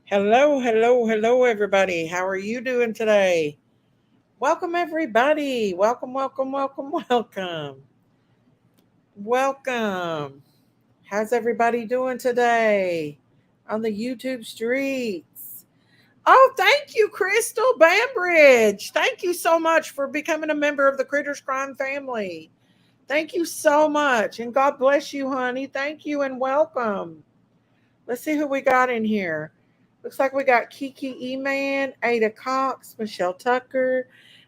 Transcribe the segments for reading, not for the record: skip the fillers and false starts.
Hello, hello, hello, everybody. How are you doing today? Welcome, everybody. Welcome, welcome, welcome, welcome. Welcome. How's everybody doing today on the YouTube streets? Oh, thank you, Crystal Bambridge. Thank you so much for becoming a member of the Critters Crime family. Thank you so much. And God bless you, honey. Thank you and welcome. Let's see who we got in here. Looks like we got Kiki E-Man, Ada Cox, Michelle Tucker,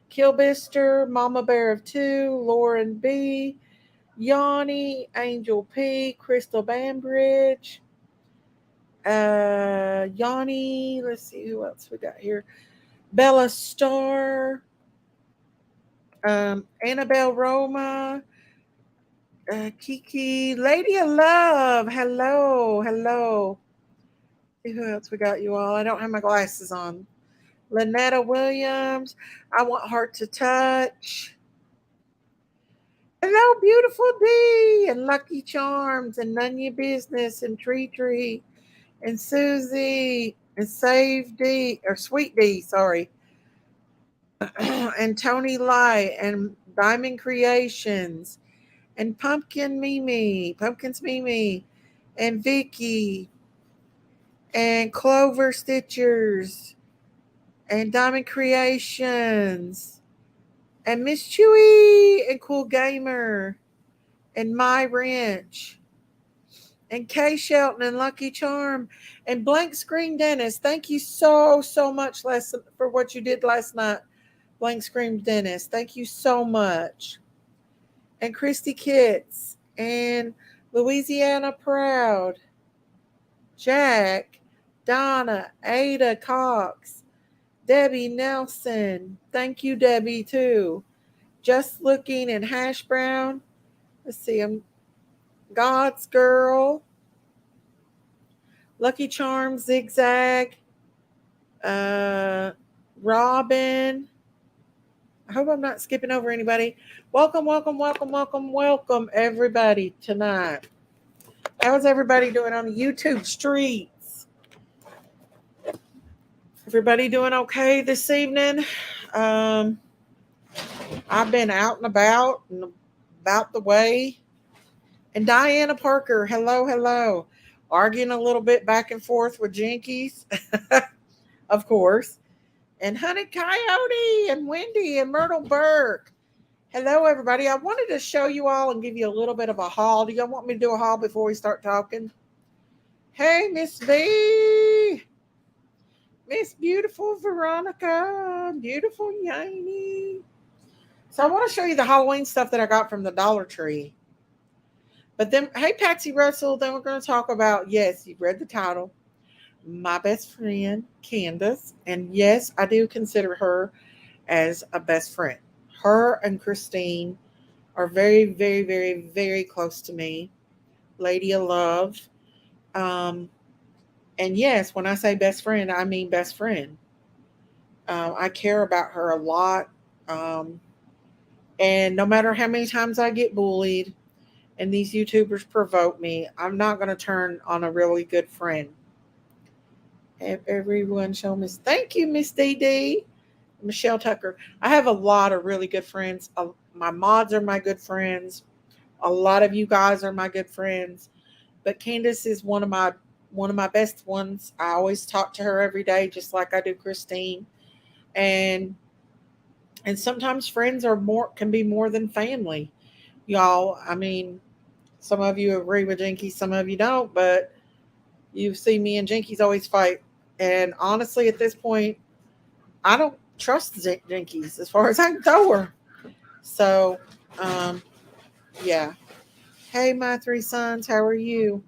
Kilbister, Mama Bear of Two, Lauren B, Yanni, Angel P, Crystal Bambridge, Yanni. Let's see who else we got here. Bella Star, Annabelle Roma, Kiki, Lady of Love. Hello, hello. See who else we got, you all. I don't have my glasses on. Lynetta Williams. I want Heart to Touch. Hello, beautiful D and Lucky Charms and None Your Business and Tree and Susie and Save D or Sweet D, sorry. And Tony Light and Diamond Creations and Pumpkins Mimi and Vicky and Clover Stitchers and Diamond Creations and Miss Chewy and Cool Gamer and My Wrench and Kay Shelton and Lucky Charm and Blank Screen Dennis. Thank you so much for what you did last night, Blank Screen Dennis. Thank you so much. And Christy Kitts and Louisiana Proud, Jack, Donna, Ada Cox, Debbie Nelson. Thank you, Debbie, too. Just Looking and Hash Brown. Let's see, I'm God's Girl, Lucky Charm, Zigzag, uh, Robin. I hope I'm not skipping over anybody. Welcome, welcome, welcome, welcome, welcome, everybody tonight. How's everybody doing on the YouTube streets? Everybody doing okay this evening? Um, I've been out and about the way. And Diana Parker, hello, hello. Arguing a little bit back and forth with Jinkies, of course. And Honey Coyote and Wendy and Myrtle Burke. Hello, everybody. I wanted to show you all and give you a little bit of a haul. Do y'all want me to do a haul before we start talking? Hey, Miss B. Miss Beautiful Veronica. Beautiful Yanni. So I want to show you the Halloween stuff that I got from the Dollar Tree. But then, hey, Patsy Russell, then we're going to talk about, yes, you've read the title, my best friend, Candace. And yes, I do consider her as a best friend. Her and Christine are very, very, very, very close to me. Lady of Love. Um, and yes, when I say best friend, I mean best friend. I care about her a lot. Um, and no matter how many times I get bullied and these YouTubers provoke me, I'm not going to turn on a really good friend. Everyone show me. Thank you, Miss DD. Michelle Tucker. I have a lot of really good friends. My mods are my good friends. A lot of you guys are my good friends. But Candace is one of my best ones. I always talk to her every day, just like I do Christine. And sometimes friends can be more than family. Y'all, I mean, some of you agree with Jinkies, some of you don't, but you see me and Jinkies always fight. And honestly, at this point, I don't trust Jinkies as far as I can throw her. So, um, yeah. Hey, my three sons, how are you?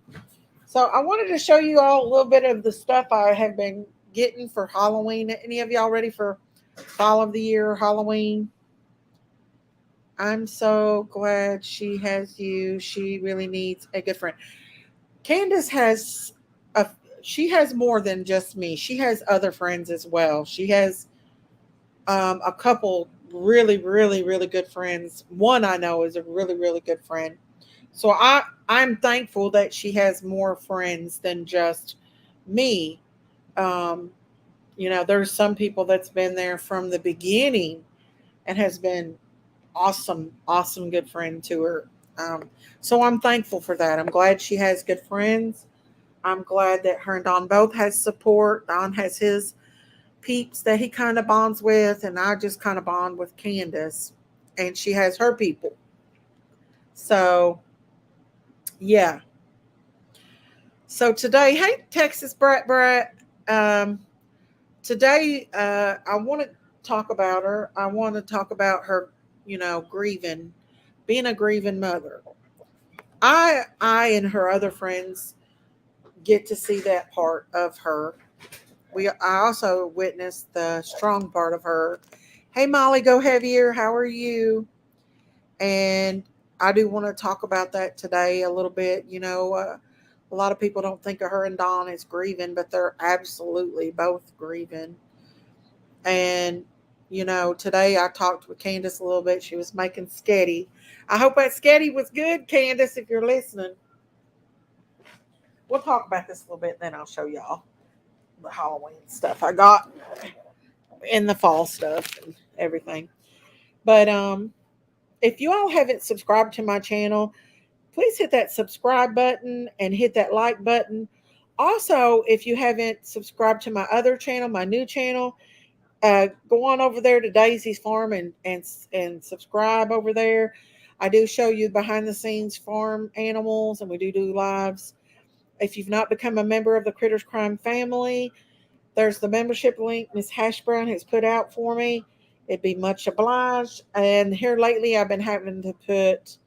So, I wanted to show you all a little bit of the stuff I have been getting for Halloween. Any of y'all ready for fall of the year Halloween? I'm so glad she has you. She really needs a good friend. Candace has a she has more than just me. She has other friends as well. She has a couple really, really, really good friends. One I know is a really, really good friend. So I'm thankful that she has more friends than just me. Um, there's some people that's been there from the beginning and has been awesome, awesome good friend to her. So I'm thankful for that. I'm glad she has good friends. I'm glad that her and Don both has support. Don has his peeps that he kind of bonds with, and I just kind of bond with Candace, and she has her people. So yeah. So today, hey Texas Brat Brat. Um, Today, I want to talk about her. I want to talk about her, grieving, being a grieving mother. I and her other friends get to see that part of her. I also witnessed the strong part of her. Hey Molly, go heavier. How are you? And I do want to talk about that today a little bit. A lot of people don't think of her and Dawn as grieving, but they're absolutely both grieving. And today I talked with Candace a little bit. She was making sketty. I hope that sketty was good, Candace, if you're listening. We'll talk about this a little bit, then I'll show y'all the Halloween stuff I got in the fall stuff and everything. But if you all haven't subscribed to my channel, please hit that subscribe button and hit that like button. Also, if you haven't subscribed to my other channel, my new channel, go on over there to Daisy's Farm and subscribe over there. I do show you behind the scenes farm animals, and we do lives. If you've not become a member of the Critters Crime family, there's the membership link Miss Hash Brown has put out for me. It'd be much obliged. And here lately, I've been having to put.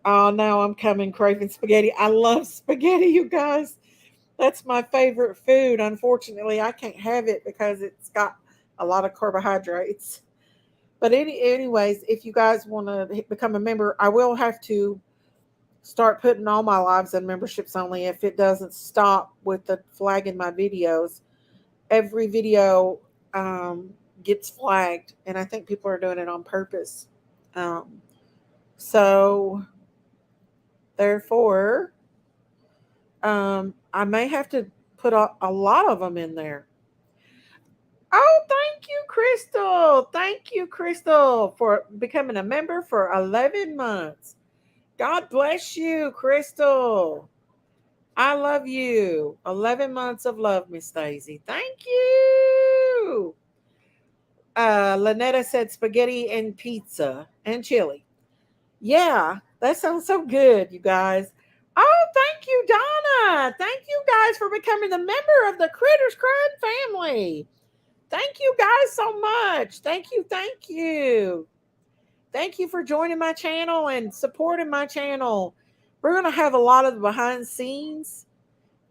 Oh, now I'm coming craving spaghetti. I love spaghetti, you guys. That's my favorite food. Unfortunately, I can't have it because it's got a lot of carbohydrates. But anyways, if you guys want to become a member, I will have to start putting all my lives in memberships only if it doesn't stop with the flagging my videos. Every video um, gets flagged, and I think people are doing it on purpose. Um, so, therefore, I may have to put a lot of them in there. Oh, thank you, Crystal. Thank you, Crystal, for becoming a member for 11 months. God bless you, Crystal. I love you. 11 months of love, Miss Daisy. Thank you. Lynetta said spaghetti and pizza and chili. Yeah, that sounds so good, you guys. Oh, thank you, Donna. Thank you guys for becoming a member of the Critters Crime family. Thank you guys so much. Thank you. Thank you. Thank you for joining my channel and supporting my channel. We're going to have a lot of the behind the scenes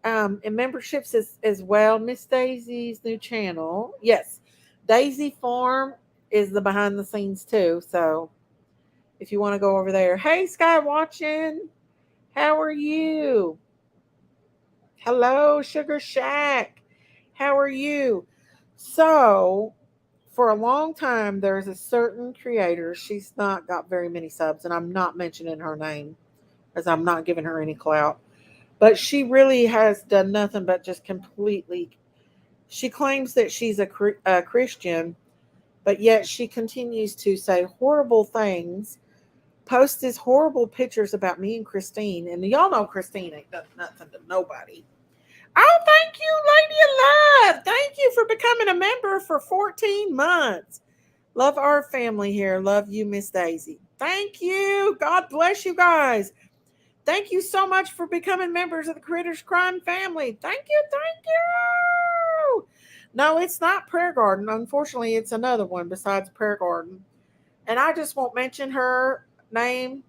and memberships as well. Miss Daisy's new channel. Yes, Daisy Farm is the behind the scenes too. So if you want to go over there. Hey, Sky watching. How are you? Hello, Sugar Shack. How are you? So, for a long time, there's a certain creator. She's not got very many subs, and I'm not mentioning her name as I'm not giving her any clout. But she really has done nothing but just completely. She claims that she's a Christian, but yet she continues to say horrible things, post these horrible pictures about me and Christine. And y'all know Christine ain't done nothing to nobody. Oh, thank you, Lady of Love. Thank you for becoming a member for 14 months. Love our family here. Love you, Miss Daisy. Thank you. God bless you guys. Thank you so much for becoming members of the Critters Crime family. Thank you. Thank you. No, it's not Prayer Garden. Unfortunately, it's another one besides Prayer Garden. And I just won't mention her name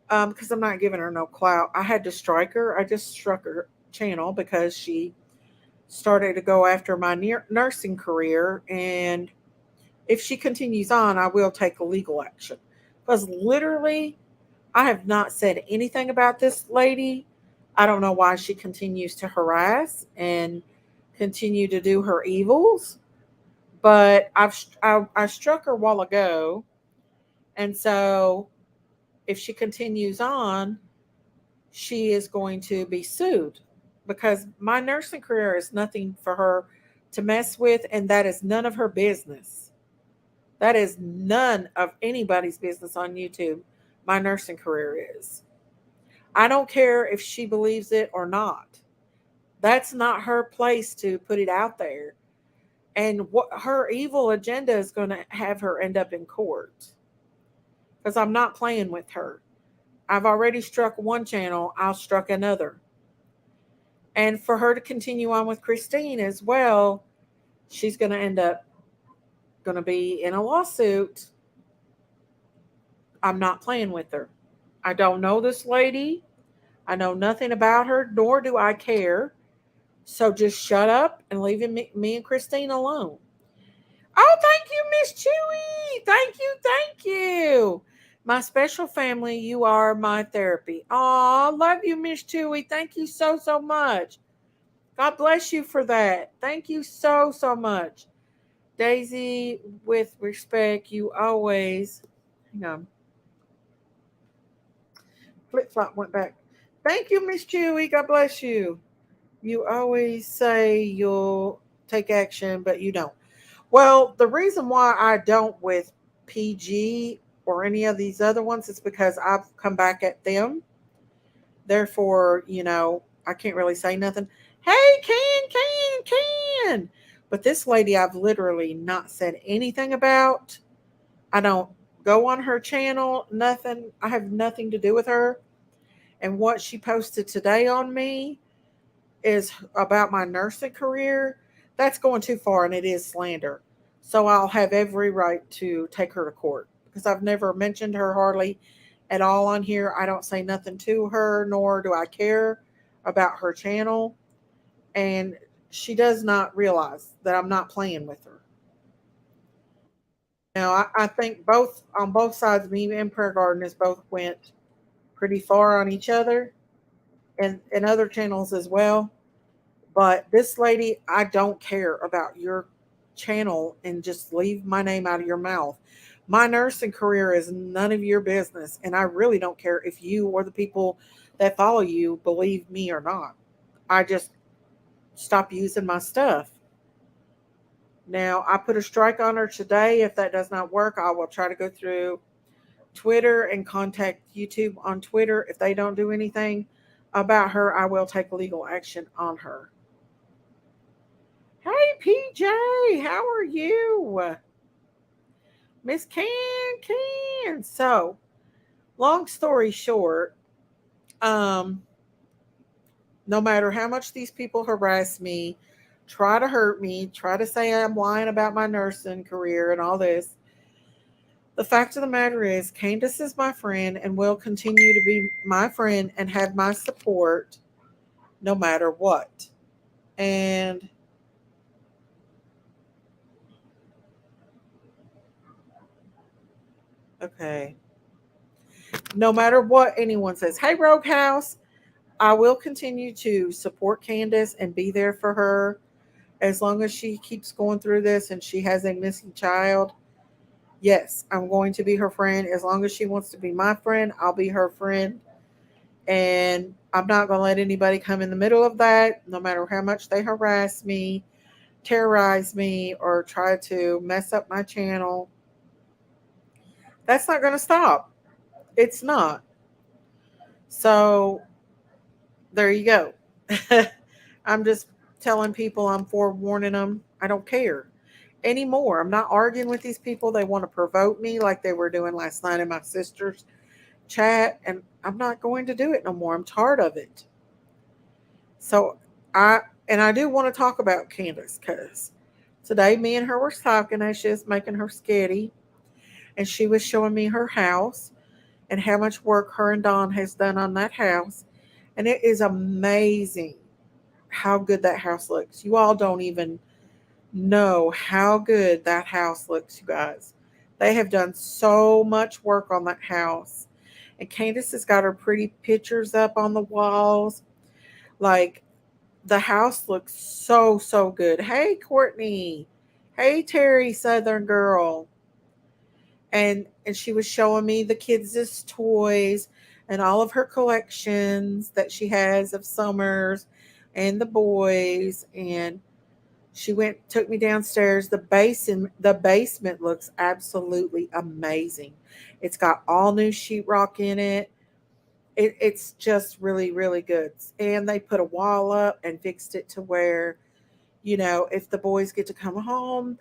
because I'm not giving her no clout. I had to strike her. I just struck her channel because she started to go after my nursing career. And if she continues on, I will take legal action. Because literally, I have not said anything about this lady. I don't know why she continues to harass and continue to do her evils. But I struck her a while ago. And so if she continues on, she is going to be sued. because my nursing career is nothing for her to mess with, and that is none of her business. That is none of anybody's business on YouTube. My nursing career is. I don't care if she believes it or not. That's not her place to put it out there. And what her evil agenda is going to have her end up in court, because I'm not playing with her. I've already struck one channel, I'll struck another. And for her to continue on with Christine as well, she's going to end up going to be in a lawsuit. I'm not playing with her. I don't know this lady. I know nothing about her, nor do I care. So just shut up and leave me and Christine alone. Oh, thank you, Miss Chewy. Thank you, thank you. My special family, you are my therapy. Oh, love you, Miss Chewy. Thank you so, so much. God bless you for that. Thank you so, so much. Daisy, with respect, you always. Hang on. Flip flop went back. Thank you, Miss Chewy. God bless you. You always say you'll take action, but you don't. Well, the reason why I don't with PG or any of these other ones is because I've come back at them. Therefore, I can't really say nothing. Hey, can. But this lady, I've literally not said anything about. I don't go on her channel, nothing. I have nothing to do with her. And what she posted today on me is about my nursing career. That's going too far and it is slander. So I'll have every right to take her to court because I've never mentioned her hardly at all on here. I don't say nothing to her, nor do I care about her channel. And she does not realize that I'm not playing with her. Now, I think both on both sides, me and Prayer Garden has both went pretty far on each other and other channels as well. But this lady, I don't care about your channel and just leave my name out of your mouth. My nursing career is none of your business. And I really don't care if you or the people that follow you believe me or not. I just stop using my stuff. Now, I put a strike on her today. If that does not work, I will try to go through Twitter and contact YouTube on Twitter. If they don't do anything about her, I will take legal action on her. Hey, PJ, how are you? Miss Can. So, long story short, um, no matter how much these people harass me, try to hurt me, try to say I'm lying about my nursing career and all this, the fact of the matter is, Candace is my friend and will continue to be my friend and have my support no matter what. And okay, no matter what anyone says, hey, Rogue House, I will continue to support Candace and be there for her as long as she keeps going through this and she has a missing child. Yes, I'm going to be her friend. As long as she wants to be my friend, I'll be her friend. And I'm not going to let anybody come in the middle of that, no matter how much they harass me, terrorize me, or try to mess up my channel. That's not going to stop. It's not. So there you go. I'm just telling people, I'm forewarning them. I don't care anymore. I'm not arguing with these people. They want to provoke me like they were doing last night in my sister's chat, and I'm not going to do it no more. I'm tired of it. So I do want to talk about Candace because today me and her were talking as she was making her skitty, and she was showing me her house and how much work her and Don has done on that house. And it is amazing how good that house looks. You all don't even know how good that house looks, you guys. They have done so much work on that house. And Candace has got her pretty pictures up on the walls. Like, the house looks so, so good. Hey, Courtney. Hey, Terry, Southern girl. And she was showing me the kids' toys and all of her collections that she has of Summers and the boys, and she took me downstairs. The basement looks absolutely amazing. It's got all new sheetrock in it. It's just really, really good. And they put a wall up and fixed it to where, if the boys get to come home,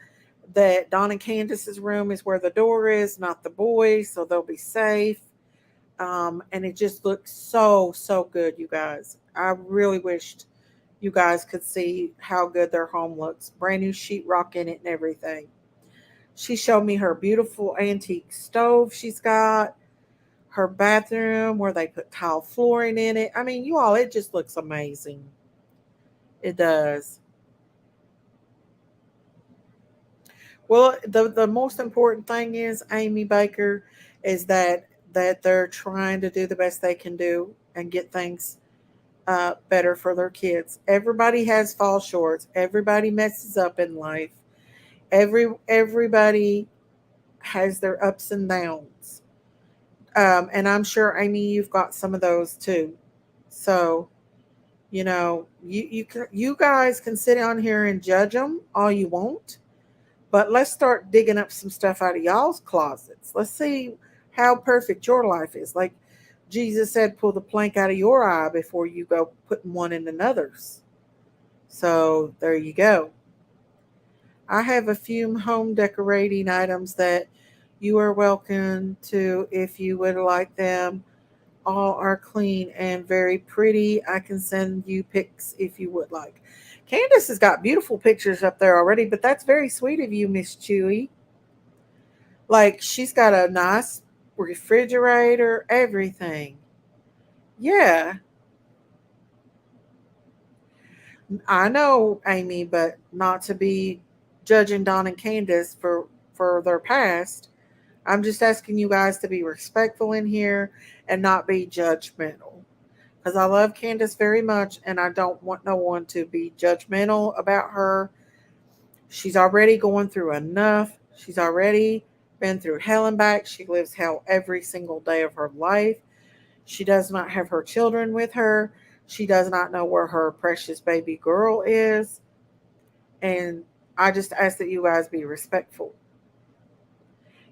that Don and Candace's room is where the door is, not the boys, so they'll be safe. And it just looks so, so good, you guys. I really wished you guys could see how good their home looks. Brand new sheetrock in it and everything. She showed me her beautiful antique stove she's got, her bathroom where they put tile flooring in it. I mean, you all, it just looks amazing. It does. Well, the most important thing is, Amy Baker, is that they're trying to do the best they can do and get things better for their kids. Everybody has fall shorts. Everybody messes up in life. Everybody has their ups and downs. And I'm sure, Amy, you've got some of those too. So you guys can sit on here and judge them all you want, but let's start digging up some stuff out of y'all's closets. Let's see how perfect your life is. Like Jesus said, pull the plank out of your eye before you go putting one in another's. So there you go. I have a few home decorating items that you are welcome to if you would like them. All are clean and very pretty. I can send you pics if you would like. Candace has got beautiful pictures up there already, but that's very sweet of you, Miss Chewy. Like she's got a nice refrigerator, everything. Yeah, I know, Amy, but not to be judging Don and Candace for their past. I'm just asking you guys to be respectful in here and not be judgmental. Because I love Candace very much and I don't want no one to be judgmental about her. She's already going through enough. She's already been through hell and back. She lives hell every single day of her life. She does not have her children with her. She does not know where her precious baby girl is. And I just ask that you guys be respectful.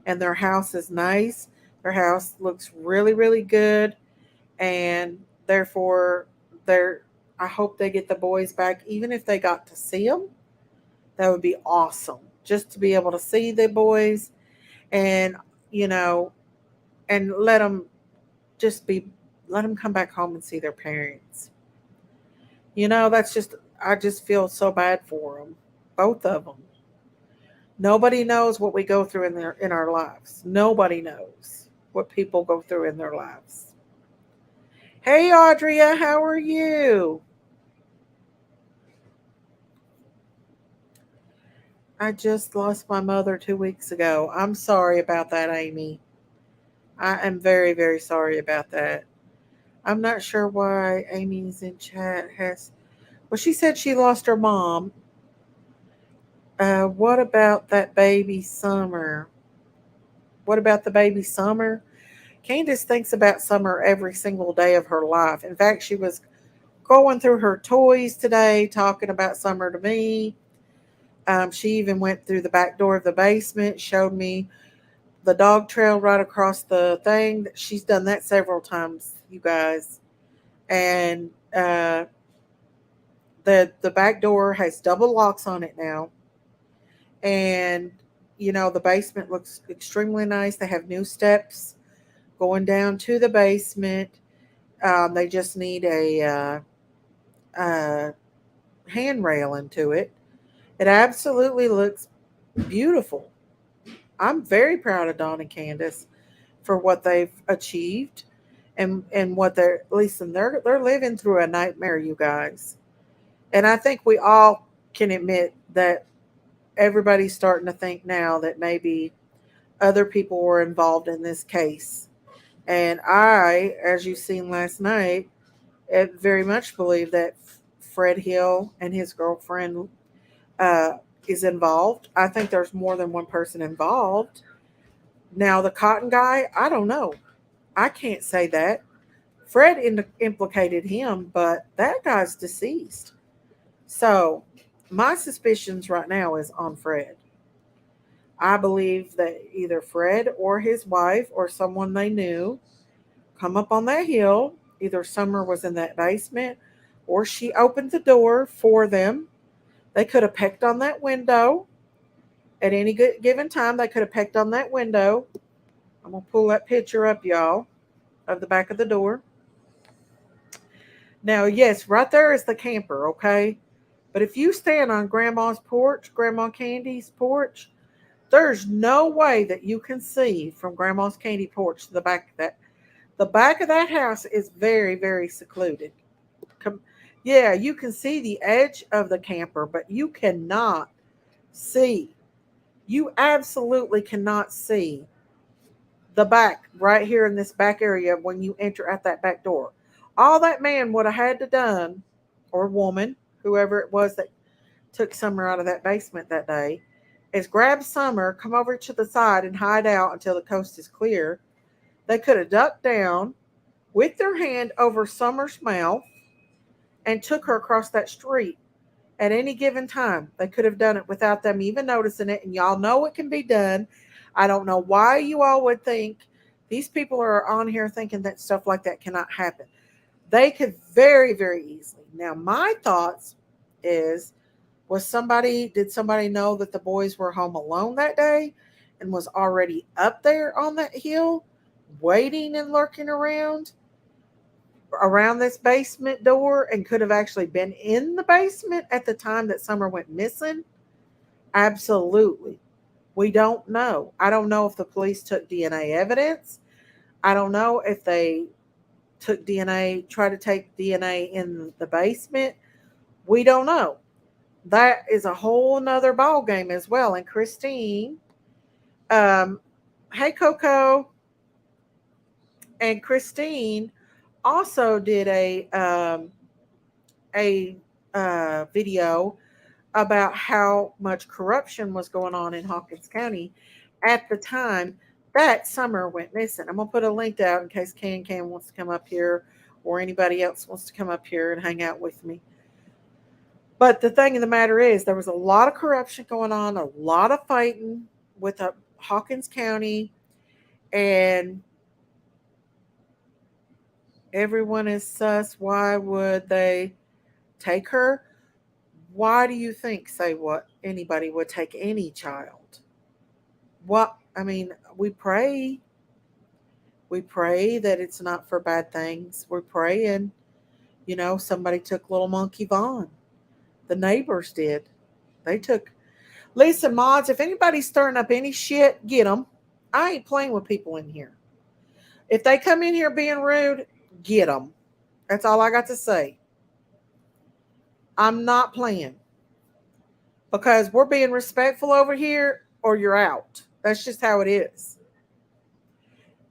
And their house is nice. Their house looks really, really good. And therefore, they're, I hope they get the boys back, even if they got to see them. That would be awesome. Just to be able to see the boys and, you know, and just be, let them come back home and see their parents. That's just, I just feel so bad for them, both of them. Nobody knows what we go through in our lives. Nobody knows what people go through in their lives. Hey, Audria, how are you? I just lost my mother 2 weeks ago. I'm sorry about that, Amy. I am very, very sorry about that. I'm not sure why Amy's in chat has. Well, she said she lost her mom. What about that baby Summer? What about the baby Summer? Candace thinks about Summer every single day of her life. In fact, she was going through her toys today, talking about Summer to me. She even went through the back door of the basement, showed me the dog trail right across the thing. She's done that several times, you guys. And the back door has double locks on it now. And the basement looks extremely nice. They have new steps going down to the basement. They just need a handrail into it. It absolutely looks beautiful. I'm very proud of Dawn and Candace for what they've achieved and what they're, at least in they're living through a nightmare, you guys. And I think we all can admit that everybody's starting to think now that maybe other people were involved in this case. And I, as you've seen last night, very much believe that Fred Hill and his girlfriend uh, is involved. I think there's more than one person involved. Now, the cotton guy, I don't know. I can't say that. Fred implicated him, but that guy's deceased. So my suspicions right now is on Fred. I believe that either Fred or his wife or someone they knew come up on that hill. Either Summer was in that basement or she opened the door for them. They could have pecked on that window at any given time. They could have pecked on that window. I'm going to pull that picture up, y'all, of the back of the door. Now, yes, right there is the camper, okay? But if you stand on Grandma's porch, Grandma Candy's porch, there's no way that you can see from Grandma's Candy porch to the back of that. The back of that house is very, very secluded. Yeah, you can see the edge of the camper, but you cannot see. You absolutely cannot see the back right here in this back area when you enter at that back door. All that man would have had to done, or woman, whoever it was that took Summer out of that basement that day, is grab Summer, come over to the side, and hide out until the coast is clear. They could have ducked down with their hand over Summer's mouth and took her across that street at any given time. They could have done it without them even noticing it, and y'all know it can be done. I don't know why you all would think these people are on here thinking that stuff like that cannot happen. They could very, very easily. Now, my thoughts is, did somebody know that the boys were home alone that day and was already up there on that hill waiting and lurking around this basement door and could have actually been in the basement at the time that Summer went missing? Absolutely. We don't know. I don't know if the police took DNA evidence. I don't know if they tried to take DNA in the basement. We don't know. That is a whole nother ball game as well. And Christine, hey Coco, and Christine also did a video about how much corruption was going on in Hawkins County at the time that Summer went missing. I'm gonna put a link out in case Can wants to come up here or anybody else wants to come up here and hang out with me. But the thing of the matter is, there was a lot of corruption going on, a lot of fighting with Hawkins County, and everyone is sus. Why would they take her? Why do you think, say what, anybody would take any child? What, I mean, we pray. We pray that it's not for bad things. We're praying. Somebody took little Monkey Vaughn. The neighbors did. They took. Listen, mods, if anybody's stirring up any shit, get them. I ain't playing with people in here. If they come in here being rude, get them. That's all I got to say. I'm not playing. Because we're being respectful over here or you're out. That's just how it is.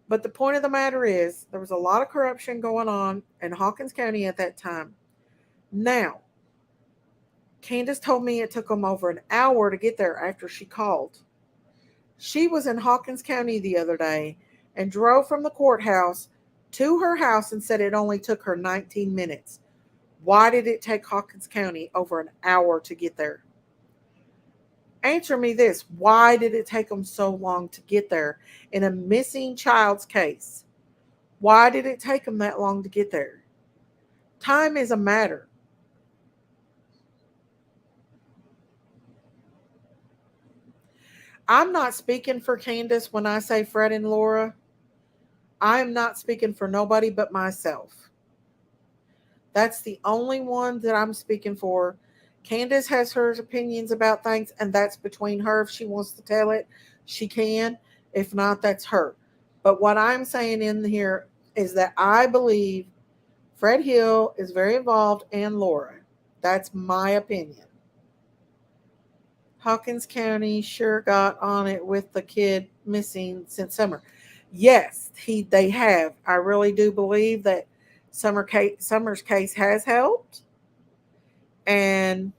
But the point of the matter is, there was a lot of corruption going on in Hawkins County at that time. Now, Candace told me it took them over an hour to get there after she called. She was in Hawkins County the other day and drove from the courthouse to her house and said it only took her 19 minutes. Why did it take Hawkins County over an hour to get there? Answer me this. Why did it take them so long to get there in a missing child's case? Why did it take them that long to get there? Time is a matter. I'm not speaking for Candace when I say Fred and Laura. I am not speaking for nobody but myself. That's the only one that I'm speaking for. Candace has her opinions about things, and that's between her. If she wants to tell it, she can. If not, that's her. But what I'm saying in here is that I believe Fred Hill is very involved and Laura. That's my opinion. Hawkins County sure got on it with the kid missing since summer. Yes, they have. I really do believe that Summer's case has helped. And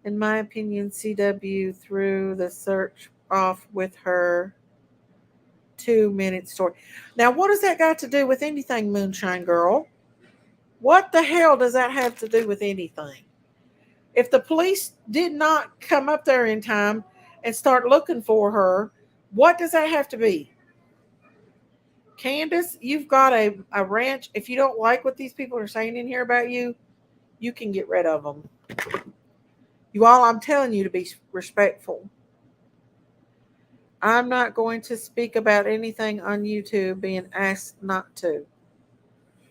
in my opinion, CW threw the search off with her 2-minute story. Now, what does that got to do with anything, Moonshine Girl? What the hell does that have to do with anything? If the police did not come up there in time and start looking for her, what does that have to be? Candace, you've got a ranch. If you don't like what these people are saying in here about you, you can get rid of them. You all, I'm telling you to be respectful. I'm not going to speak about anything on YouTube being asked not to.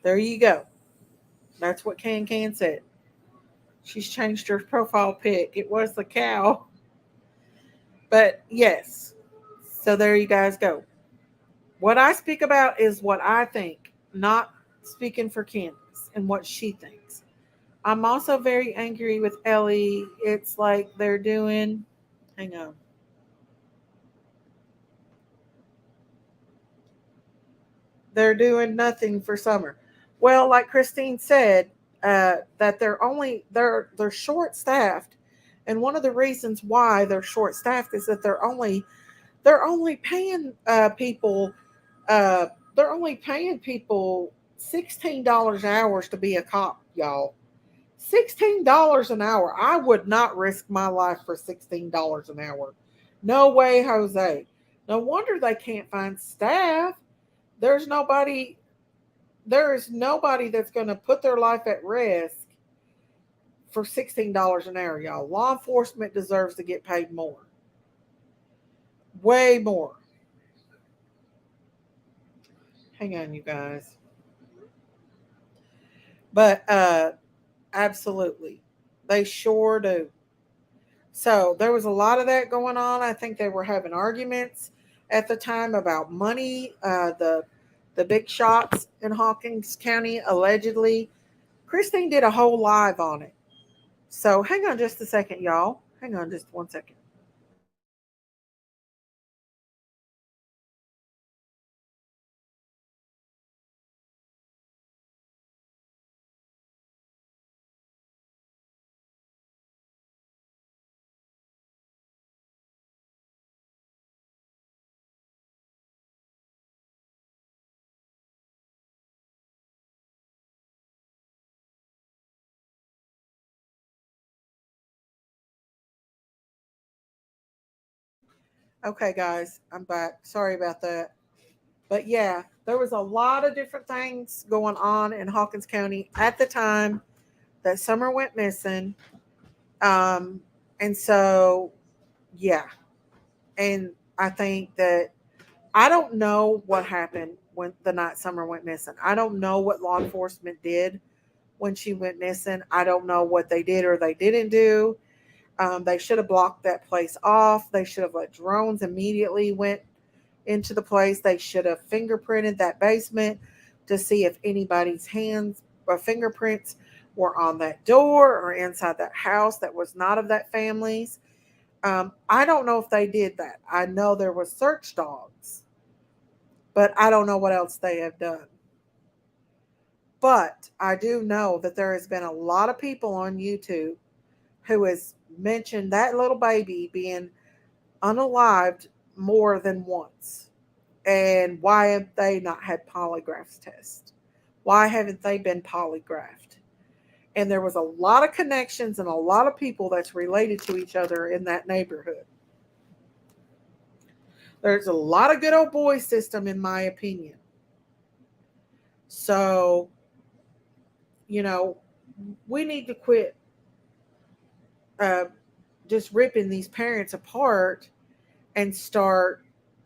There you go. That's what Can said. She's changed her profile pic. It was the cow. But yes. So there you guys go. What I speak about is what I think, not speaking for Candace and what she thinks. I'm also very angry with Ellie. It's like they're doing, hang on. They're doing nothing for summer. Well, like Christine said, that they're short staffed, and one of the reasons why they're short staffed is that they're only paying people uh, they're only paying people $16 hours to be a cop, y'all. $16 an hour. I would not risk my life for $16 an hour. No way, Jose. No wonder they can't find staff. There's nobody there is nobody that's going to put their life at risk for $16 an hour, y'all. Law enforcement deserves to get paid more. Way more. Hang on, you guys. But absolutely. They sure do. So there was a lot of that going on. I think they were having arguments at the time about money. The big shots in Hawkins County allegedly. Christine did a whole live on it. So hang on just a second, y'all. Hang on just 1 second. Okay, guys, I'm back. Sorry about that. But yeah, there was a lot of different things going on in Hawkins County at the time that Summer went missing. Um, and so, yeah. And I think that I don't know what happened when the night Summer went missing. I don't know what law enforcement did when she went missing. I don't know what they did or they didn't do. They should have blocked that place off. They should have let drones immediately went into the place. They should have fingerprinted that basement to see if anybody's hands or fingerprints were on that door or inside that house that was not of that family's. I don't know if they did that. I know there was search dogs, but I don't know what else they have done. But I do know that there has been a lot of people on YouTube who has mentioned that little baby being unalived more than once. And why have they not had polygraphs test? Why haven't they been polygraphed? And there was a lot of connections and a lot of people that's related to each other in that neighborhood. There's a lot of good old boy system, in my opinion. So, you know, we need to quit uh, just ripping these parents apart and start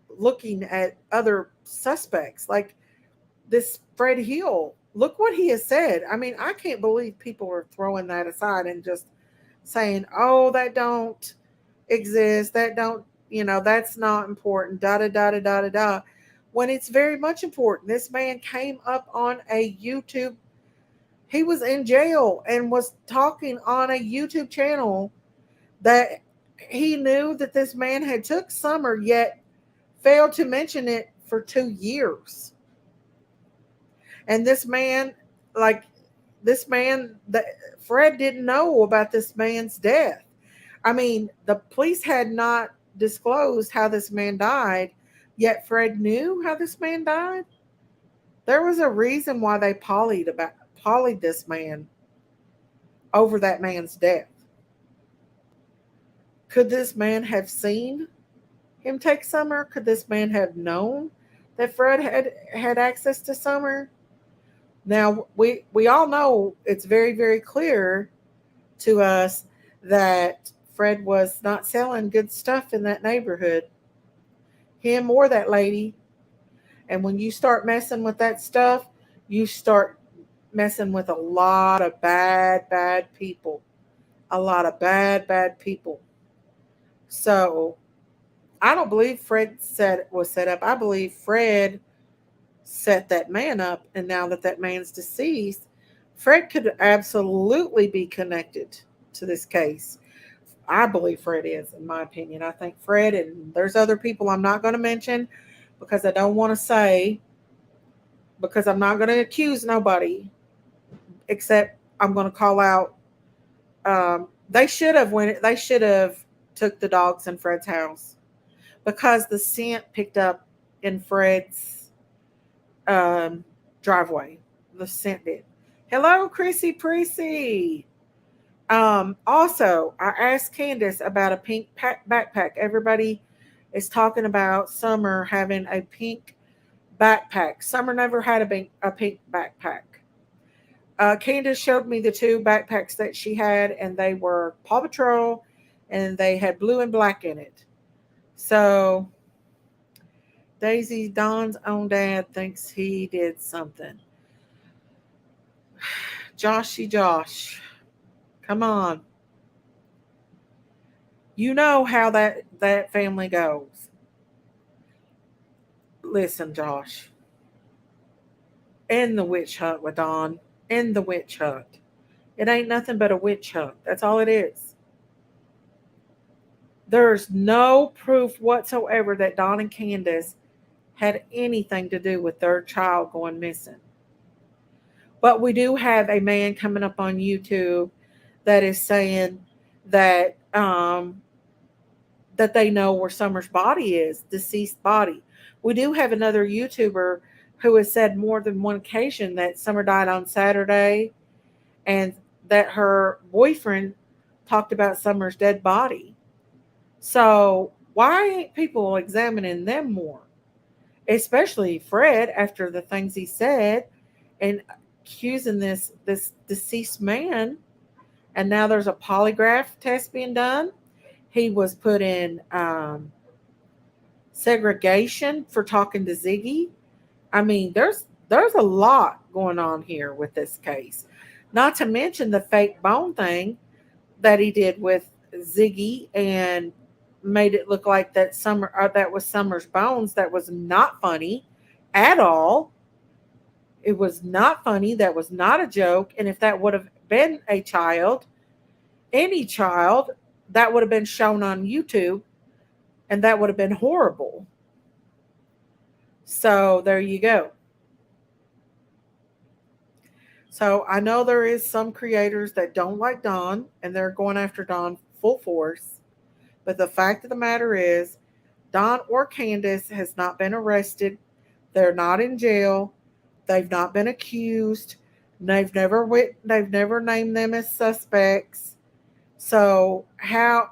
looking at other suspects like this Fred Hill. Look what he has said. I mean, I can't believe people are throwing that aside and just saying, "Oh, that don't exist. That don't, that's not important." Da da da da da da da. When it's very much important. This man came up on a YouTube. He was in jail and was talking on a YouTube channel that he knew that this man had took Summer, yet failed to mention it for 2 years. And like this man, that Fred didn't know about this man's death. I mean, the police had not disclosed how this man died, Yet Fred knew how this man died. There was a reason why they polyed this man over that man's death. Could this man have seen him take Summer? Could this man have known that Fred had access to Summer? Now we all know it's very very clear to us that Fred was not selling good stuff in that neighborhood, him or that lady. And when you start messing with that stuff, you start messing with a lot of bad people, a lot of bad people. So I don't believe was set up. I believe Fred set that man up, and now that man's deceased, Fred could absolutely be connected to this case. I believe Fred is, in my opinion. I think Fred, and there's other people I'm not going to mention because I don't want to say, because I'm not going to accuse nobody, except I'm going to call out. They should have took the dogs in Fred's house because the scent picked up in Fred's um, driveway. The scent did. Hello, Chrissy Prissy. Also, I asked Candace about a pink backpack. Everybody is talking about Summer having a pink backpack. Summer never had a pink backpack. Candace showed me the two backpacks that she had, and they were Paw Patrol, and they had blue and black in it. So, Daisy, Don's own dad, thinks he did something. Joshy Josh, come on. You know how that family goes. Listen, Josh. End the witch hunt with Don. End the witch hunt. It ain't nothing but a witch hunt. That's all it is. There's no proof whatsoever that Don and Candace had anything to do with their child going missing. But we do have a man coming up on YouTube that is saying that that they know where Summer's body is, deceased body. We do have another YouTuber who has said more than one occasion that Summer died on Saturday and that her boyfriend talked about Summer's dead body. So why ain't people examining them more? Especially Fred after the things he said and accusing this deceased man. And now there's a polygraph test being done. He was put in segregation for talking to Ziggy. I mean, there's a lot going on here with this case. Not to mention the fake bone thing that he did with Ziggy and made it look like that was Summer's bones. That was not funny at all. It was not funny. That was not a joke. And if that would have been a child, any child, that would have been shown on YouTube and that would have been horrible. So there you go. So I know there is some creators that don't like Don and they're going after Don full force. But the fact of the matter is, Don or Candace has not been arrested. They're not in jail. They've not been accused. They've never named them as suspects. So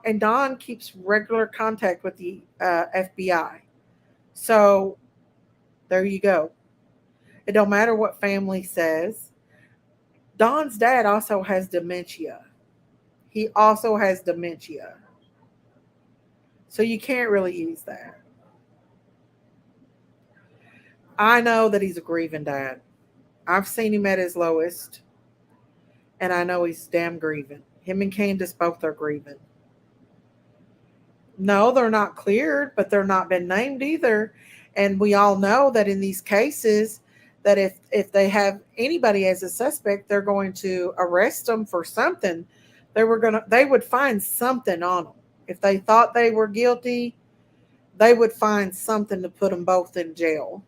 and Don keeps regular contact with the FBI. So there you go. It don't matter what family says. Don's dad also has dementia. He also has dementia. So you can't really use that. I know that he's a grieving dad. I've seen him at his lowest. And I know he's damn grieving. Him and Candace both are grieving. No, they're not cleared, but they're not been named either. And we all know that in these cases, that if they have anybody as a suspect, they're going to arrest them for something. They would find something on them. If they thought they were guilty, they would find something to put them both in jail.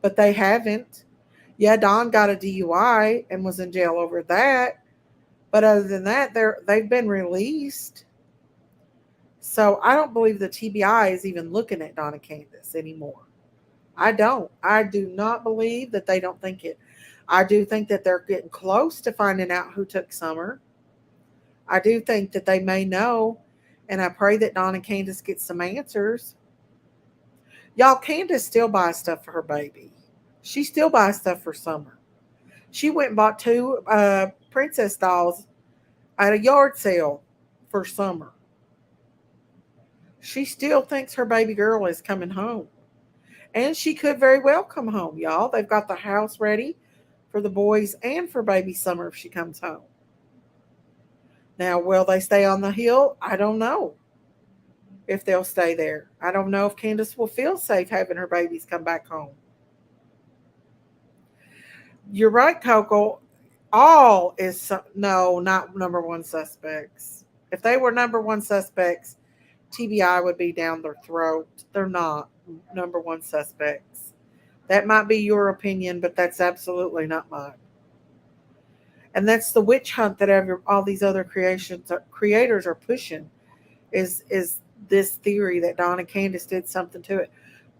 But they haven't. Yeah, Don got a DUI and was in jail over that. But other than that, they've been released. So I don't believe the TBI is even looking at Donna Candace anymore. I don't. I do not believe that they don't think it. I do think that they're getting close to finding out who took Summer. I do think that they may know, and I pray that Donna Candace gets some answers. Y'all, Candace still buys stuff for her baby. She still buys stuff for Summer. She went and bought two princess dolls at a yard sale for Summer. She still thinks her baby girl is coming home. And she could very well come home, y'all. They've got the house ready for the boys and for baby Summer if she comes home. Now, will they stay on the hill? I don't know if they'll stay there. I don't know if Candace will feel safe having her babies come back home. You're right, Coco. All is no, not number one suspects. If they were number one suspects, TBI would be down their throat. They're not number one suspects. That might be your opinion, but that's absolutely not mine. And that's the witch hunt that all these other creators are pushing. Is this theory that Donna Candace did something to it?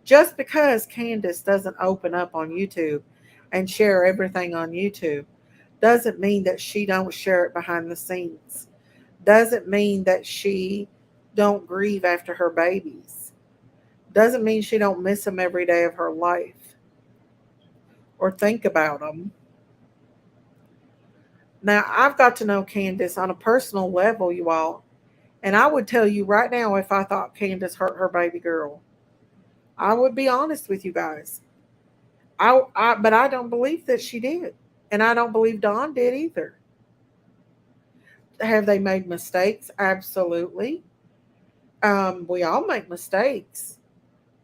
Just because Candace doesn't open up on YouTube and share everything on YouTube doesn't mean that she don't share it behind the scenes. Doesn't mean that she don't grieve after her babies. Doesn't mean she don't miss them every day of her life or think about them. Now, I've got to know Candace on a personal level, you all, and I would tell you right now if I thought Candace hurt her baby girl. I would be honest with you guys. But I don't believe that she did. And I don't believe Dawn did either. Have they made mistakes? Absolutely. We all make mistakes,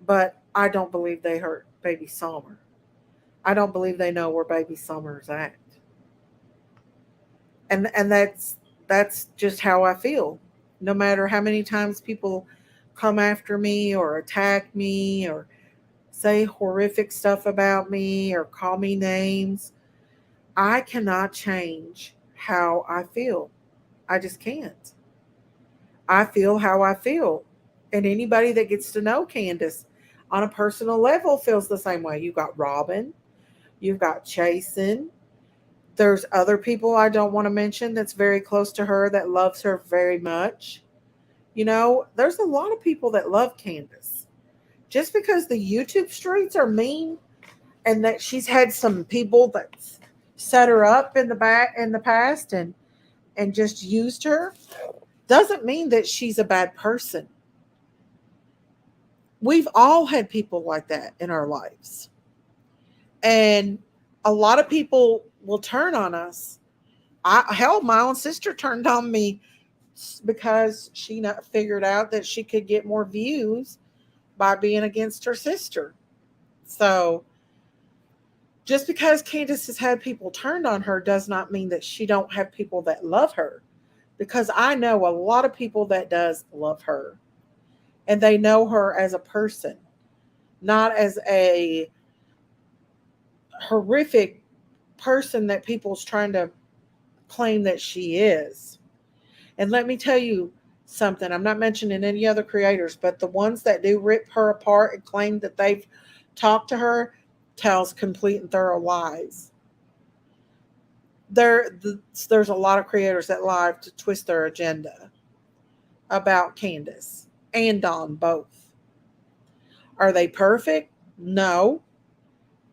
but I don't believe they hurt baby Summer. I don't believe they know where baby Summer's at. And that's just how I feel. No matter how many times people come after me or attack me or say horrific stuff about me or call me names, I cannot change how I feel. I just can't. I feel how I feel. And anybody that gets to know Candace on a personal level feels the same way. You've got Robin, you've got Chasen. There's other people I don't want to mention that's very close to her that loves her very much. There's a lot of people that love Candace. Just because the YouTube streets are mean and that she's had some people that set her up in the past and just used her doesn't mean that she's a bad person. We've all had people like that in our lives. And a lot of people will turn on us. Hell, my own sister turned on me because she not figured out that she could get more views by being against her sister. So just because Candace has had people turned on her does not mean that she don't have people that love her. Because I know a lot of people that does love her. And they know her as a person, not as a horrific person that people's trying to claim that she is. And let me tell you something. I'm not mentioning any other creators, but the ones that do rip her apart and claim that they've talked to her tells complete and thorough lies. There's a lot of creators that lie to twist their agenda about Candace and Dawn both. Are they perfect? No.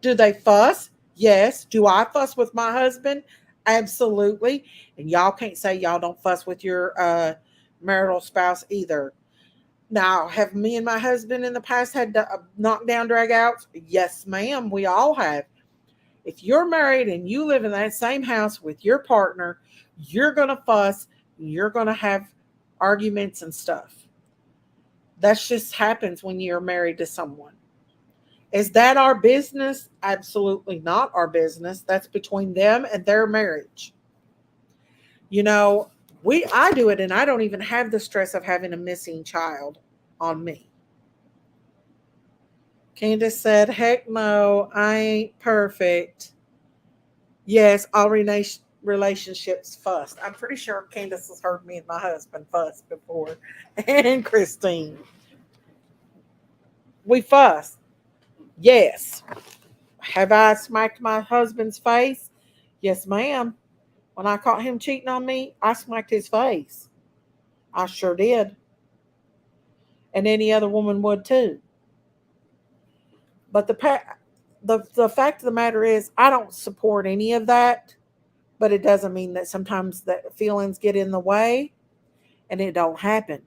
Do they fuss? Yes. Do I fuss with my husband? Absolutely. And y'all can't say y'all don't fuss with your marital spouse either. Now, have me and my husband in the past had knockdown drag outs? Yes, ma'am. We all have. If you're married and you live in that same house with your partner, you're going to fuss. You're going to have arguments and stuff. That just happens when you're married to someone. Is that our business? Absolutely not our business. That's between them and their marriage. I do it and I don't even have the stress of having a missing child on me. Candace said, heck no, I ain't perfect. Yes, all relationships fussed. I'm pretty sure Candace has heard me and my husband fuss before, and Christine. We fuss. Yes. Have I smacked my husband's face? Yes, ma'am. When I caught him cheating on me, I smacked his face. I sure did. And any other woman would too. But the fact of the matter is, I don't support any of that. But it doesn't mean that sometimes that feelings get in the way, and it don't happen.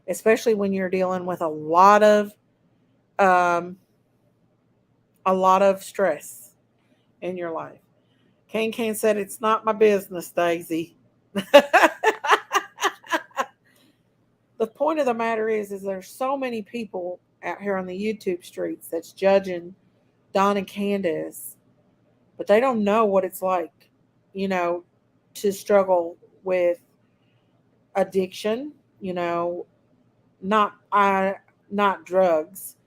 Especially when you're dealing with um, a lot of stress in your life. Can said it's not my business, Daisy. The point of the matter is there's so many people out here on the YouTube streets that's judging Don and Candace, but they don't know what it's like, you know, to struggle with addiction, you know, not I not drugs,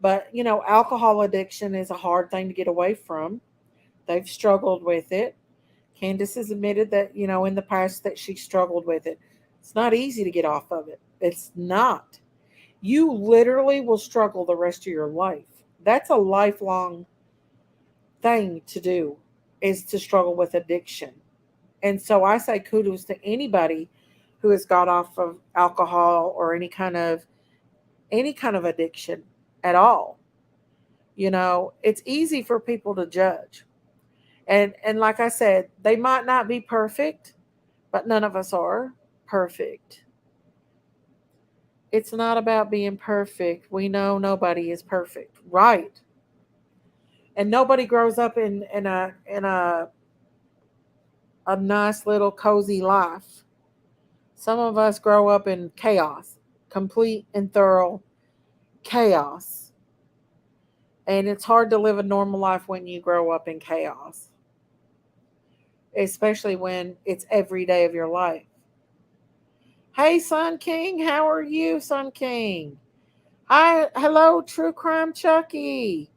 but alcohol addiction is a hard thing to get away from. They've struggled with it. Candace has admitted that, in the past that she struggled with it. It's not easy to get off of it. It's not. You literally will struggle the rest of your life. That's a lifelong thing to do, is to struggle with addiction. And so I say kudos to anybody who has got off of alcohol or any kind of addiction at all. It's easy for people to judge. And like I said, they might not be perfect, but none of us are perfect. It's not about being perfect. We know nobody is perfect, right? And nobody grows up in a nice little cozy life. Some of us grow up in chaos, complete and thorough chaos. And it's hard to live a normal life when you grow up in chaos, especially when it's every day of your life. Hey, Sun King, how are you, Sun King? Hi, hello, True Crime Chucky.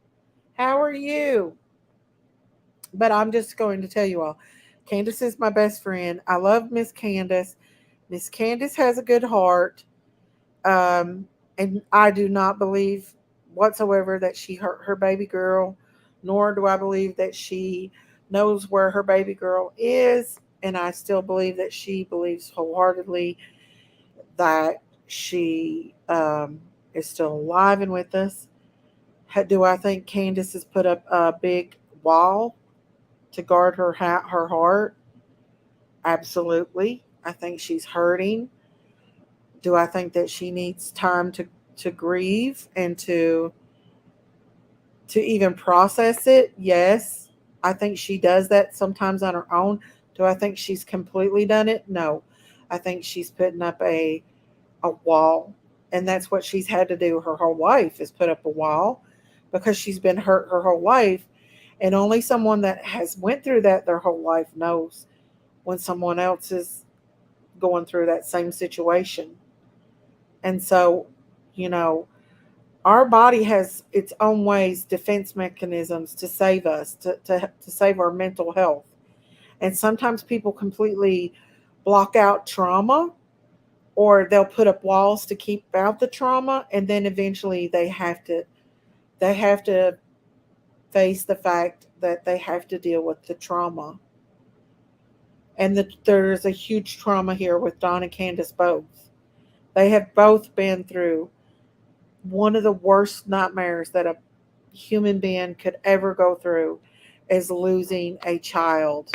How are you? But I'm just going to tell you all, Candace is my best friend. I love Miss Candace. Miss Candace has a good heart. Um, and I do not believe whatsoever that she hurt her baby girl, nor do I believe that she knows where her baby girl is. And I still believe that she believes wholeheartedly that she is still alive and with us. Do I think Candace has put up a big wall to guard her heart? Absolutely. I think she's hurting. Do I think that she needs time to grieve and to even process it? Yes. I think she does that sometimes on her own. Do I think she's completely done it? No. I think she's putting up a wall, and that's what she's had to do her whole life, is put up a wall, because she's been hurt her whole life, and only someone that has went through that their whole life knows when someone else is going through that same situation. And so, you know, our body has its own ways, defense mechanisms to save us, to save our mental health. And sometimes people completely block out trauma, or they'll put up walls to keep out the trauma, and then eventually they have to face the fact that they have to deal with the trauma. And there's a huge trauma here with Don and Candace both. They have both been through one of the worst nightmares that a human being could ever go through, is losing a child.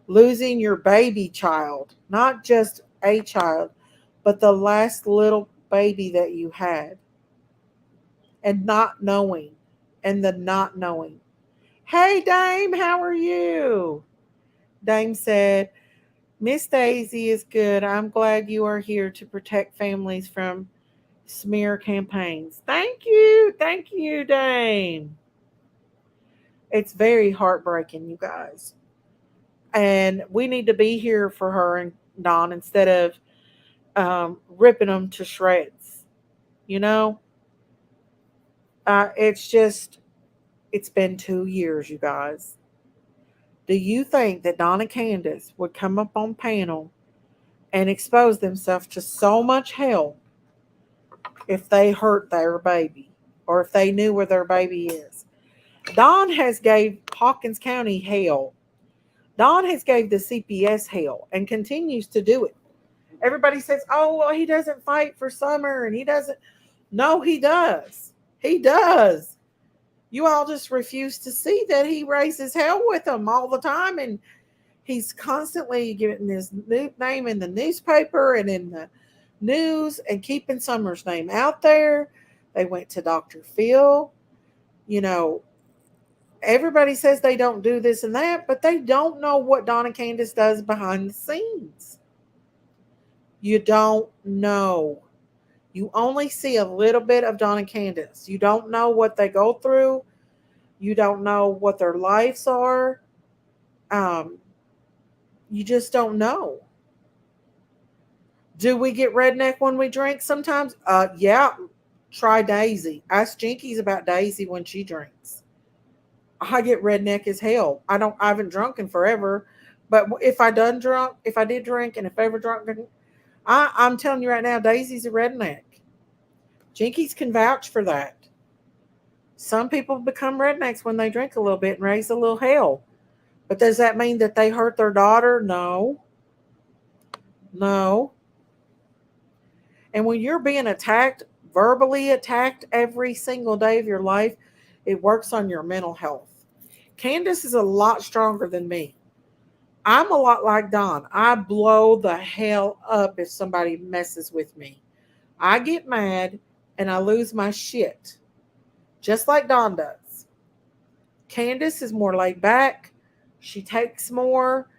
Losing your baby child, not just a child, but the last little baby that you had, and not knowing, and the not knowing. Hey, Dame, how are you? Dame said, Miss Daisy is good. I'm glad you are here to protect families from smear campaigns. Thank you. Thank you, Dame. It's very heartbreaking, you guys. And we need to be here for her and Don, instead of ripping them to shreds. You know, it's been 2 years, you guys. Do you think that Don and Candace would come up on panel and expose themselves to so much hell if they hurt their baby or if they knew where their baby is? Don has gave Hawkins County hell. Don has gave the CPS hell and continues to do it. Everybody says, "Oh, well, he doesn't fight for Summer and he doesn't." No, he does. He does. You all just refuse to see that he raises hell with them all the time, and he's constantly getting his name in the newspaper and in the news and keeping Summer's name out there. They went to Dr. Phil. You know, everybody says they don't do this and that, but they don't know what Donna Candace does behind the scenes. You don't know. You only see a little bit of Donna Candace. You don't know what they go through. You don't know what their lives are. Um, you just don't know. Do we get redneck when we drink sometimes? Yeah. Try Daisy. Ask Jinkies about Daisy when she drinks. I get redneck as hell. I haven't drunk in forever, but if I did drink, and if I ever drunk, I'm telling you right now, Daisy's a redneck. Jinkies can vouch for that. Some people become rednecks when they drink a little bit and raise a little hell. But does that mean that they hurt their daughter? No. No. And when you're being attacked, verbally attacked every single day of your life, it works on your mental health. Candace is a lot stronger than me. I'm a lot like Don. I blow the hell up if somebody messes with me. I get mad and I lose my shit, just like Don does. Candace is more laid back. She takes more.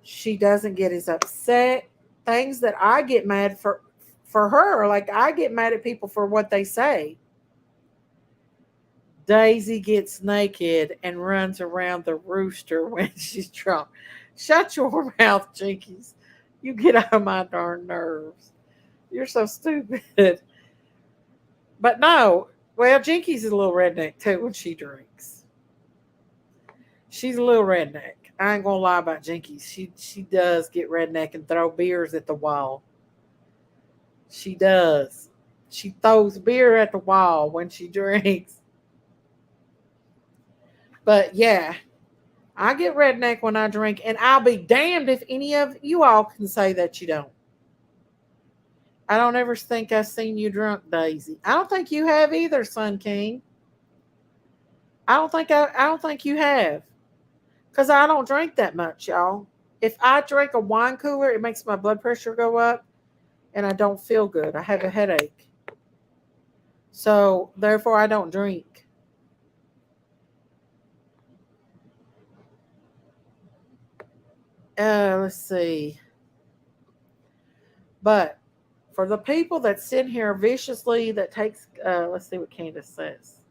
She doesn't get as upset. Things that I get mad for her, like I get mad at people for what they say. Daisy gets naked and runs around the rooster when she's drunk. Shut your mouth, Jinkies. You get on my darn nerves. You're so stupid. But no, well, Jinkies is a little redneck too when she drinks. She's a little redneck. I ain't gonna lie about Jinkies. She does get redneck and throw beers at the wall. She does. She throws beer at the wall when she drinks. But yeah, I get redneck when I drink, and I'll be damned if any of you all can say that you don't. I don't ever think I've seen you drunk, Daisy. I don't think you have either, Sun King. I don't think you have. Because I don't drink that much, y'all. If I drink a wine cooler, it makes my blood pressure go up and I don't feel good. I have a headache. So therefore I don't drink. Let's see. But for the people that sit here viciously, that takes, let's see what Candace says.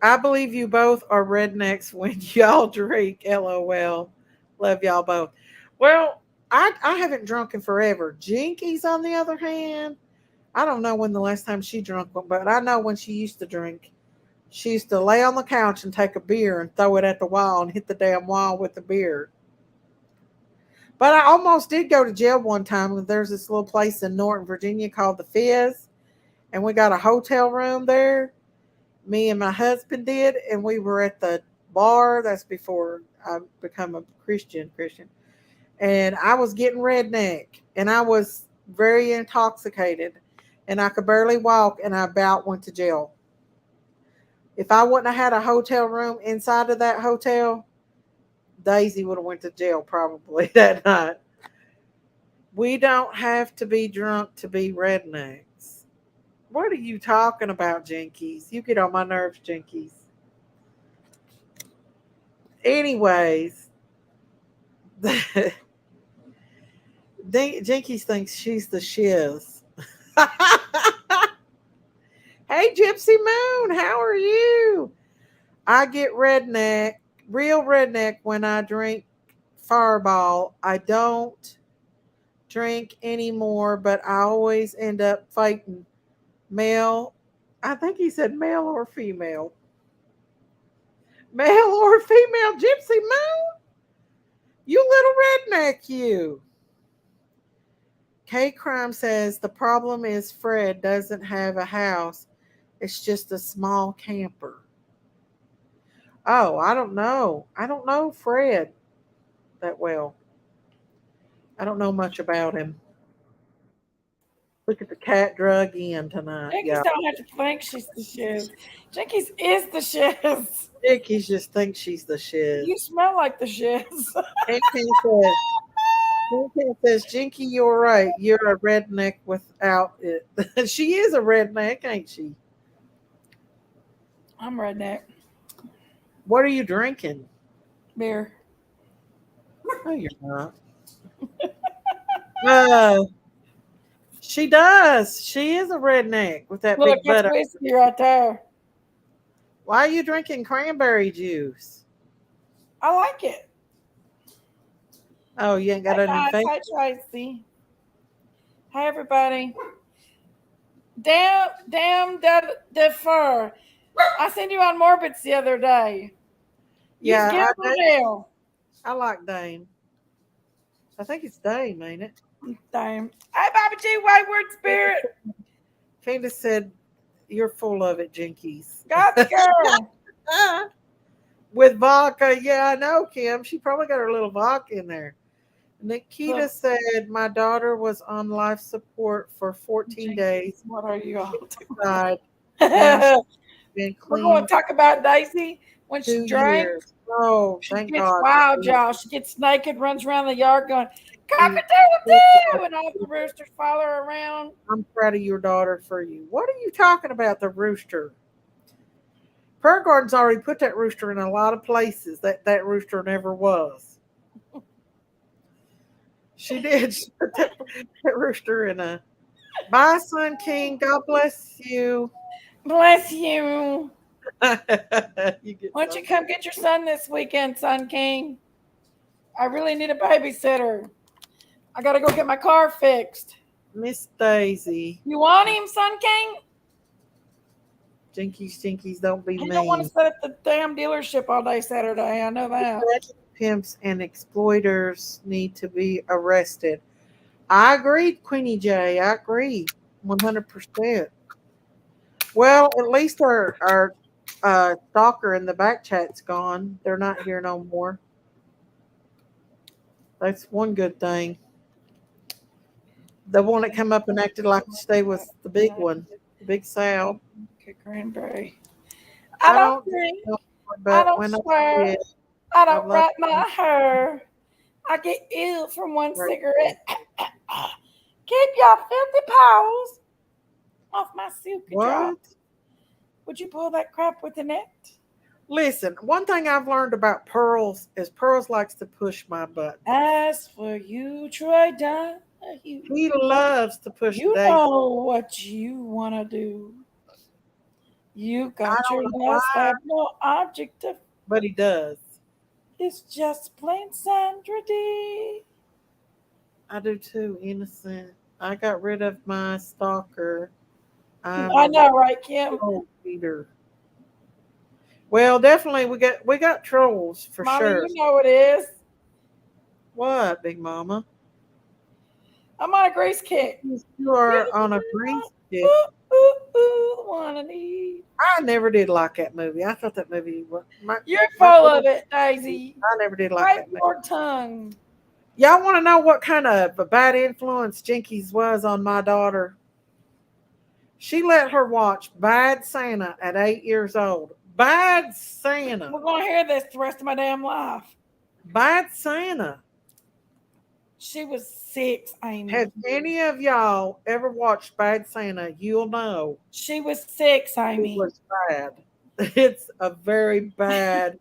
I believe you both are rednecks when y'all drink. LOL. Love y'all both. Well, I haven't drunk in forever. Jinkies, on the other hand, I don't know when the last time she drunk, but I know when she used to drink. She used to lay on the couch and take a beer and throw it at the wall and hit the damn wall with the beer. But I almost did go to jail one time. There's this little place in Norton, Virginia called the Fizz, and we got a hotel room there. Me and my husband did, and we were at the bar. That's before I become a Christian. And I was getting redneck, and I was very intoxicated, and I could barely walk, and I about went to jail. If I wouldn't have had a hotel room inside of that hotel, Daisy would have went to jail probably that night. We don't have to be drunk to be rednecks. What are you talking about, Jinkies? You get on my nerves, Jinkies. Anyways, Jinkies thinks she's the shiz. Hey, Gypsy Moon, how are you? I get redneck, real redneck, when I drink Fireball. I don't drink anymore, but I always end up fighting male. I think he said male or female. Male or female gypsy moon? You little redneck, you. K Crime says the problem is Fred doesn't have a house. It's just a small camper. Oh, I don't know. I don't know Fred that well. I don't know much about him. Look at the cat drug in tonight. Jinkies Yeah. don't have to think she's the shiz. Jinkies is the shiz. Dickies just thinks she's the shiz. You smell like the shiz. Ken says, Jinky, you're right. You're a redneck without it. She is a redneck, ain't she? I'm redneck. What are you drinking? Beer. No, you're not. Uh, she does. She is a redneck with that Look, big that's butt. whiskey right there. Why are you drinking cranberry juice? I like it. Oh, you ain't got Hey any guys, face? hi Tracy. Hey everybody. Damn defer. I sent you on Morbits the other day. Yeah, Gabriel. I like Dame. I think it's Dame, ain't it? Damn. Hey Bobby G, Wayward Spirit. Candace said, you're full of it, Jinkies. God's girl. With vodka. Yeah, I know, Kim. She probably got her little vodka in there. Nikita said, my daughter was on life support for 14 days. What are you all Died. We're going to talk about Daisy when she drinks. Oh, She thank gets God. wild, y'all. She gets naked, runs around the yard going, cock-a-doodle-doo, and all the roosters follow her around. I'm proud of your daughter for you. What are you talking about, the rooster? Pearl Garden's already put that rooster in a lot of places that rooster never was. She did. She put that rooster in a. Bye, Son King. God bless you. Bless you. Why don't you come get your son this weekend, Son King? I really need a babysitter. I got to go get my car fixed. Miss Daisy. You want him, Son King? Jinkies, don't be mean. I don't want to sit at the damn dealership all day Saturday. I know that. Pimps and exploiters need to be arrested. I agree, Queenie J. I agree 100%. Well, at least our stalker in the back chat's gone. They're not here no more. That's one good thing. The one that came up and acted like they was the big one, the big Sal. Okay, cranberry. I don't drink, I don't swear. I don't wrap my hair. I get ill from one cigarette. Keep your filthy paws off my silky drop. Would you pull that crap with the net? Listen, one thing I've learned about Pearls is Pearls likes to push my butt. As for you, Troy Dunn, he loves to push. You know what you want to do. You got your lust have no objective. But he does. It's just plain Sandra D. I do too, innocent. I got rid of my stalker. I know, right, Kim? Peter. Well, definitely we got trolls for Mama, sure. You know it is. What, Big Mama? I'm on a grease kick. You are on a grease kick. Wanna need. I never did like that movie. I thought that movie was. You're full of it, Daisy. I never did like that movie. Your tongue. Y'all want to know what kind of a bad influence Jinkies was on my daughter? She let her watch Bad Santa at 8 years old. Bad Santa. We're going to hear this the rest of my damn life. Bad Santa. She was 6, Amy. Have any of y'all ever watched Bad Santa? You'll know. She was 6, Amy. It was bad. It's a very bad,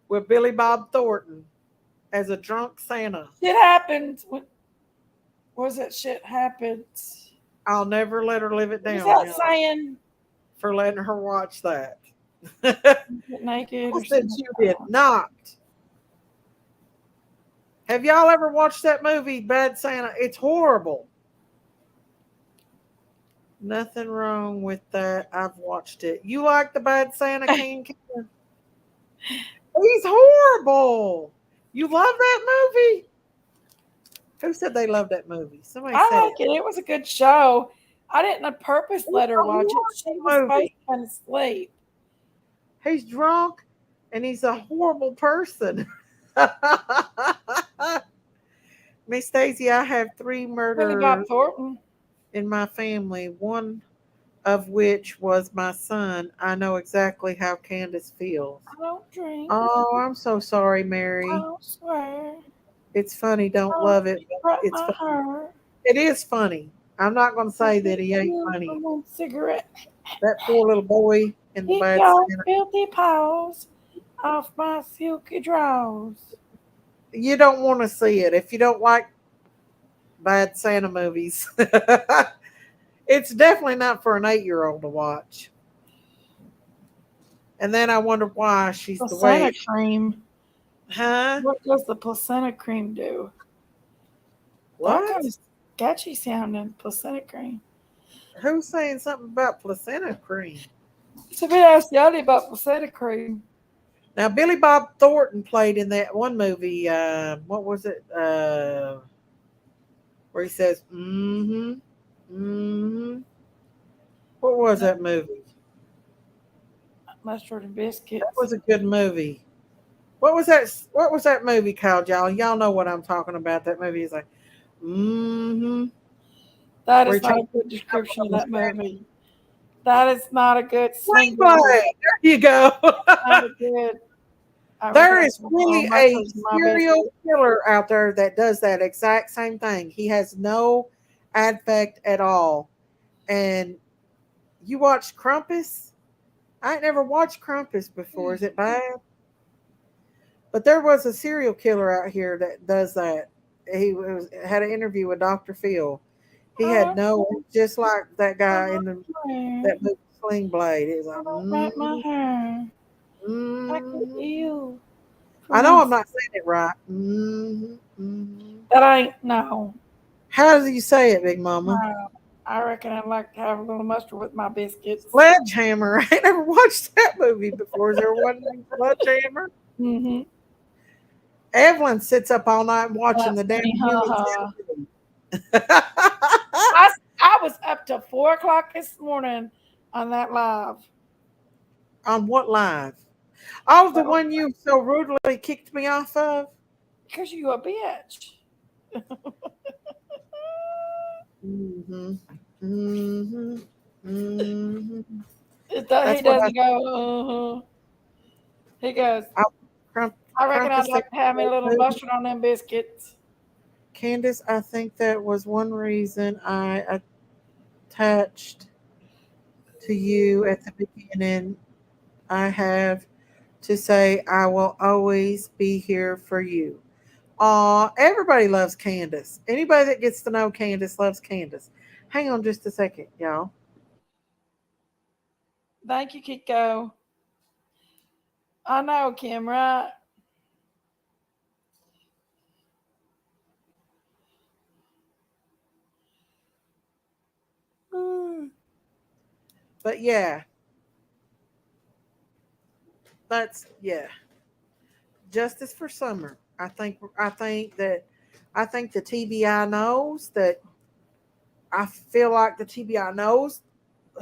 with Billy Bob Thornton as a drunk Santa. Shit happens. What was that shit happens? I'll never let her live it down. What's that saying? For letting her watch that. Naked. I said you did not. Have y'all ever watched that movie, Bad Santa? It's horrible. Nothing wrong with that. I've watched it. You like the Bad Santa King? He's horrible. You love that movie? Who said they loved that movie? Somebody I said like it. it. It was a good show. I didn't on purpose It's let her a watch it. She was horrible supposed movie. to kind of sleep. He's drunk and he's a horrible person. Miss Stacy, I have three Billy Bob murderers Thornton. in my family, one of which was my son. I know exactly how Candace feels. I don't drink. Oh, I'm so sorry, I Mary. don't swear. It's funny. Don't Oh, love it, you but broke it's my funny. heart. It is funny. I'm not going to I say get that he ain't you funny. from one cigarette. That poor little boy in the Keep bad your Santa. filthy paws off my silky drawers. You don't want to see it if you don't like bad Santa movies. It's definitely not for an 8-year-old to watch. And then I wonder why she's the Placenta way. cream. Huh? What does the placenta cream do? That kind What? of sketchy sounding. Placenta cream. Who's saying something about placenta cream? Somebody asked Yanni about placenta cream. Now, Billy Bob Thornton played in that one movie. What was it? Where he says, mm-hmm, mm-hmm. What was that movie? Mustard and That biscuits. was a good movie. What was that? What was that movie called, y'all? Y'all know what I'm talking about. That movie is like, mm-hmm. That Where is he not tries a good to up description on of the that Spanish movie. That is not a good sling blade. screenplay. There you go. Not a good. I reckon There I is put little really a mustards in my serial biscuit. killer out there that does that exact same thing. He has no affect at all. And you watch Krampus? I ain't never watched Krampus before. Is it bad? But there was a serial killer out here that does that. Had an interview with Dr. Phil. He had I no, just like that guy in don't that movie Sling Blade. It was I like, don't wrap my hair. I get mm. you I from know one. I'm not saying it right. That ain't no. How do you say it, Big Mama? No. I reckon I'd like to have a little mustard with my biscuits. Sledgehammer. I ain't never watched that movie before. Is there one named Sledgehammer? Mm-hmm. Evelyn sits up all night watching That's the damn funny, Human ha. Centipede. I was up till 4 o'clock this morning on that live. On what live? Oh, the Well, one you so rudely kicked me off of? because you a bitch. Mm-hmm. Mm-hmm. Mm-hmm. He That's what I doesn't go, He goes, I Crump, I reckon I'd Crumpus said, like to have me a little mustard on them biscuits. Candace, I think that was one reason I attached to you at the beginning. I have to say I will always be here for you. Aw, everybody loves Candace. Anybody that gets to know Candace loves Candace. Hang on just a second, y'all. Thank you, Kiko. I know, Kim, right? But yeah, that's yeah. Justice for Summer. I think the TBI knows that I feel like the TBI knows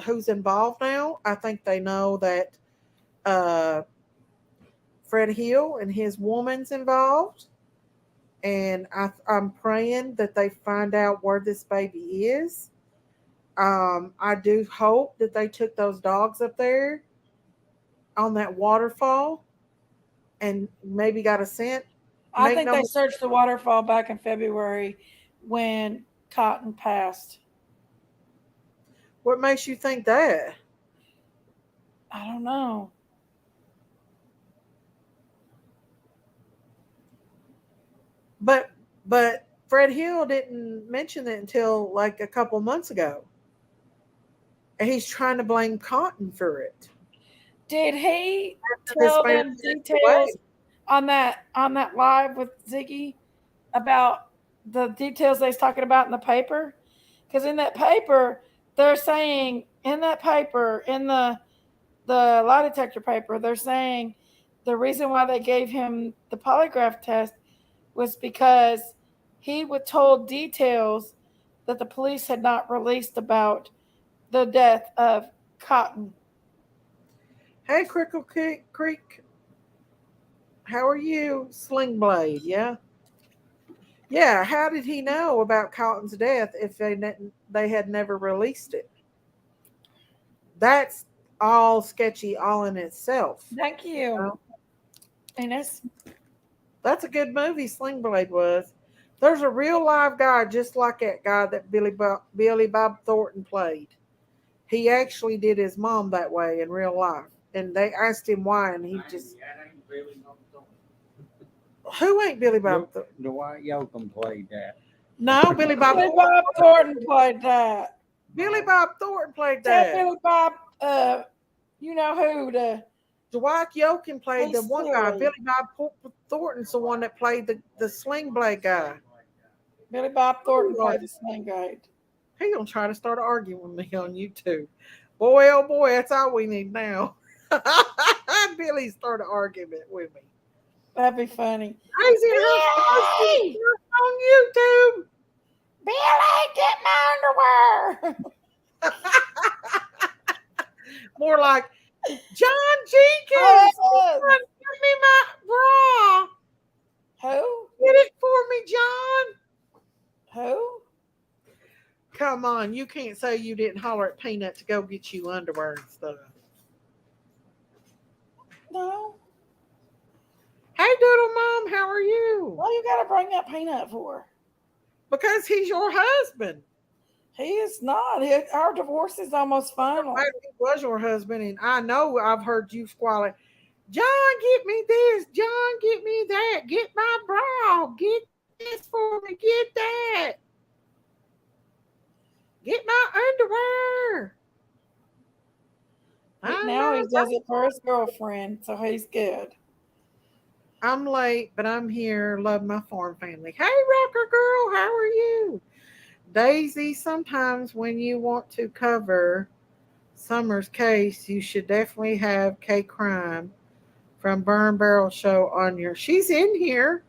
who's involved now. I think they know that uh, Fred Hill and his woman's involved, and I'm praying that they find out where this baby is. I do hope that they took those dogs up there on that waterfall and maybe got a scent. I Make think no they searched the waterfall back in February when Cotton passed. What makes you think that? I don't know. But Fred Hill didn't mention it until like a couple months ago. And he's trying to blame Cotton for it. Did he After this tell man them passed away. details on that live with Ziggy about the details they was talking about in the paper? Because in that paper, they're saying in that paper, in the lie detector paper, they're saying the reason why they gave him the polygraph test was because he was told details that the police had not released about the death of Cotton. Hey, Crickle Creek, how are you? Sling Blade, yeah? Yeah, how did he know about Cotton's death if they had never released it? That's all sketchy all in itself. Thank you. know? And That's a good movie, Sling Blade was. There's a real live guy just like that guy that Billy Bob Thornton played. He actually did his mom that way in real life. And they asked him why, and he just. Who ain't Billy Bob Thornton? Dwight Yoakam played that. No, Billy Bob Billy Bob Thornton played that. Billy Bob Thornton played Tell that. Billy Bob, you know who the Dwight Yoakam played the He's one guy. silly. Billy Bob Thornton's the one that played the Sling Blade guy. Billy Bob Thornton played the Sling Blade. He gonna try to start arguing with me on YouTube. Boy, oh boy, that's all we need now. Billy started an argument with me. That'd be funny. Crazy Billy! on YouTube. Billy, get my underwear. More like John Jenkins. Oh, Give me my bra. who? Get it for me, John. Who? Come on, you can't say you didn't holler at Peanut to go get you underwear and stuff. No. Hey, Doodle Mom, how are you? What you gotta bring that Peanut for? Because he's your husband. He is not. Our divorce is almost final. He was your husband, and I know I've heard you squalling. John, get me this. John, get me that. Get my bra. Get this for me. Get that. Get my underwear. Now he does it for his girlfriend, so he's good. I'm late, but I'm here. Love my farm family. Hey, Rocker Girl, how are you? Daisy, sometimes when you want to cover Summer's case, you should definitely have K Crime from Burn Barrel Show on your. She's in here.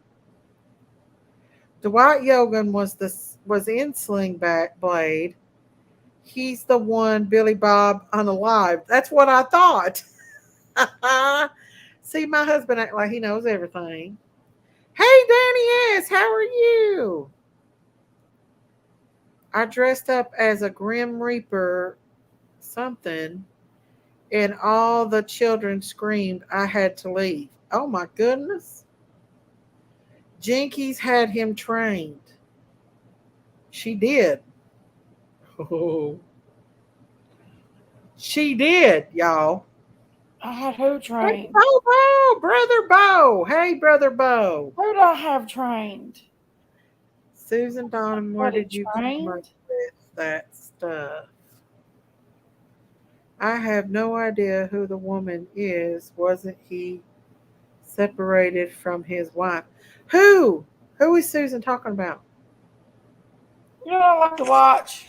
Dwight Yogan was in Sling Blade. He's the one Billy Bob unalived. That's what I thought. See, my husband act like he knows everything. Hey, Danny S., how are you? I dressed up as a Grim Reaper something, and all the children screamed I had to leave. Oh, my goodness. Jinkies had him trained. She did. Oh. She did, y'all. I had who trained? Bo, Brother Bo. Hey, Brother Bo. Who did I have trained? Susan Donovan, where did you come up with that stuff? I have no idea who the woman is. Wasn't he separated from his wife? Who? Who is Susan talking about? You know what I like to watch?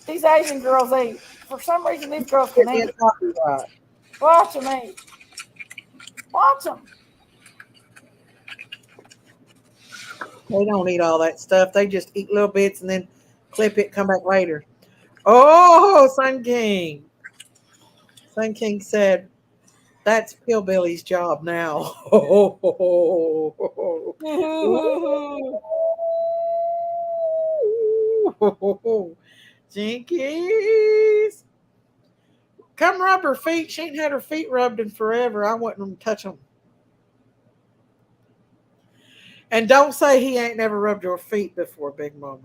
These Asian girls eat. For some reason, these girls can eat. Watch them eat. Watch them. They don't eat all that stuff. They just eat little bits and then clip it, come back later. Oh, Sun King. Sun King said, that's Pillbilly's job now. Jinkies. Come rub her feet. She ain't had her feet rubbed in forever. I wouldn't even touch them. And don't say he ain't never rubbed your feet before, Big Mama.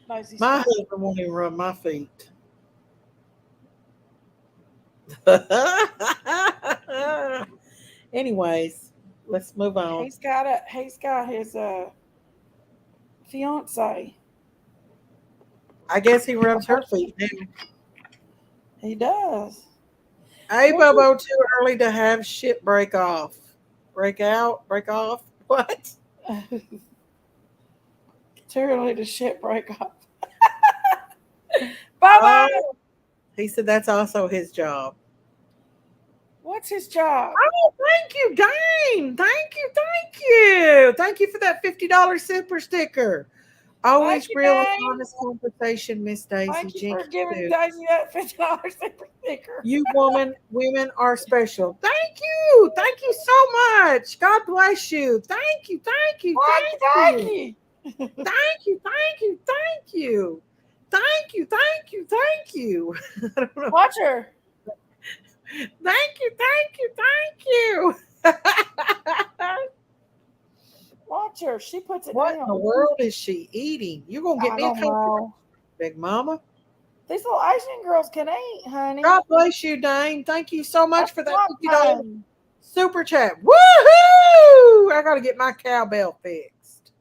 My husband won't even rub my feet. Anyways, let's move on. He's got his fiance. I guess he rubs her feet now. He does. Hey, Bobo, too early to have shit break off. Break out? Break off? What? Materially to shit break up. Bye-bye. He said that's also his job. What's his job? Oh, thank you, Dane. Thank you, thank you. Thank you for that $50 super sticker. Always you, real and Dane. honest conversation, Miss Daisy. Thank you for Jinky giving too. Daisy that $50 super sticker. You women are special. Thank you. Thank you so much. God bless you. Thank you. Thank you. Thank you. Thank you. Thank you. Thank you. Thank you. Thank you. Thank you. Thank you. I don't know. Watch her. Thank you. Thank you. Thank you. Watch her. She puts it What down. in the world is she eating? You gonna get I me a don't know. Big Mama? These little Asian girls can eat, honey. God bless you, Dane. Thank you so much for that $50 fun. super chat. Woohoo! I gotta get my cowbell fixed.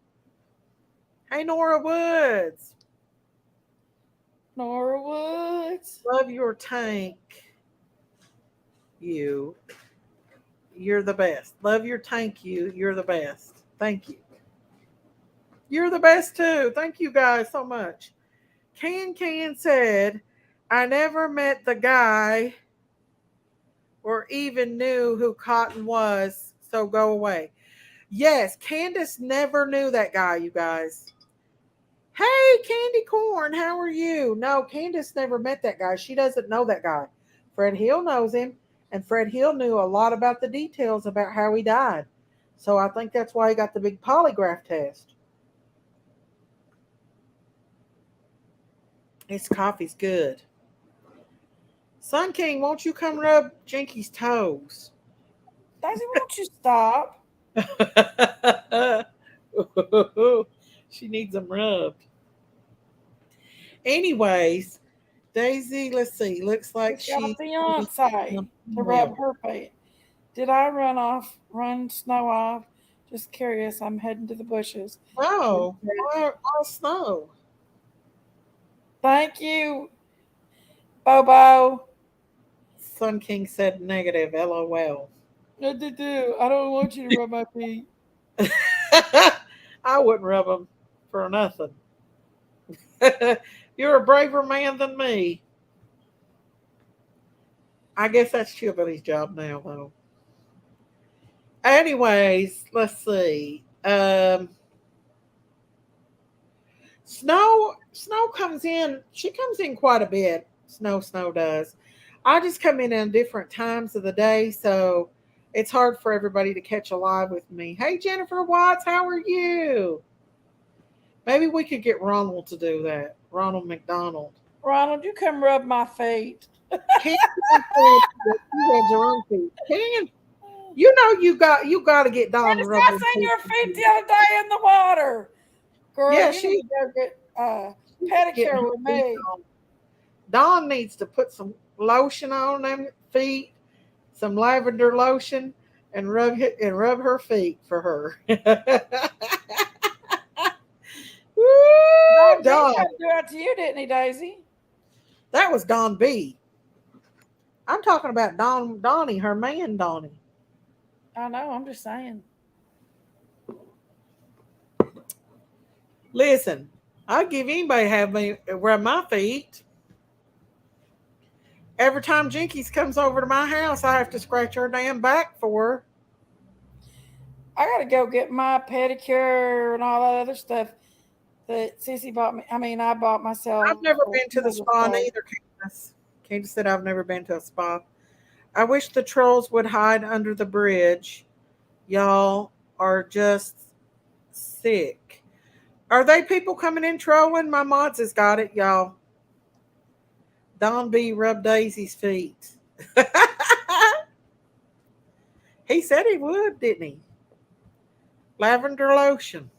Hey, Nora Woods. Nora Woods. Love your tank. You're the best. Love your tank. You're the best. Thank you. You're the best too. Thank you guys so much. Can said, I never met the guy or even knew who Cotton was, so go away. Yes, Candace never knew that guy, you guys. Hey, Candy Corn, how are you? No, Candace never met that guy. She doesn't know that guy. Fred Hill knows him, and Fred Hill knew a lot about the details about how he died. So I think that's why he got the big polygraph test. His coffee's good. Sun King, won't you come rub Jinky's toes? Daisy, won't you stop? She needs them rubbed. Anyways, Daisy, let's see. Looks like She's got a she's fiance to rub her feet. Did I run snow off? Just curious. I'm heading to the bushes. Oh, all snow. Thank you, Bobo. Sun King said negative. LOL. I don't want you to rub my feet. I wouldn't rub them for nothing. You're a braver man than me. I guess that's Chillibilly's job now, though. Anyways, let's see. Snow comes in. She comes in quite a bit. Snow does. I just come in different times of the day, so it's hard for everybody to catch a live with me. Hey, Jennifer Watts, how are you? Maybe we could get Ronald to do that. Ronald McDonald. Ronald, you come rub my feet. Can you know you got to get Don to rub I seen your feet the other day in the water. Girl, yeah, you need to go get pedicure with me. Dawn needs to put some lotion on them feet, some lavender lotion, and rub her feet for her. Woo, Dawn. He do that to you, didn't he, Daisy? That was Don B. I'm talking about Donnie, her man, Donnie. I know. I'm just saying. Listen, I'd give anybody to have me rub my feet. Every time Jinkies comes over to my house, I have to scratch her damn back for her. I got to go get my pedicure and all that other stuff that Sissy bought me. I mean, I bought myself. I've never been to the spa neither, Candace. Candace said I've never been to a spa. I wish the trolls would hide under the bridge. Y'all are just sick. Are they people coming in trolling? My mods has got it, y'all. Don B rubbed Daisy's feet. He said he would, didn't he? Lavender lotion.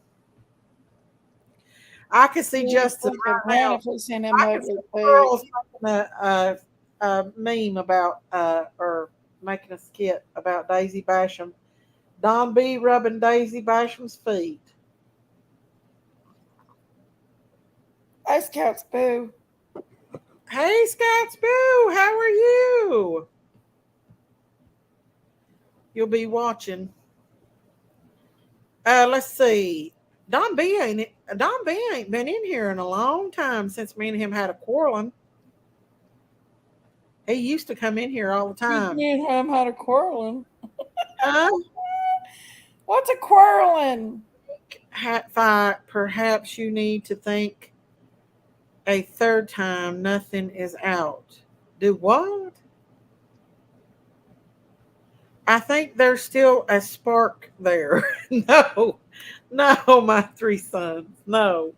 I could see Justin right now. I could see girls making a meme about or making a skit about Daisy Basham. Don B rubbing Daisy Basham's feet. Hey, Scouts Boo. Hey, Scouts Boo, how are you? You'll be watching. Let's see. Don B ain't been in here in a long time since me and him had a quarreling. He used to come in here all the time. Me and him had a quarreling. Uh, What's a quarreling? Hat fight. Perhaps you need to think a third time. Nothing is out. Do what? I think there's still a spark there. No, no, my three sons. No.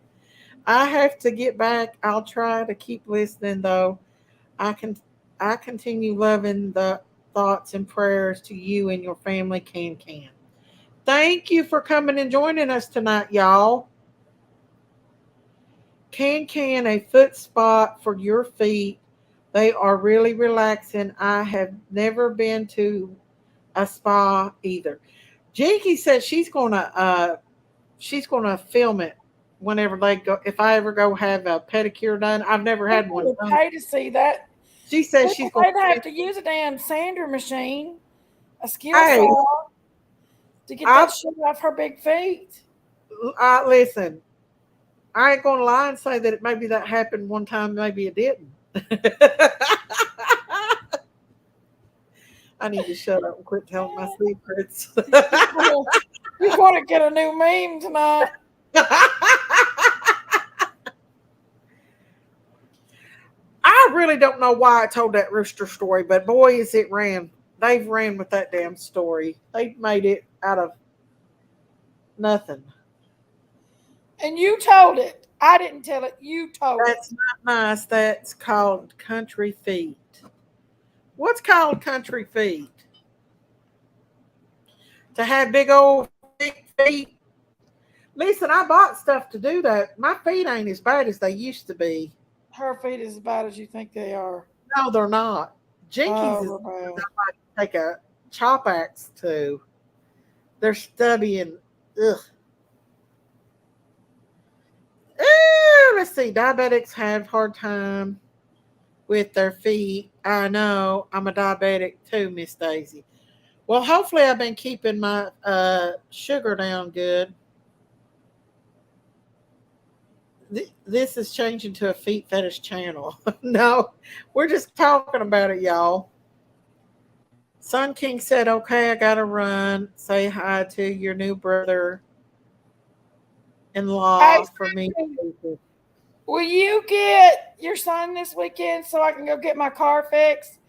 I have to get back. I'll try to keep listening though. I can I continue loving the thoughts and prayers to you and your family, Can. Thank you for coming and joining us tonight, y'all. A foot spot for your feet. They are really relaxing. I have never been to a spa either. Jinky said she's gonna film it whenever they go. If I ever go have a pedicure done, I've never had People one would done. pay to see that. She says she's People gonna. they'd have to use a damn sander machine, a skill Hey, saw to get I, that shit off her big feet. I listen. I ain't gonna lie and say that maybe that happened one time. Maybe it didn't. I need to shut up and quit telling my secrets. You want to get a new meme tonight? I really don't know why I told that rooster story, but boy, is it ran. They've ran with that damn story. They made it out of nothing. And you told it. I didn't tell it. You told it. That's not nice. That's called country feet. What's called country feet? To have big old thick feet. Listen, I bought stuff to do that. My feet ain't as bad as they used to be. Her feet is as bad as you think they are. No, they're not. Jinkies is Oh, well. take a chop axe to. They're stubby and ugh. Let's see. Diabetics have hard time with their feet. I know. I'm a diabetic too, Miss Daisy. Well, hopefully I've been keeping my sugar down good. This is changing to a feet fetish channel. No, we're just talking about it, y'all. Sun King said, "Okay, I gotta run. Say hi to your new brother-in-law Hey, for me." will you get your son this weekend so I can go get my car fixed?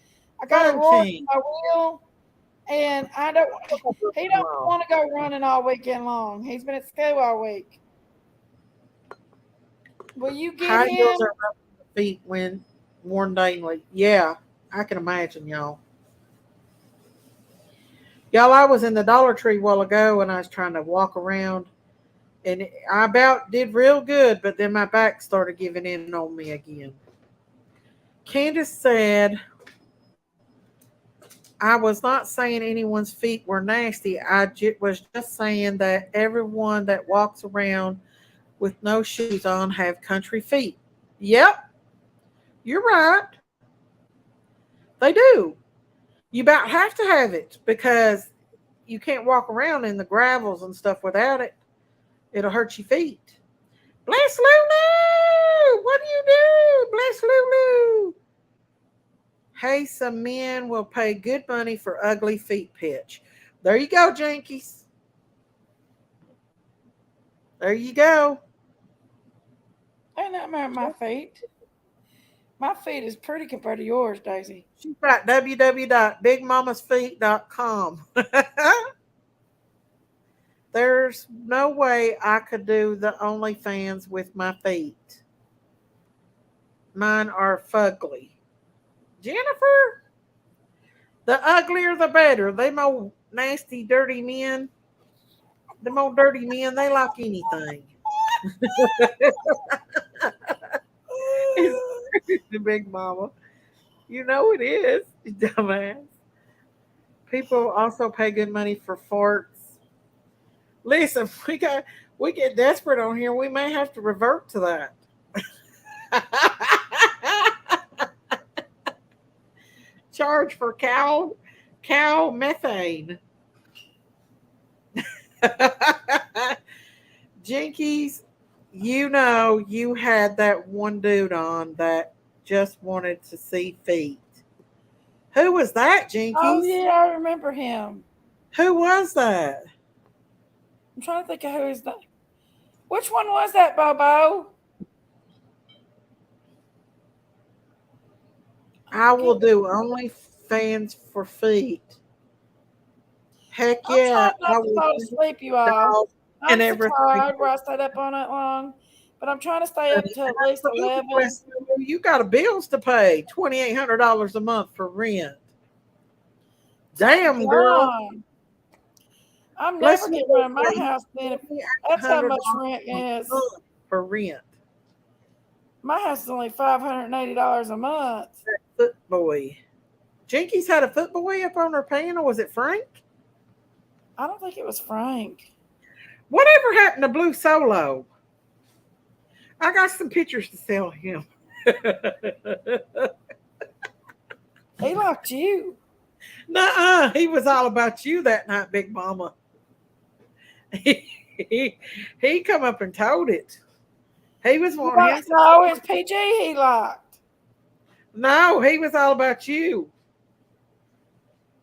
I got a Sun roar in King, my wheel, and I don't. He don't want to go running all weekend long. He's been at school all week. Will you get high heels him? are rubbing the feet when worn daily. Yeah, I can imagine, y'all. Y'all, I was in the Dollar Tree a while ago and I was trying to walk around and I about did real good, but then my back started giving in on me again. Candace said, I was not saying anyone's feet were nasty. Was just saying that everyone that walks around with no shoes on have country feet. Yep, you're right. They do. You about have to have it because you can't walk around in the gravels and stuff without it. It'll hurt your feet. Bless Lulu! What do you do? Bless Lulu! Hey, some men will pay good money for ugly feet pitch. There you go, Jinkies. There you go. Ain't that my feet? My feet is pretty compared to yours, Daisy. She's got www.bigmamasfeet.com. There's no way I could do the OnlyFans with my feet. Mine are fugly. Jennifer, the uglier the better. They more nasty, dirty men. The more dirty men, they like anything. The big mama. You know it is, dumbass. People also pay good money for farts. Listen, we get desperate on here. We may have to revert to that. Charge for cow methane. Jinkies, you know you had that one dude on that just wanted to see feet. Who was that, Oh Jinkies? yeah, I remember him. Who was that? I'm trying to think of who is that. Which one was that, Bobo? I I forget. will do only fans for feet. Heck I'm yeah, trying I not to will fall do asleep, you all. dog and I'm so everything. tired where I stayed up all night long, but I'm trying to stay up till at least Absolutely, 11. you got bills to pay. $2,800 a month for rent. Damn, girl. Gone. I'm never Bless me, getting rid of my you house then. That's how $2,800 much rent a is. month for rent. My house is only $580 a month. Foot boy. Jinkies had a foot boy up on her panel. Was it Frank? I don't think it was Frank. Whatever happened to Blue Solo? I got some pictures to sell him. He liked you. Nuh-uh. He was all about you that night, Big Mama. He come up and told it. He was wanting him. No, it's PG he liked. No, he was all about you.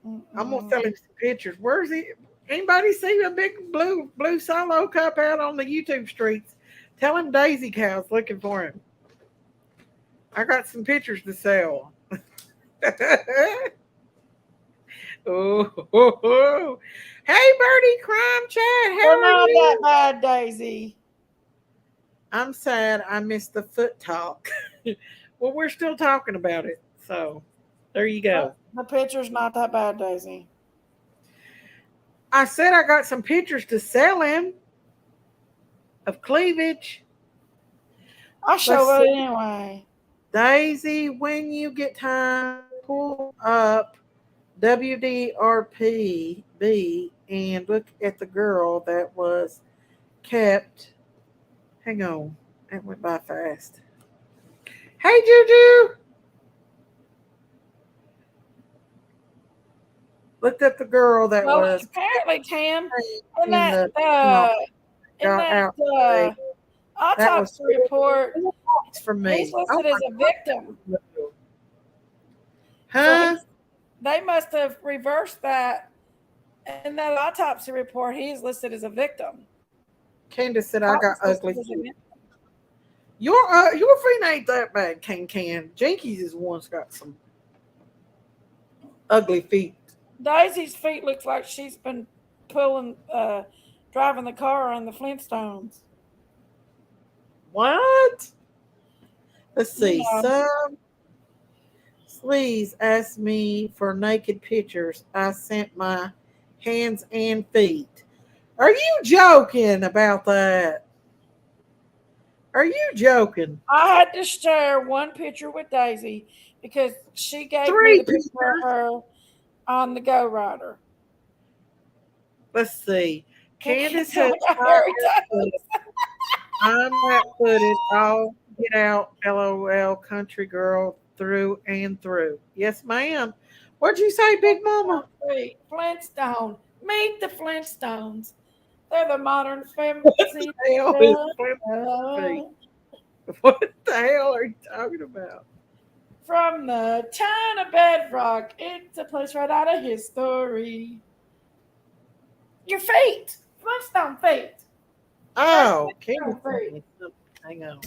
I'm gonna Mm-mm. sell him some pictures. Where's he? Anybody see a big blue solo cup out on the YouTube streets? Tell him Daisy Cow's looking for him. I got some pictures to sell. Oh. Hey, Birdie Crime Chat, how They're are not that you? bad, Daisy. I'm sad I missed the foot talk. Well, we're still talking about it. So there you go. The picture's not that bad, Daisy. I said I got some pictures to sell him of cleavage. I show Let's it see. anyway. Daisy, when you get time, pull up WDRPB and look at the girl that was kept. Hang on, that went by fast. Hey, Juju. Looked at the girl that Well, was apparently, Tam, in in that the funeral, in got that out today. That was autopsy report, for he's me. Oh listed as my a victim. God. So Huh? they must have reversed that. In that autopsy report, he's listed as a victim. Candace said I Cop got was listed ugly as a feet. victim. Your feet ain't that bad, Can. Jinkies is one's got some ugly feet. Daisy's feet looks like she's been driving the car on the Flintstones. What? Let's You see. know, Some sleaze asked me for naked pictures. I sent my hands and feet. Are you joking about that? Are you joking? I had to share one picture with Daisy because she gave me Three the picture of pictures. her on the Go Rider. Let's see. Candace So has I got hot very air footage. I'm that footage. All get out. LOL. Country girl through and through. Yes, ma'am. What'd you say, Big Mama? Flintstone. Meet the Flintstones. They're the modern What fantasy. the hell is feet? What the hell are you talking about? From the town of Bedrock, it's a place right out of history. Your feet, Flintstone feet. Oh, Candace. Flintstone feet. Hang on.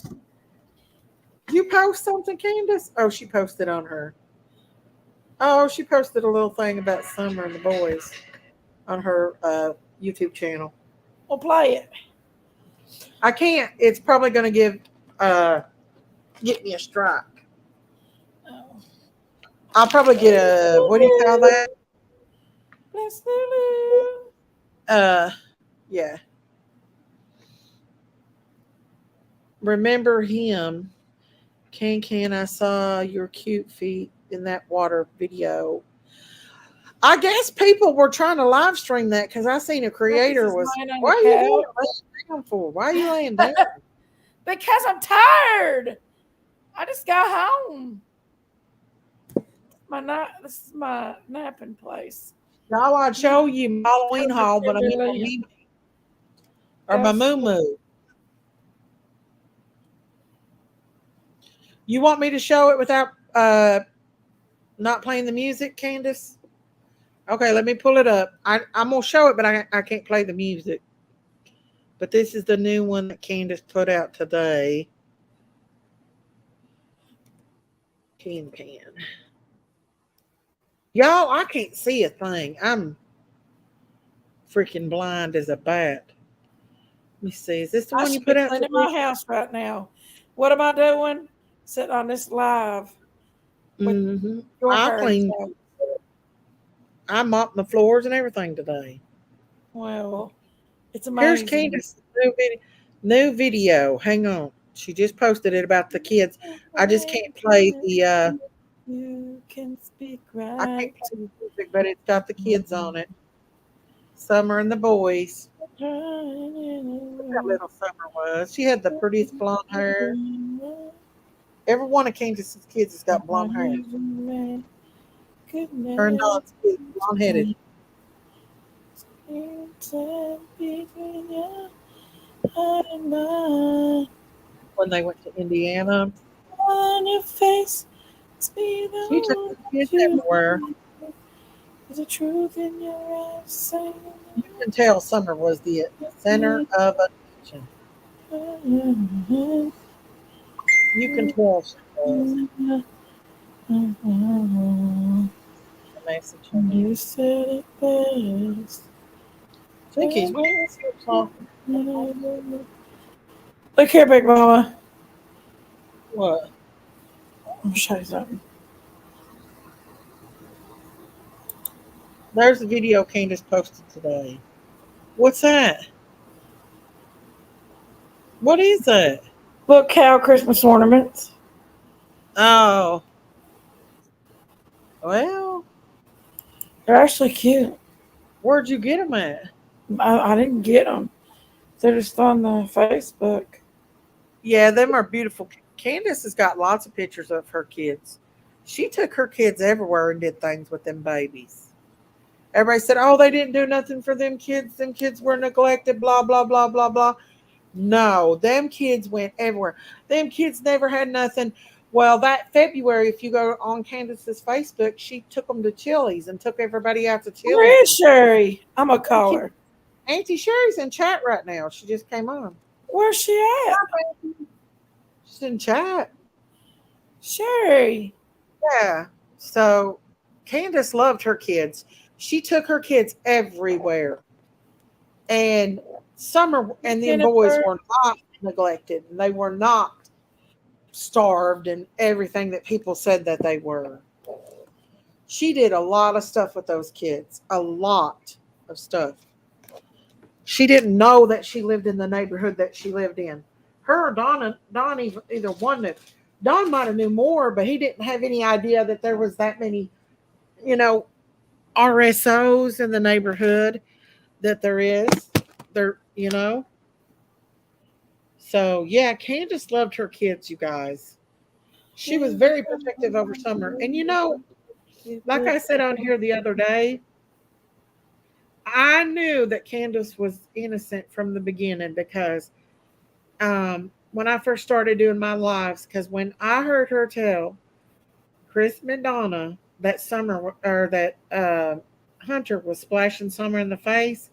You post something, Candace? Oh, she posted on her. Oh, she posted a little thing about Summer and the boys on her YouTube channel. We'll play it. I can't. It's probably going to get me a strike. Oh. I'll probably get a, what do you call that? Bless Lulu. Yeah. Remember him. Can I saw your cute feet in that water video. I guess people were trying to live stream that because I seen a creator was, why are you laying down for? Why are you laying down? Because I'm tired. I just got home. This is my napping place. Y'all, I'd show you my Halloween haul, but I'm in my Really? or my moo. You want me to show it without not playing the music, Candace? Okay, let me pull it up. I'm gonna show it, but I can't play the music. But this is the new one that Candace put out today. Can. Y'all, I can't see a thing. I'm freaking blind as a bat. Let me see. Is this the I one you should be put out cleaning today? my house right now. What am I doing? Sitting on this live with Mm-hmm. your I hair. cleaned. I mopped the floors and everything today. Well, it's Here's amazing. Candace's new video. Hang on. She just posted it about the kids. I just can't play the You can speak I right can't play to the music, but it's got the kids on it. Summer and the boys. Look how little Summer was. She had the prettiest blonde hair. Every one of Candace's kids has got blonde hair. Her and Don's kids, blonde headed. When they went to Indiana, On your face, she took the kids everywhere. the truth in your eyes saying You can tell Summer was the center of attention. You can tell she was. The message. You said it best. Jinkies, we ain't so talking. Look here, big mama. What? I'll show you something. There's the video Candace posted today. What's that? What is that? Look, cow Christmas ornaments. Oh. Well, They're actually cute. where'd you get them at? I didn't get them. They're just on the Facebook. Yeah, them are beautiful. Candace has got lots of pictures of her kids. She took her kids everywhere and did things with them babies. Everybody said, oh, they didn't do nothing for them kids. Them kids were neglected, blah, blah, blah, blah, blah. No, them kids went everywhere. Them kids never had nothing. Well, that February, if you go on Candace's Facebook, she took them to Chili's and took everybody out to Chili's. Where is Sherry? I'm a caller. Auntie Sherry's in chat right now. She just came on. Where's she at? She's in chat. Sherry. Yeah. So Candace loved her kids. She took her kids everywhere. And Summer and the boys were not neglected. And they were not starved and everything that people said that they were. She did a lot of stuff with those kids. A lot of stuff. She didn't know that she lived in the neighborhood that she lived in. Her or Don either one knew. Don might have knew more, but he didn't have any idea that there was that many, RSOs in the neighborhood that there is. So yeah, Candace loved her kids, you guys. She was very protective over Summer. And like I said on here the other day, I knew that Candace was innocent from the beginning because when I first started doing my lives, because when I heard her tell Chris Madonna that Summer or that Hunter was splashing Summer in the face,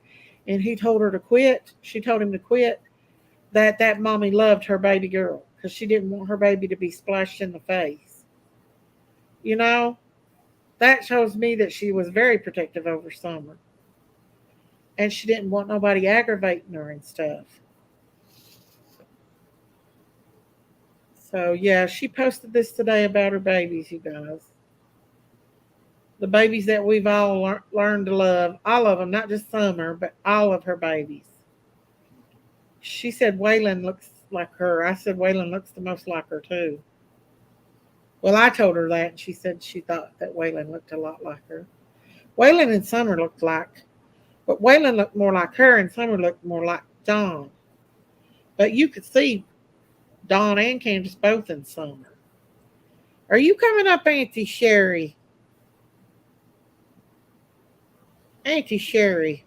and he told her to quit. She told him to quit. That mommy loved her baby girl because she didn't want her baby to be splashed in the face. That shows me that she was very protective over Summer, and she didn't want nobody aggravating her and stuff. So yeah, she posted this today about her babies, you guys. The babies that we've all learned to love, all of them, not just Summer, but all of her babies. She said Waylon looks like her. I said Waylon looks the most like her too. Well, I told her that, and she said she thought that Waylon looked a lot like her. Waylon and Summer looked like, but Waylon looked more like her, and Summer looked more like Dawn. But you could see Dawn and Candace both in Summer. Are you coming up, Auntie Sherry? Auntie Sherry.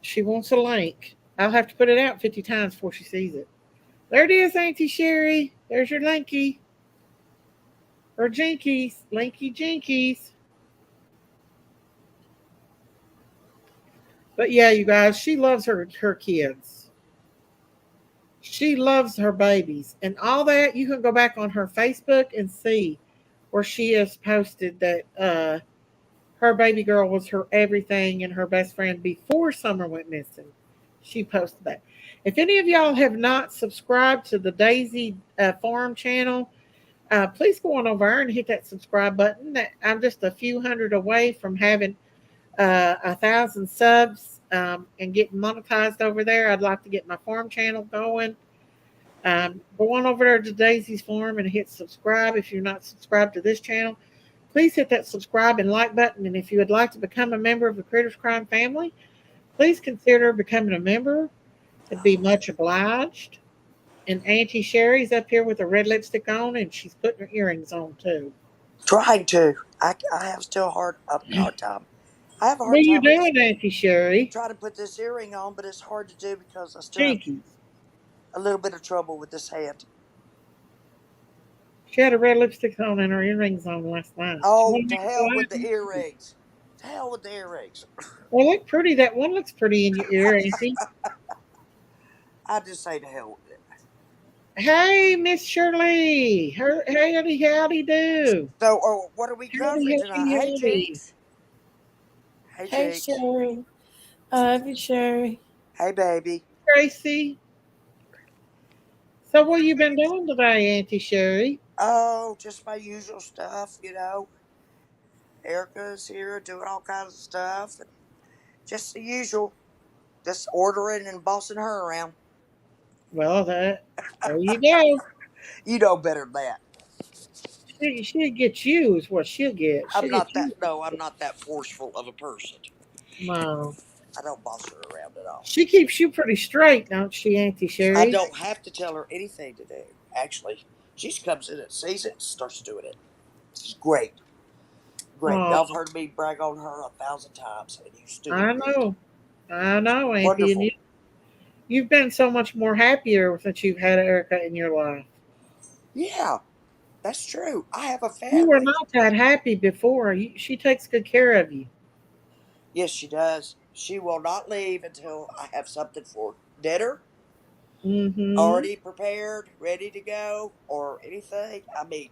She wants a link. I'll have to put it out 50 times before she sees it. There it is, Auntie Sherry. There's your Linky. Or Jinkies. Linky Jinkies. But yeah, you guys, she loves her kids. She loves her babies. And all that, you can go back on her Facebook and see where she has posted that her baby girl was her everything and her best friend before Summer went missing. She posted that. If any of y'all have not subscribed to the Daisy Farm channel, please go on over and hit that subscribe button. I'm just a few hundred away from having 1,000 subs and getting monetized over there. I'd like to get my farm channel going. Go on over there to Daisy's Farm and hit subscribe if you're not subscribed to this channel. Please hit that subscribe and like button. And if you would like to become a member of the Critters Crime family, please consider becoming a member. It'd be much obliged. And Auntie Sherry's up here with a red lipstick on, and she's putting her earrings on too. Trying to. I have still a hard time. I have a What are hard you time with doing, Auntie Sherry? trying to put this earring on, but it's hard to do because I still have Jinkies. a little bit of trouble with this hand. She had a red lipstick on and her earrings on last night. Oh, to hell with the earrings. To hell with the earrings. Well, look pretty. That one looks pretty in your ear, Auntie. I just say to hell with it. Hey, Miss Shirley. Howdy do. So, what are we covering tonight? Hey, Howdy. Jinx. Hey, Sherry. I love you, Sherry. Hey, baby. Tracy. So what you been doing today, Auntie Sherry? Oh, just my usual stuff, you know. Erica's here doing all kinds of stuff. And just the usual. Just ordering and bossing her around. Well, there you go. You know better than that. She'll get you is what she'll get. I'm not that forceful of a person. No. I don't boss her around at all. She keeps you pretty straight, don't she, Auntie Sherry? I don't have to tell her anything to do. Actually, she just comes in and sees it and starts doing it. It's great. Great. Y'all have heard me brag on her 1,000 times. And you still I know, Auntie. Wonderful. And you've been so much more happier since you've had Erica in your life. Yeah, that's true. I have a family. You were not that happy before. She takes good care of you. Yes, she does. She will not leave until I have something for dinner. Already prepared, ready to go, or anything. I mean,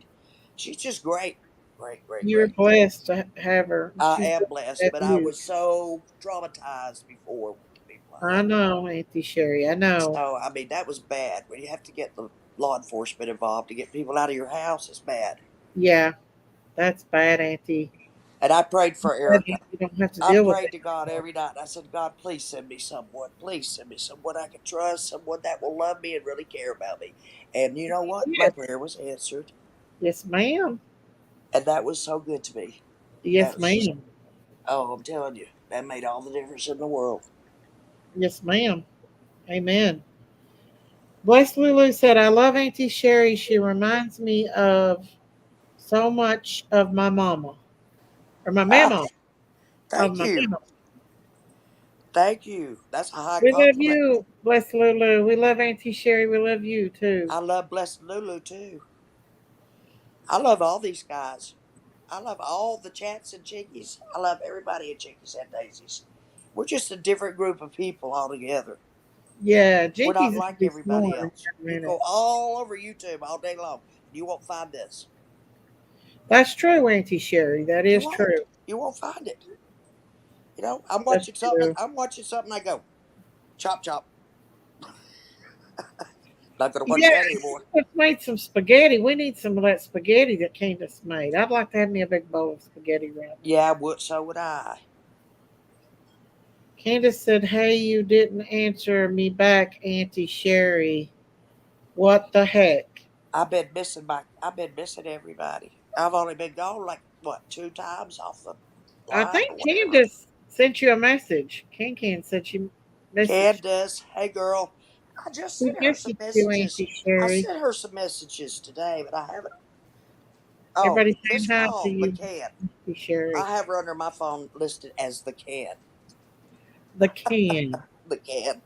she's just great. Great. You're blessed to have her. I am blessed, but I was so traumatized before with people. I know, Auntie Sherry. I know. So, I mean, that was bad. When you have to get the law enforcement involved to get people out of your house, it's bad. Yeah, that's bad, Auntie. And I prayed for Erica. You don't have to deal with it. I prayed to God every night. I said, God, please send me someone. Please send me someone I can trust, someone that will love me and really care about me. And you know what? Yes. My prayer was answered. Yes, ma'am. And that was so good to me. Yes, ma'am. Oh, I'm telling you, that made all the difference in the world. Yes, ma'am. Amen. Blessed Lulu said, I love Auntie Sherry. She reminds me of so much of my mama. Or my mama. Thank you. Mama. Thank you. That's a high compliment. We love you, Blessed Lulu. We love Auntie Sherry. We love you, too. I love Blessed Lulu, too. I love all these guys. I love all the chats and Chinkies. I love everybody at Chinkies and Daisies. We're just a different group of people altogether. Yeah, Jinkies. We're not like everybody else. You go all over YouTube all day long. You won't find this. That's true, Auntie Sherry. That is true. You won't find it. You know, I'm watching something. I go, chop, chop. Not gonna watch that anymore. Let's make some spaghetti. We need some of that spaghetti that Candace made. I'd like to have me a big bowl of spaghetti right now. Yeah, so would I. Candace said, hey, you didn't answer me back, Auntie Sherry. What the heck? I've been missing everybody. I've only been gone 2 times off the line. I think Candace sent you a message. Can sent you a message. Candace, hey girl. I just sent her some messages. I sent her some messages today, but I haven't. Oh, everybody's saying hi to you. Sherry. I have her under my phone listed as the Can. The Can. The Can.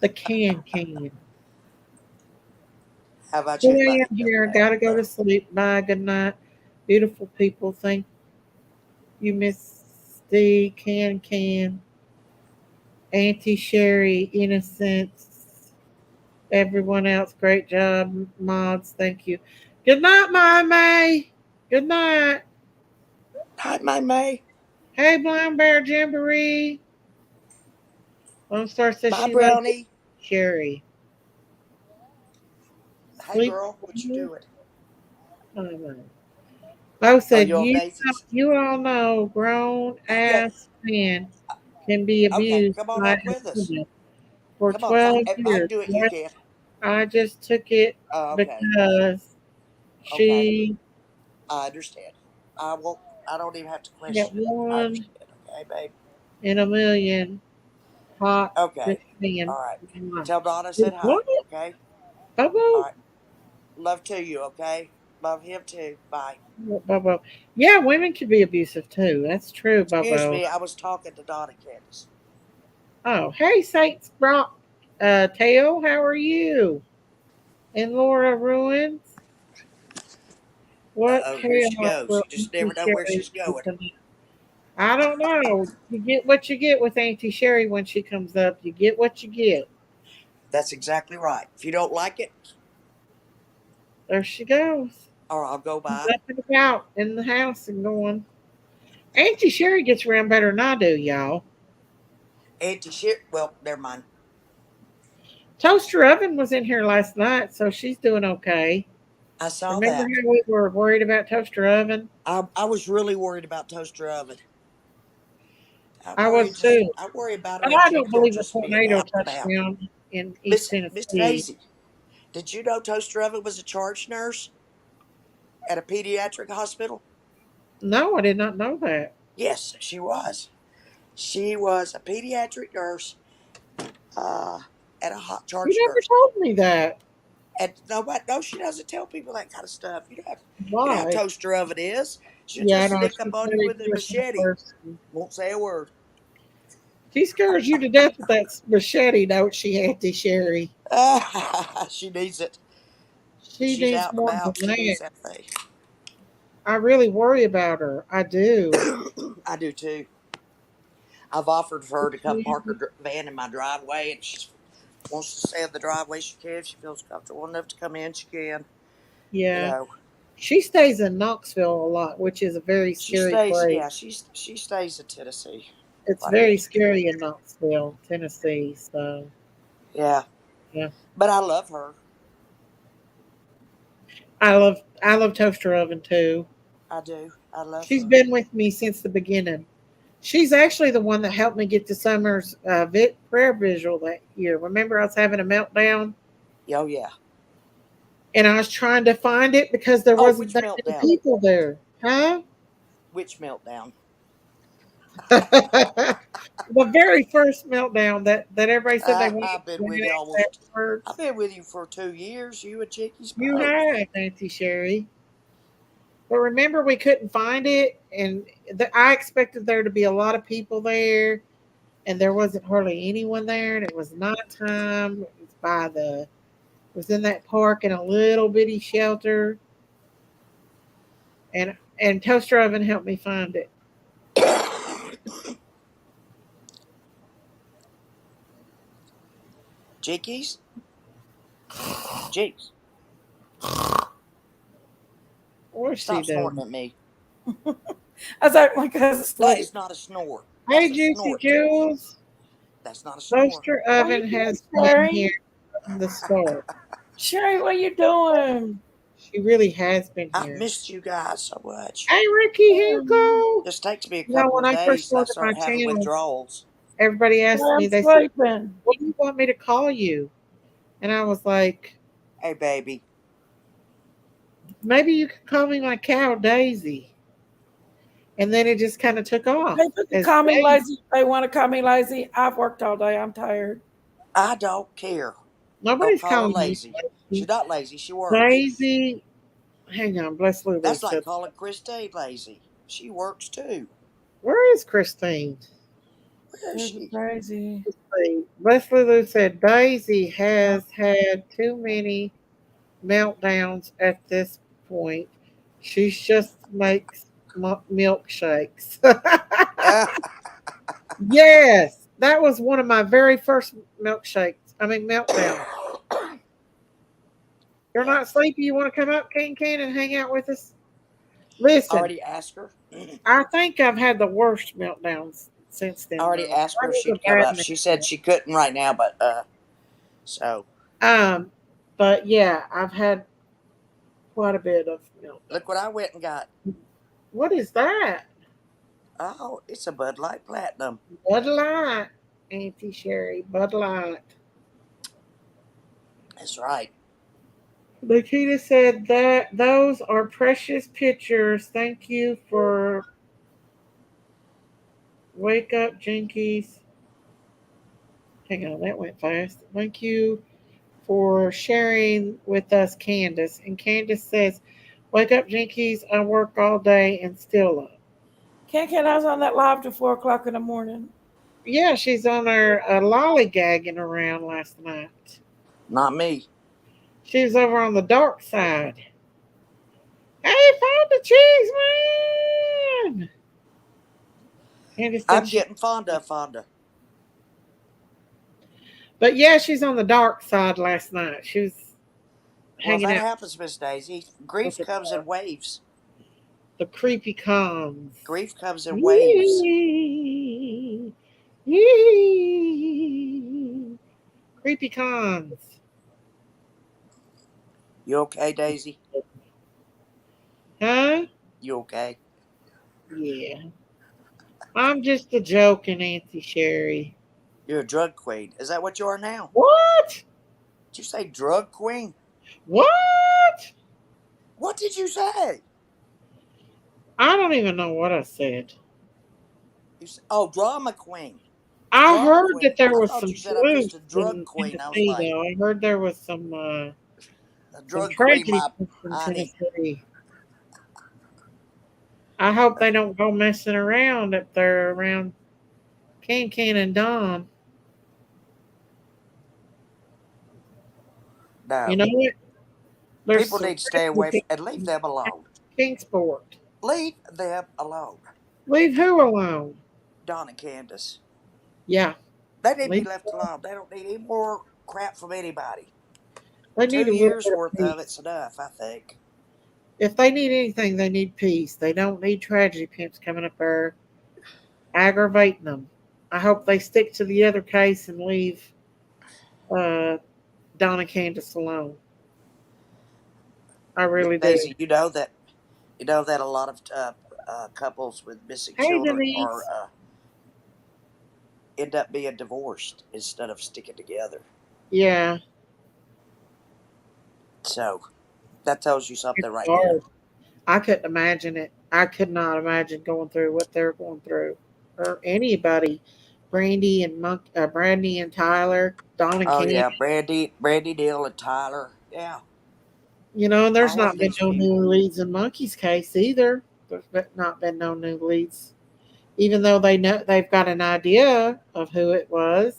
The Can. How about 2 you, a.m. buddy? here. Gotta go to sleep. Bye. Good night. Beautiful people. Thank you, Miss D. Can. Auntie Sherry. Innocence. Everyone else. Great job, mods. Thank you. Good night, my May. Good night. Hi, my May. Hey, Brown Bear Jamboree. Lone Star says Bye, she loves Brownie. Sherry. Hey, Sleep. girl. What you doing? Bo Oh, said, you on daisies? you all know grown Yeah. ass men can be Okay. abused Come on by up a with us. woman for Come on. If 12 I can years. do it, you What? can. I just took it Oh, okay. because Okay. she I understand. I won't. I don't even have to got question it. I one understand. Okay, babe. in a million hot just Okay. men. All right. Tell Donna I said hi. What? Okay. All Bobo? right. Love to you. Okay. Love him too. Bye. Bobo. Yeah, women can be abusive too. That's true, Excuse Bobo. me. I was talking to Donna, Candace. Oh, hey, Saints Brock. Tail, how are you? And Laura Ruins. What Oh, here she chaos goes. will You just Auntie never know where Sherry she's be going. tonight? I don't know. You get what you get with Auntie Sherry when she comes up. You get what you get. That's exactly right. If you don't like it, There she goes. or I'll go She's by. up and about in the house and going. Auntie Sherry gets around better than I do, y'all. Auntie shit. Well, never mind. Toaster Oven was in here last night, so she's doing okay. I saw Remember that. how we were worried about Toaster Oven? I was really worried about toaster oven. I was too. I worry about her But and I don't Jingle believe a just being tornado out and touched about. down in East Miss Tennessee. Daisy, did you know Toaster Oven was a charge nurse at a pediatric hospital? No, I did not know that. Yes, she was. She was a pediatric nurse uh, at a hot You charge never nurse. told me that. And nobody, no, she doesn't tell people that kind of stuff. You know how Why? toaster oven is. She'll Yeah, I just know. sneak up She's a on you very with a personal machete. person. Won't say a word. She scares you to death with that machete, don't she, Auntie Sherry? She needs it. When She she's needs out and more than about, she that. needs that thing. I really worry about her. I do. I do too. I've offered for her to come park her van in my driveway, and she wants to stay in the driveway. She can. If she feels comfortable enough to come in, she can. You Yeah. know, She stays in Knoxville a lot, which is a very she scary stays. place. Yeah, she stays in Tennessee It's quite a very bit. scary in Knoxville, Tennessee. So, Yeah, yeah. but I love her. I love Toaster Oven too. I do. I love She's her. been with me since the beginning. She's actually the one that helped me get to Summer's prayer visual that year. Remember, I was having a meltdown Oh yeah. and I was trying to find it because there Oh, wasn't which that many meltdown? people there. Huh? Which meltdown? The very first meltdown that everybody said they wanted I've been to with you win almost. I've afterwards. been with you for 2 years. You and Chickies You both. have, Auntie Sherry. But remember, we couldn't find it, and I expected there to be a lot of people there, and there wasn't hardly anyone there, and it was nighttime. It was was in that park in a little bitty shelter, and Toaster Oven helped me find it. Chickies, Jinx, What's she stop snorting doing? at me. I was acting like I was That asleep. is not a snore. Hey, That's a Juicy snort. Jules. That's not a snore. Toaster What are you Oven doing, has been Sherry? here from the start. Sherry, what are you doing? She really has been I've here. missed you guys so much. Hey, Ricky Hinkle. Just takes me a You know, couple when of I first days and I started my start having channel, withdrawals. everybody asked I'm me, they said, sleeping. what do you want me to call you? And I was like, Hey, baby. maybe you could call me my cow, Daisy. And then it just kind of took off They could as call me Daisy. lazy. They want to call me lazy. I've worked all day. I'm tired. I don't care. Don't Nobody's call her calling me lazy. She's Daisy. not lazy. She works. Daisy, hang on, bless Lulu That's like said, calling Christine lazy. She works too. where is Christine? Where is This is she? crazy. Bless Lulu said, Daisy has had too many meltdowns at this point. She just makes milkshakes. Yes, that was one of my very first milkshakes. I mean, meltdowns. You're Yeah. not sleepy? You want to come up, Can, and hang out with us? Listen, Already asked her. I think I've had the worst meltdowns since I then, already though. asked her That if was a she'd come bad up. She said meltdown. she couldn't right now, but so Um, but yeah, I've had quite a bit of look what meltdowns. I went and got. What is that? Oh, it's a Bud Light Platinum. Bud Light, Auntie Sherry, Bud Light. That's right. Lakita said that those are precious pictures. Thank you for wake up, Jinkies. Hang on, that went fast. Thank you for sharing with us, Candace. And Candace says, wake up, Jinkies. I work all day and still up. Can I was on that live till 4 o'clock in the morning. Yeah, she's on her lollygagging around last night. Not me. She was over on the dark side. Hey, found the cheese, man! Candace said I'm she. getting Fonda. But yeah, she's on the dark side last night. She was Well, hanging that out happens, Miss Daisy. with Grief the comes in dark. waves. The creepy comes. Grief comes in waves. Yee, yee. Creepy cons. You okay, Daisy? Huh? You okay? Yeah. I'm just a joking, Auntie Sherry. You're a drug queen. Is that what you are now? What? Did you say drug queen? What? What did you say? I don't even know what I said. Oh, drama queen. I Drama heard that queen. there I was thought some you said I'm just truth a drug in queen. I was Tennessee, like, though. I heard there was a some drug queen, tragedy my in honey. Tennessee. I hope they don't go messing around up there around Can and Don. You No. know what? There's People some need to stay tragedy away from, and leave in them alone. Kingsport. Leave them alone. Leave who alone? Don and Candace. Yeah, They need to be leave. left alone. They don't need any more crap from anybody. They need Two a little years bit of worth of it's peace. enough, I think. If they need anything, they need peace. They don't need tragedy pimps coming up there aggravating them. I hope they stick to the other case and leave uh, Donna Candace alone. I Miss really do. Daisy, you know that a lot of couples with missing Hey, children are Denise. end up being divorced instead of sticking together. Yeah, So that tells you it's something right there. hard. I couldn't imagine it. I could not imagine going through what they're going through, or anybody. Brandy and Tyler, Don and Oh Ken. yeah, Brandy, Neal, and Tyler. Yeah, And there's all of not been these no new people. leads in Monkey's case either. Not been no new leads, even though they've got an idea of who it was.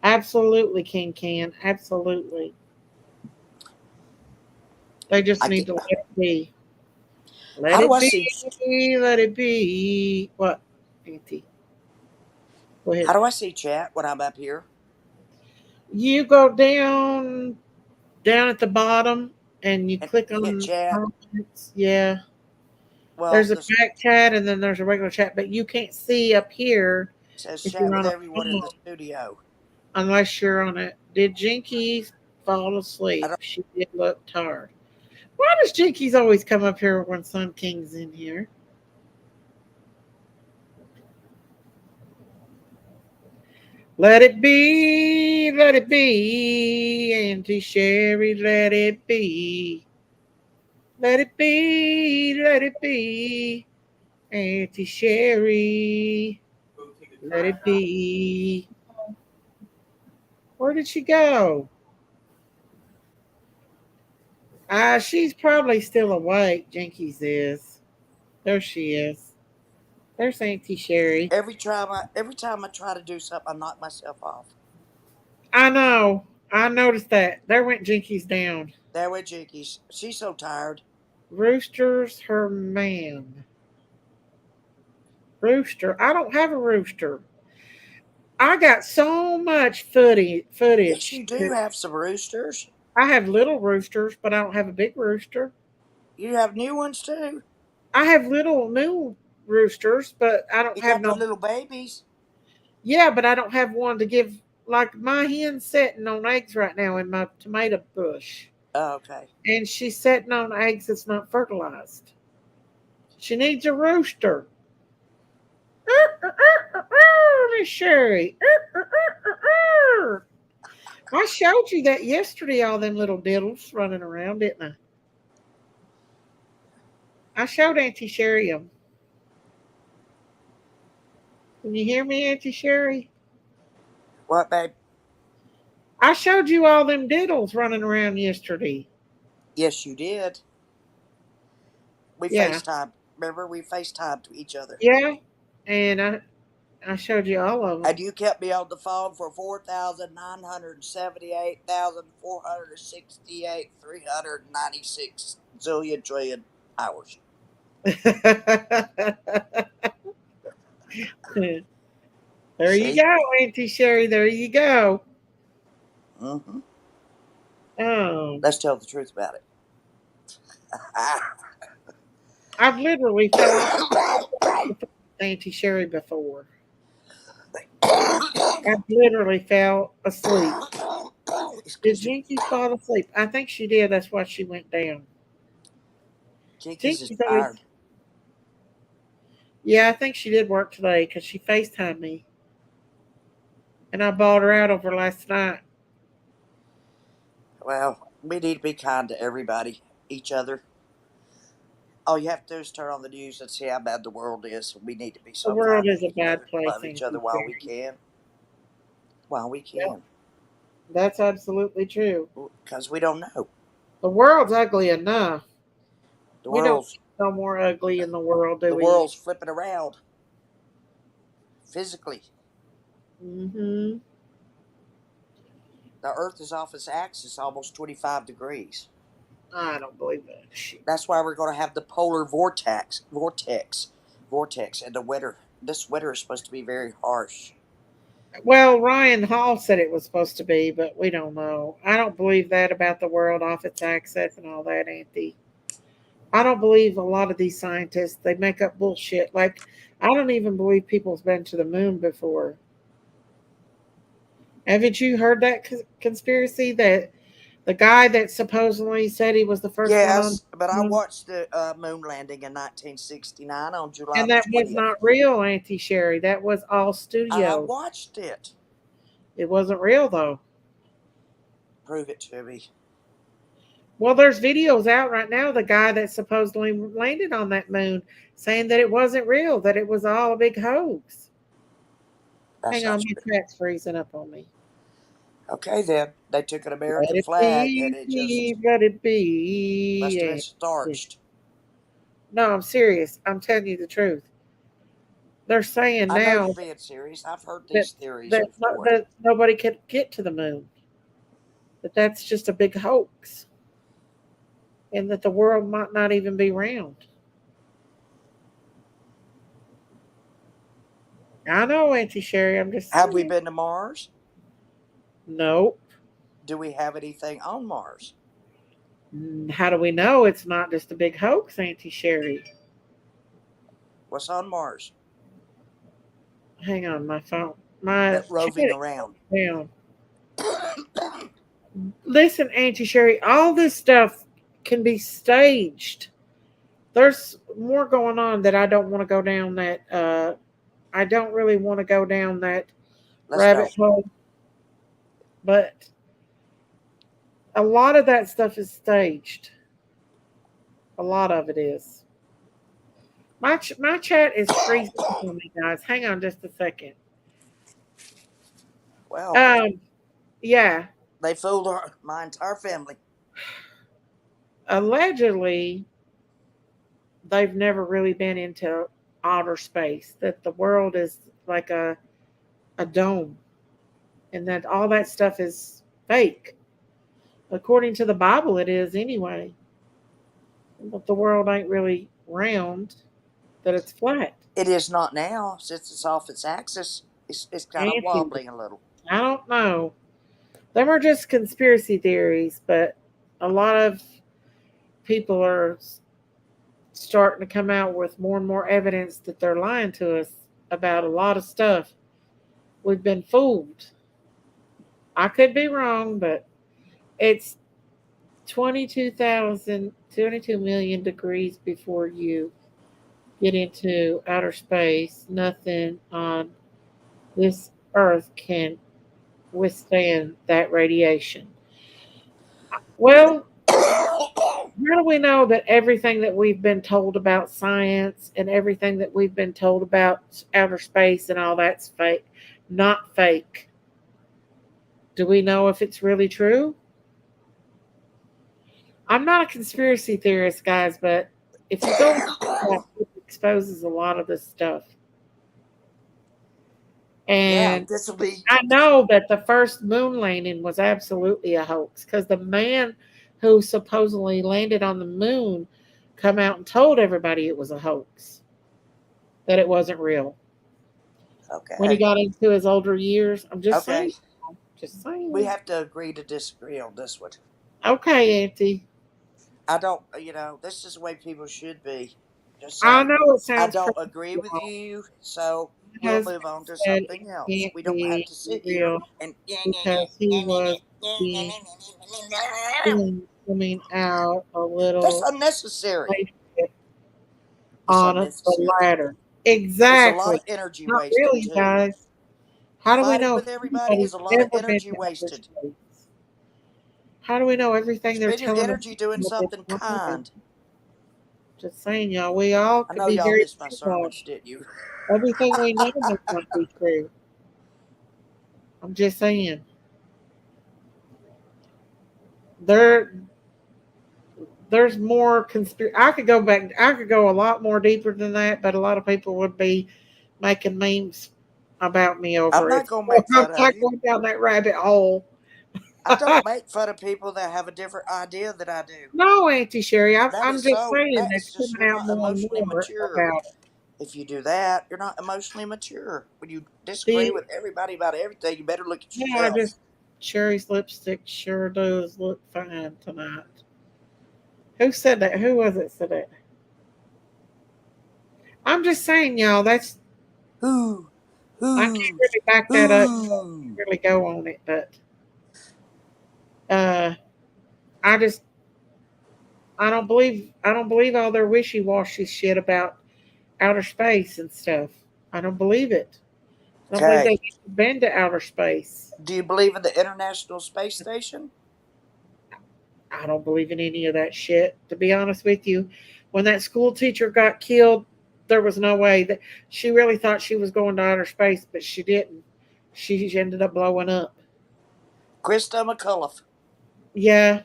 Absolutely, Can. Absolutely, they just I need get. to let it be. Let How do it I see? be. Let it be. What, Auntie? Go ahead. How do I see chat when I'm up here? You go down at the bottom, and you And click hit on chat. comments. Yeah, Well, there's a this back chat, and then there's a regular chat, but you can't see up here says if chat you're with on a everyone in phone the studio. unless you're on it. Did Jinkies fall I asleep? don't. She did look tired. Why does Jinkies always come up here when Sun King's in here? Let it be, Auntie Sherry, let it be. Let it be, Auntie Sherry, let it be. Where did she go? She's probably still awake. Jinkies is. There she is. There's Auntie Sherry. Every time I try to do something, I knock myself off. I know. I noticed that. There went Jinkies down. There went Jinkies. She's so tired. Rooster's her man. Rooster. I don't have a rooster. I got so much Yes, footage. you do have some roosters. I have little roosters, but I don't have a big rooster. You have new ones too. I have little new roosters, but I don't You have got the no. little babies. Yeah, but I don't have one to give. Like my hen's sitting on eggs right now in my tomato bush, Oh, okay. and she's sitting on eggs that's not fertilized. She needs a rooster. Miss Sherry. I showed you that yesterday, all them little diddles running around, didn't I? I showed Auntie Sherry them. Can you hear me, Auntie Sherry? What, babe? I showed you all them diddles running around yesterday. Yes, you did. We Yeah. FaceTimed. Remember, we FaceTimed to each other. Yeah. And I showed you all of them. And you kept me on the phone for 4,978,468, 396 zillion trillion hours. There you See? go, Auntie Sherry. There you go. Mm-hmm. Oh, Let's tell the truth about it. I've literally fell off Auntie Sherry before. I literally fell asleep. Did Jinky fall asleep? I think she did. That's why she went down. Jinkies is Jinky's tired. always, yeah, I think she did work today because she FaceTimed me. And I bawled her out over last night. Well, we need to be kind to everybody, each other. All you have to do is turn on the news and see how bad the world is. We need to be The so world kind is to a each bad other, place, love each other Auntie while we Sherry. can. While we Yep, can. that's absolutely true. Because we don't know. The world's ugly enough. The We don't world's need no more ugly in the world, do the we? world's flipping around physically. Mm-hmm. The Earth is off its axis almost 25 degrees. I don't believe that shit. That's why we're going to have the polar vortex in the winter. This winter is supposed to be very harsh. Well, Ryan Hall said it was supposed to be, but we don't know. I don't believe that about the world off its axis and all that, Auntie. I don't believe a lot of these scientists. They make up bullshit. Like, I don't even believe people's been to the moon before. Haven't you heard that conspiracy that the guy that supposedly said he was the first one on Yes, but the I moon, watched the moon landing in 1969 on July and the that was 20th. not real, Auntie Sherry. That was all I studio. watched it. It wasn't real though. Prove it to me. Well, there's videos out right now. The guy that supposedly landed on that moon saying that it wasn't real, that it was all a big hoax. That Hang on, sounds my good. chat's freezing up on me. Okay, then. They took an Let American it flag and it just let it must have been be. starched. No, I'm serious. I'm telling you the truth. They're saying I know now you're being serious. I've heard that these theories before. that nobody could get to the moon. That that's just a big hoax, and that the world might not even be round. I know, Auntie Sherry. I'm just Have we saying. been to Mars? Nope. Do we have anything on Mars? How do we know it's not just a big hoax, Auntie Sherry? What's on Mars? Hang on, my phone. My That roving chat around. down. Listen, Auntie Sherry, all this stuff can be staged. There's more going on that I don't want to go down that I don't really want to go down that Let's rabbit go. hole. But a lot of that stuff is staged. A lot of it is. My chat is freezing on me, guys. Hang on just a second. Well, Yeah. they fooled my entire family. Allegedly, they've never really been into outer space. That the world is like a dome, and that all that stuff is fake. According to the Bible, it is anyway. But the world ain't really round, that it's flat. It is not now since it's off its axis. It's kind of Auntie, wobbling a little. I don't know. Them are just conspiracy theories, but a lot of people are starting to come out with more and more evidence that they're lying to us about a lot of stuff. We've been fooled. I could be wrong, but it's 22 million degrees before you get into outer space. Nothing on this earth can withstand that radiation. Well, how do we know that everything that we've been told about science and everything that we've been told about outer space and all that's fake? Not fake. Do we know if it's really true? I'm not a conspiracy theorist, guys, but if you go, it exposes a lot of this stuff. Yeah, And this will be. I know that the first moon landing was absolutely a hoax because the man who supposedly landed on the moon come out and told everybody it was a hoax, that it wasn't real. When he Okay. got into his older years, I'm just Okay. saying. Just saying. We have to agree to disagree on this one. Okay, Auntie. I don't, this is the way people should be. Just I saying. know it I sounds don't crazy. agree with you, so My we'll husband move on to said something it else. can't We don't have be to sit here real and. because he was being coming out a That's little unnecessary. blanket It's on the unnecessary. ladder. It's a lot Exactly. of energy Not wasted, really, too. guys. How do we Fighting know if with everybody anybody's is a lot of ever been energy to outer wasted. space? How do we know everything they're Spend your telling us energy doing what they're something lying? kind. Just saying, y'all, we all I could know be y'all very missed my sermons, brainwashed. didn't you? Everything we know may not be true. I'm just saying. There, there's more conspiracy. I could go back. I could go a lot more deeper than that, but a lot of people would be making memes about me I'm over not it. going to So make I'm fun of not you. going down that rabbit hole. I don't make fun of people that have a different idea than I do. No, Auntie Sherry, That I'm is just so, saying that that's is just, coming you're out not more and emotionally more mature. about it. If you do that, you're not emotionally mature. When you disagree See, with everybody about everything, you better look at yeah, I yourself. just Sherry's lipstick sure does look fine tonight. Who said that? Who was it said that? I'm just saying, y'all. That's Who? I can't Who? really back that up. So I can't Who? really go on it, but uh, I just I don't believe all their wishy washy shit about outer space and stuff. I don't believe it. I don't believe Okay. they've even been to outer space. Do you believe in the International Space Station? I don't believe in any of that shit. To be honest with you, when that school teacher got killed, there was no way that she really thought she was going to outer space, but she didn't. She ended up blowing up. Krista McCullough. Yeah,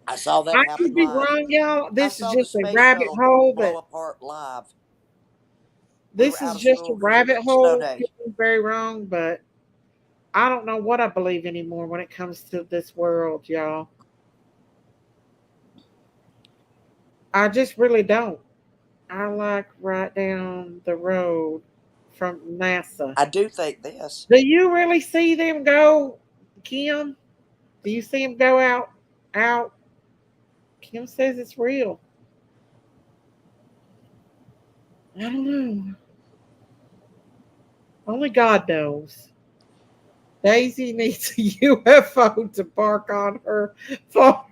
I saw that I happen could be live. wrong, y'all. I This is saw the just a space rabbit shuttle hole blow that apart live. We this were out is of just a school because it was rabbit a snow hole. day. Could be very wrong, but I don't know what I believe anymore when it comes to this world, y'all. I just really don't. I like right down the road from NASA. I do think this. Do you really see them go, Kim? Do you see them go out? Out? Kim says it's real. I don't know. Only God knows. Daisy needs a UFO to park on her farm.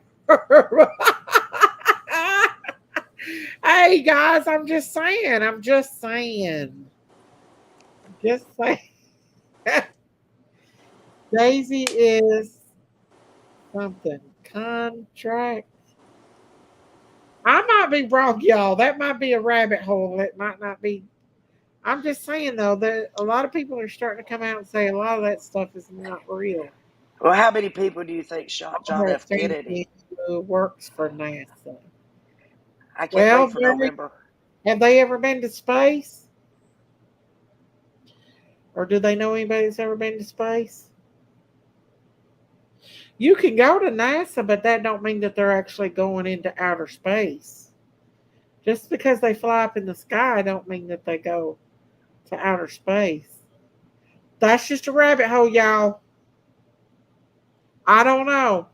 Hey guys, I'm just saying. I'm just saying. Just saying. Daisy is something. Contract. I might be wrong, y'all. That might be a rabbit hole. It might not be. I'm just saying though that a lot of people are starting to come out and say a lot of that stuff is not real. Well, how many people do you think shot I John heard F. Kennedy? Daisy who works for NASA. I can't Well, wait for Barry, November. have they ever been to space? Or do they know anybody that's ever been to space? You can go to NASA, but that don't mean that they're actually going into outer space. Just because they fly up in the sky don't mean that they go to outer space. That's just a rabbit hole, y'all. I don't know.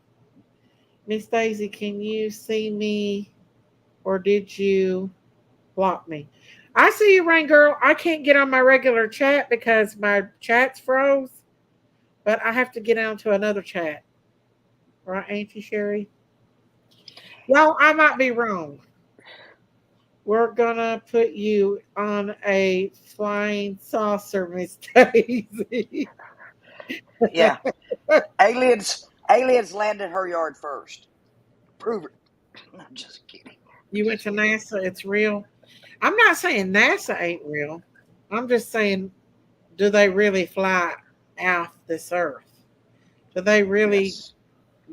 Miss Daisy, can you see me or did you block me? I see you, Rain Girl. I can't get on my regular chat because my chat's froze, but I have to get onto another chat. Right, Auntie Sherry? Y'all, I might be wrong. We're gonna put you on a flying saucer, Miss Daisy. Yeah. Aliens landed her yard first. Prove it. I'm just kidding. You went to NASA, it's real. I'm not saying NASA ain't real. I'm just saying, do they really fly off this earth? Do they really Yes.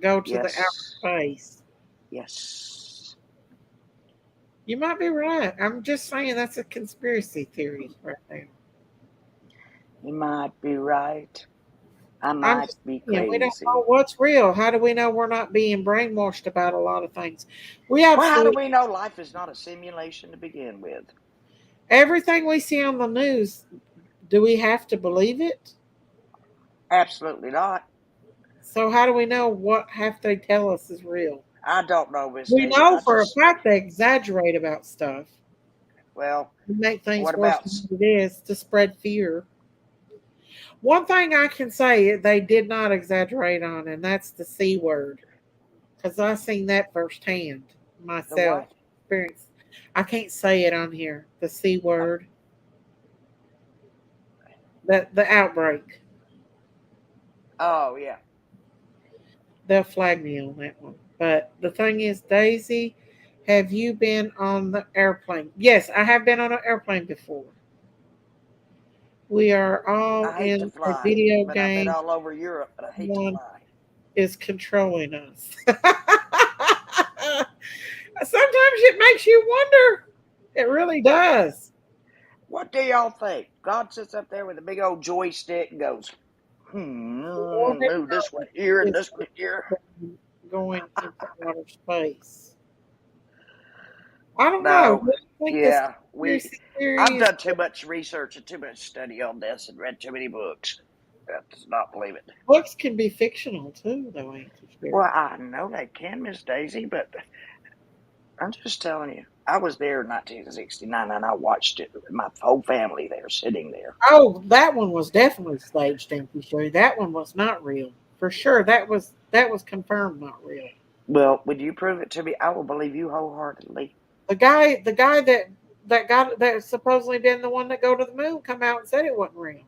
go to the outer Yes. space? Yes. You might be right. I'm just saying that's a conspiracy theory right there. You might be right. I I'm might just be saying, we don't know crazy. what's real. How do we know we're not being brainwashed about a lot of things? We Well, how do absolutely we know life is not a simulation to begin with? everything we see on the news. Do we have to believe it? Absolutely not. So how do we know what half they tell us is real? I don't know, Miss We Daisy. know for a fact they exaggerate about stuff. Well, To make things what worse about, than it is to spread fear. One thing I can say they did not exaggerate on, and that's the C word. Because I seen that firsthand the myself. what? Experience. I can't say it on here. The C word. The outbreak. Oh, yeah. They'll flag me on that one. But the thing is, Daisy, have you been on the airplane? Yes, I have been on an airplane before. We are all I hate to in a fly, video but I've been game. all over Europe, but I hate to One fly. is controlling us. Sometimes it makes you wonder. It really does. What do y'all think? God sits up there with a big old joystick and goes, Orbit move this one here and is this one here. going into outer space. I don't know. No, What do you think this yeah, conspiracy I've theory is? done too much research and too much study on this and read too many books. I does not believe it. Books can be fictional too, though, ain't it? Well, I know they can, Miss Daisy, but I'm just telling you. I was there in 1969 and I watched it with my whole family there sitting there. Oh, that one was definitely staged, Auntie Sherry. That one was not real. For sure. That was confirmed not real. Well, would you prove it to me? I will believe you wholeheartedly. The guy that supposedly been the one that go to the moon come out and said it wasn't real.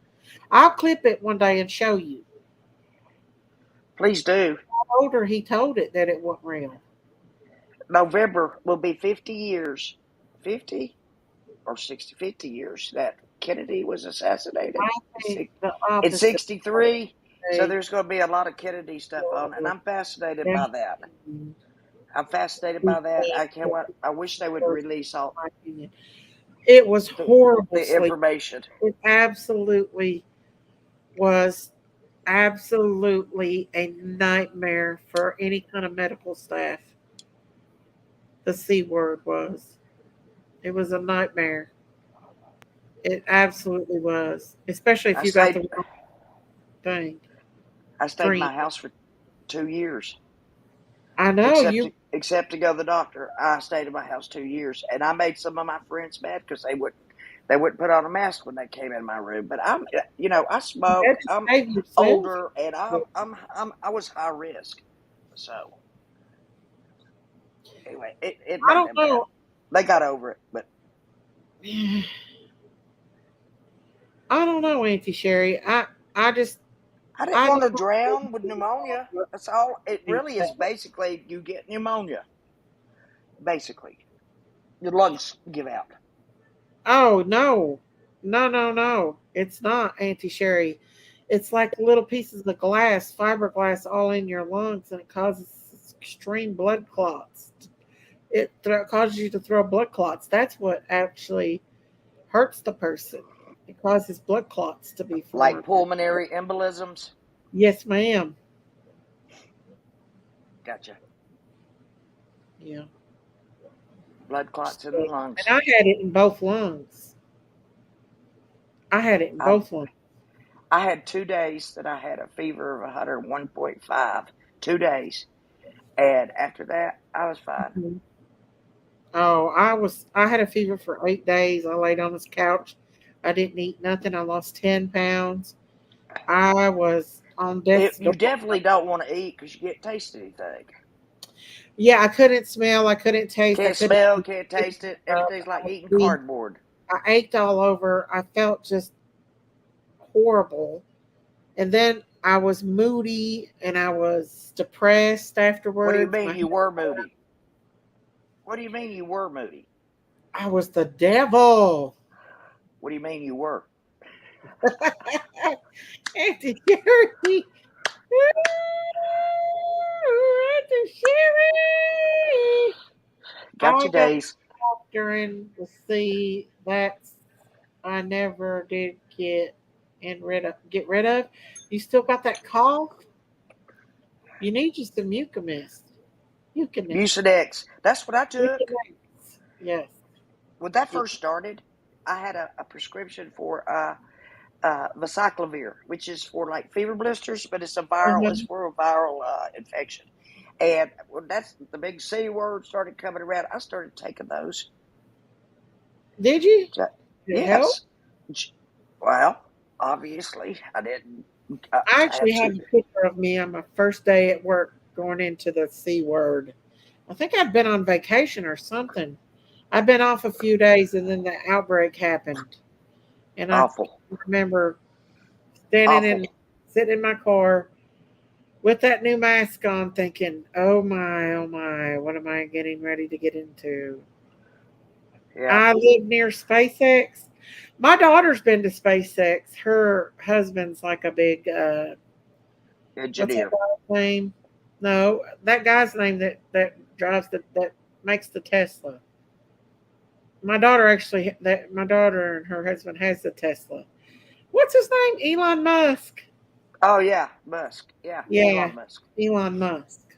I'll clip it one day and show you. Please do. Older, he told it that it wasn't real. November will be 50 years. 50 or 60, 50 years that Kennedy was assassinated. I think the In opposite. 63. So They there's going to be a lot of Kennedy stuff on, and I'm fascinated by that. definitely I'm fascinated by that. I can't wait. I wish they would release all my opinion. It was horrible the sleep. information. It absolutely was absolutely a nightmare for any kind of medical staff. The C word was. It was a nightmare. It absolutely was. Especially if I you got the stayed. wrong thing. I stayed in Dream. my house for 2 years, I know you except to go to the doctor. I stayed in my house 2 years, and I made some of my friends mad because they wouldn't put on a mask when they came in my room. But I had smoke. to I'm save yourself. older, and I was high risk. So anyway, it I made don't them mad. know. They got over it, but I don't know, Auntie Sherry. I just I didn't I want to don't drown with pneumonia. That's all. It really is. know. Basically, you get pneumonia. Basically, your lungs give out. Oh no. No, no, no. It's not Auntie Sherry. It's like little pieces of glass, fiberglass all in your lungs and it causes extreme blood clots. Causes you to throw blood clots. That's what actually hurts the person. It causes blood clots to be Like formed. pulmonary embolisms. Yes, ma'am. Gotcha. Yeah. Blood clots in the lungs. And I had it in both lungs. I had it in both lungs. I had 2 days that I had a fever of 101.5. 2 days. And after that, I was fine. Mm-hmm. Oh, I had a fever for 8 days. I laid on this couch. I didn't eat nothing. I lost 10 pounds. I was on death's door. You definitely don't want to eat because you can't taste anything. Yeah, I couldn't smell. I couldn't taste. Can't smell, can't taste it. Everything's like eating cardboard. I ached all over. I felt just horrible. And then I was moody and I was depressed afterwards. What do you mean you were moody? What do you mean you were moody? I was the devil. What do you mean you were? Auntie Sherry. Auntie Sherry. Got your days. During the sea, that's I never did get rid of. You still got that cough? You need you some Mucinex. Mucinex. That's what I took. Yes. When that first started, I had a prescription for Vasaclavir, which is for like fever blisters, but it's it's for a viral infection. And when that's the big C word started coming around, I started taking those. Did you? Yes. Help? Well, obviously, I didn't. I actually have a picture of me on my first day at work going into the C word. I think I'd been on vacation or something. I've been off a few days and then the outbreak happened. And I remember standing and sitting in my car with that new mask on thinking, oh my, what am I getting ready to get into? Yeah. I live near SpaceX. My daughter's been to SpaceX. Her husband's like a big engineer. What's that guy's name? No, that guy's name that drives that makes the Tesla. My daughter and her husband has the Tesla. What's his name? Elon Musk. Oh yeah, Musk. Yeah. Elon Musk. Elon Musk.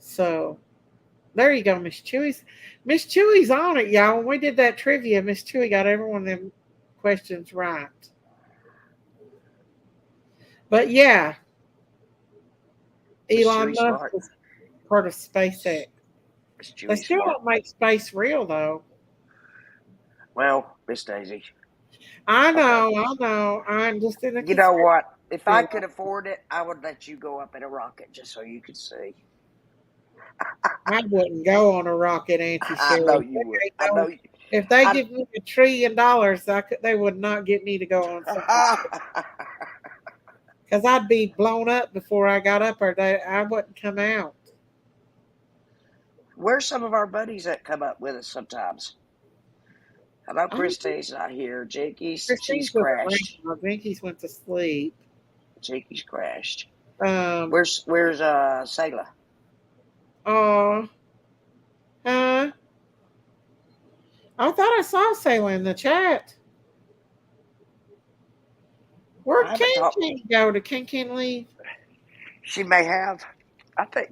So there you go, Miss Chewy's. Miss Chewy's on it, y'all. When we did that trivia, Miss Chewy got every one of them questions right. But yeah, Elon Musk is part of SpaceX. They still don't make space real, though. Well, Miss Daisy. I know. I'm just in a. You know what? If I could afford it, I would let you go up in a rocket just so you could see. I wouldn't go on a rocket, Auntie Sherry. I know you would. I know. If they give me $1 trillion, they would not get me to go on something. Because I'd be blown up before I got up, or I wouldn't come out. Where's some of our buddies that come up with us sometimes? I know Christine's not here. Jakey's, she's crashed. Jakey's went to sleep. Jakey's crashed. Where's Sayla? Oh, I thought I saw Sayla in the chat. Where'd King go? Did King leave? She may have. I think.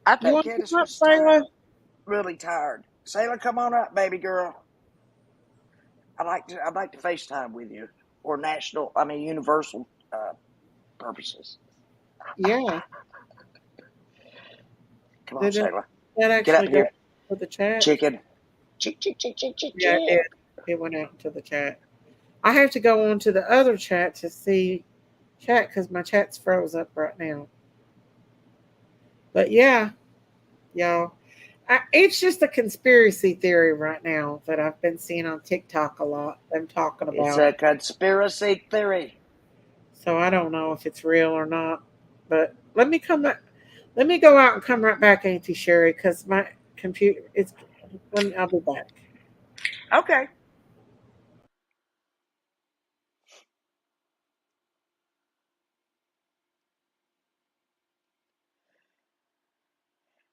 I think Candace was really tired. Sayla, come on up, baby girl. I'd like to FaceTime with you, or universal purposes. Yeah. Come on, Sayla. That actually got to the chat. Chicken. Yeah, it went out into the chat. I have to go on to the other chat to see chat because my chat's froze up right now. But yeah, y'all. It's just a conspiracy theory right now that I've been seeing on TikTok a lot. Them talking about. It's a conspiracy theory. So I don't know if it's real or not. But let me come back. Let me go out and come right back, Auntie Sherry, because my computer is. I'll be back. Okay.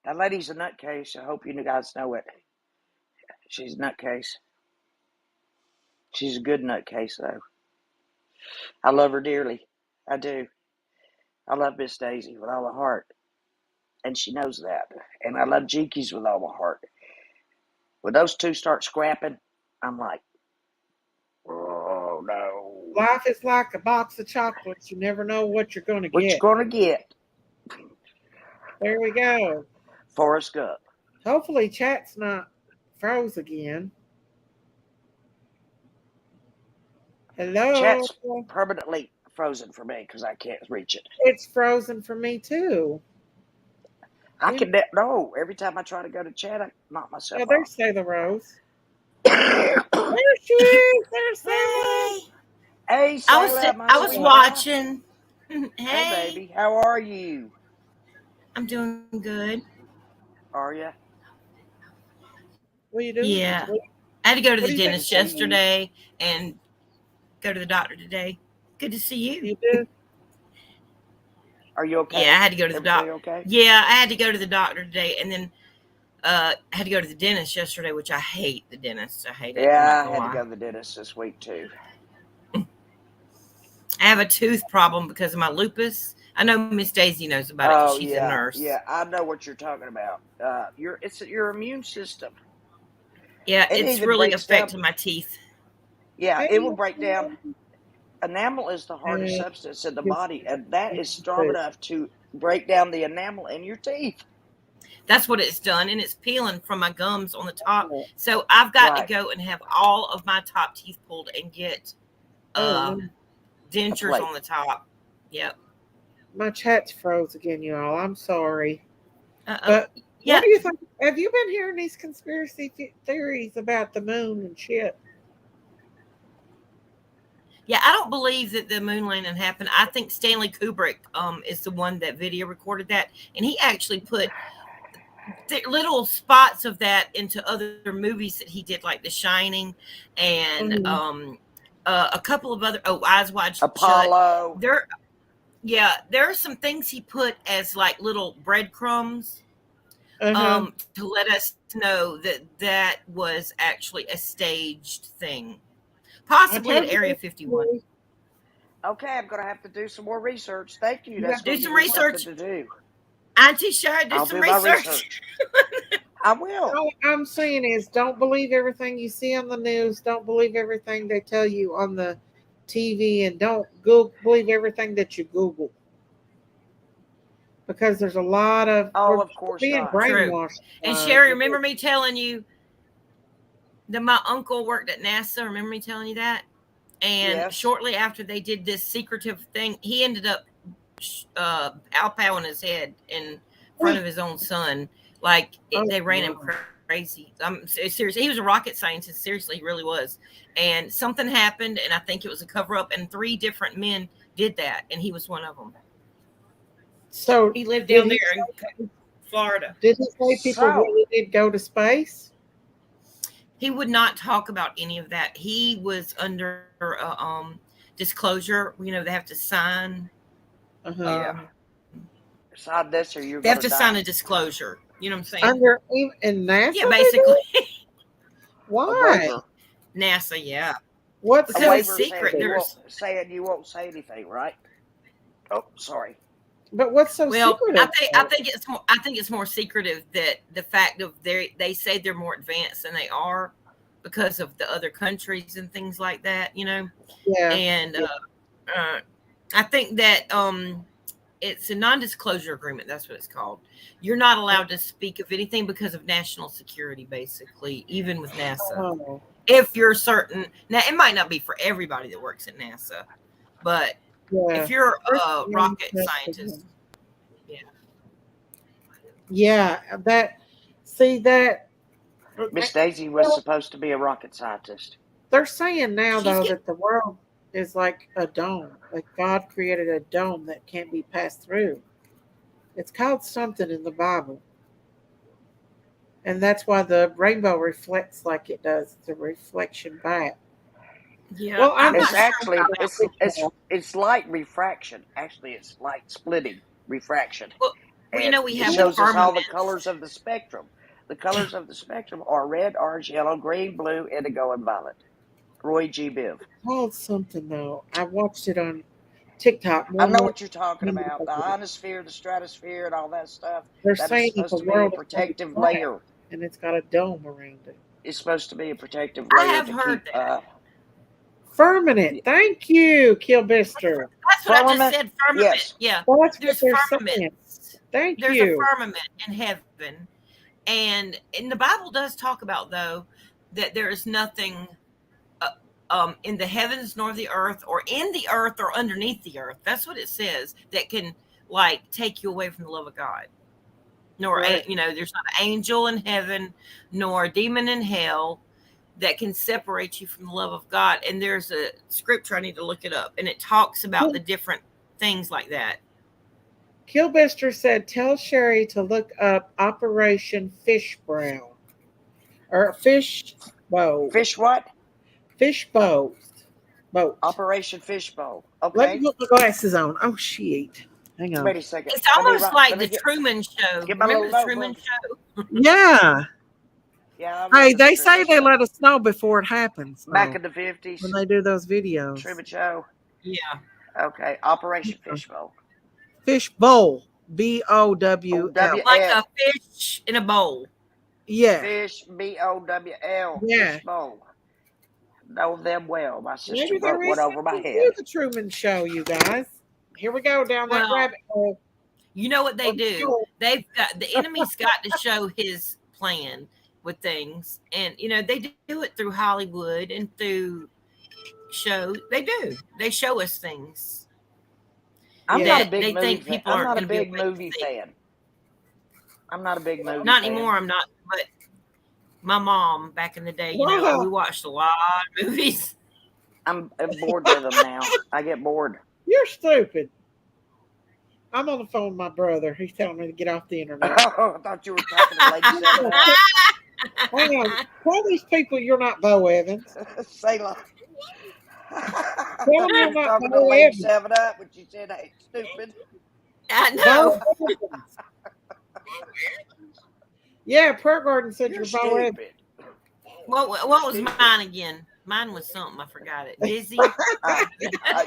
That lady's a nutcase. I hope you guys know it. She's a nutcase. She's a good nutcase, though. I love her dearly. I do. I love Miss Daisy with all my heart, and she knows that. And I love Jinkies with all my heart. When those two start scrapping, I'm like, oh no. Life is like a box of chocolates. You never know what you're going to What you get. gonna get? There we go. Forrest Gump. Hopefully, chat's not froze again. Hello. Chat's permanently frozen for me because I can't reach it. It's frozen for me too. I can no. Every time I try to go to chat, I knock myself Oh, there's off. Sailor Rose. There she is. There's Sailor. Hey, Sailor, I was watching. Hey, Hey, baby, how are you? I'm doing good. Are you? What are you doing? Yeah. I had to go to What the do you think? dentist yesterday and go to the doctor today. Good to see you. You do? Are you okay? Yeah, I had to go to the doctor. Okay? Yeah, I had to go to the doctor today, and then I had to go to the dentist yesterday, which I hate the dentist. I hate it. Yeah, I had to go to the dentist this week too. I have a tooth problem because of my lupus. I know Miss Daisy knows about it because she's a nurse. Yeah, I know what you're talking about. It's your immune system. Yeah, it's really affecting my teeth. Yeah, it will break down. Enamel is the hardest substance in the body, and that is strong enough to break down the enamel in your teeth. That's what it's done, and it's peeling from my gums on the top. So I've got to go and have all of my top teeth pulled and get dentures on the top. Yep. My chat's froze again, y'all. I'm sorry. But what do you think? Have you been hearing these conspiracy theories about the moon and shit? Yeah, I don't believe that the moon landing happened. I think Stanley Kubrick is the one that video recorded that, and he actually put little spots of that into other movies that he did, like The Shining, and a couple of other Eyes Wide Shut. Apollo. There are some things he put as like little breadcrumbs to let us know that was actually a staged thing, possibly at Area 51. Okay, I'm gonna have to do some more research. Thank you. That's do some research to do. Auntie Sherry, do some research. I will. All I'm saying is, don't believe everything you see on the news. Don't believe everything they tell you on the TV, and don't believe everything that you Google, because there's a lot of of course being not. brainwashed. And Sherry, remember me telling you that my uncle worked at NASA? Remember me telling you that? And shortly after they did this secretive thing, he ended up powing his head in front of his own son. Like they ran him crazy. I'm serious. He was a rocket scientist. Seriously, he really was. And something happened, and I think it was a cover up. And 3 different men did that, and he was one of them. So he lived down there in Florida. Did he say people really did go to space? He would not talk about any of that. He was under disclosure. You know, they have to sign. Sign this, or they have to sign a disclosure. You know what I'm saying? Under in NASA? Yeah, basically. Why? NASA, yeah. What's because it's secret? Saying you won't say anything, right? Oh, sorry. But what's so secretive? I think it's more secretive that the fact of they say they're more advanced than they are because of the other countries and things like that, you know. Yeah. And I think that it's a non-disclosure agreement. That's what it's called. You're not allowed to speak of anything because of national security, basically, even with NASA. If you're certain, now it might not be for everybody that works at NASA, but if you're a rocket scientist, that Miss Daisy was supposed to be a rocket scientist. They're saying now that the world is like a dome. Like God created a dome that can't be passed through. It's called something in the Bible. And that's why the rainbow reflects like it does. It's a reflection back. Yeah. Well, it's light refraction. Actually, it's light splitting refraction. Well, you know, we have shows us all the colors of the spectrum. The colors of the spectrum are red, orange, yellow, green, blue, indigo, and violet. Roy G. Biv. Called something though. I watched it on TikTok. I know more what you're talking about. The ionosphere, the stratosphere, and all that stuff. They're That is saying supposed the to be a world is protective flat, layer. and it's got a dome around it. It's supposed to be a protective I layer have to heard keep. that. Firmament. Thank you, Kilbister. That's what I just Firmament? said. Firmament. Yes. Yeah. Well, that's There's what they're firmament. saying. Thank There's you. a firmament in heaven. And the Bible does talk about, though, that there is nothing in the heavens nor the earth, or in the earth or underneath the earth. That's what it says, that can like take you away from the love of God. Nor Right. there's not an angel in heaven nor a demon in hell that can separate you from the love of God. And there's a scripture, I need to look it up, and it talks about the different things like that. Kilbister said, tell Sherry to look up Operation Fishbowl. Or Fishbowl. Fish what? Fishbowl. Boat. Operation Fishbowl. Okay. Let me put my glasses on. Oh, shit. Hang on. Wait a second. It's almost like the Truman Show. Get my Remember the little Truman notebook. Show? Yeah. Yeah. Hey, they say they let us know before it happens. Back in the 50s. When they do those videos. Truman Show. Yeah. Okay. Operation Fishbowl. Fishbowl. BOWL. Like a fish in a bowl. Yeah. Fish, BOWL. Yeah. Fishbowl. Know them well. My sister Maybe there wrote is one over my something head. to the Truman Show, you guys. Here we go down that rabbit hole. You know what they do? They've got, the enemy's got to show his plan with things, and they do it through Hollywood and through shows. They do. They show us things. I'm not a big movie think fan. people I'm aren't not a gonna be big able to movie see. fan. I'm not a big movie Not fan. anymore. I'm not. But my mom back in the day, we watched a lot of movies. I'm bored with them now. I get bored. You're stupid. I'm on the phone with my brother. He's telling me to get off the internet. Oh, I thought you were talking to Lady 7 Up. Hang on. Tell these people you're not Bo Evans. Say like. Tell them you're not talking to Bo Lady Evans. 7 Up when she said, "Hey, stupid." I know. Bo Evans. Yeah, Prayer Garden said you're Bo Evans. stupid. What was mine again? Mine was something. I forgot it. Dizzy.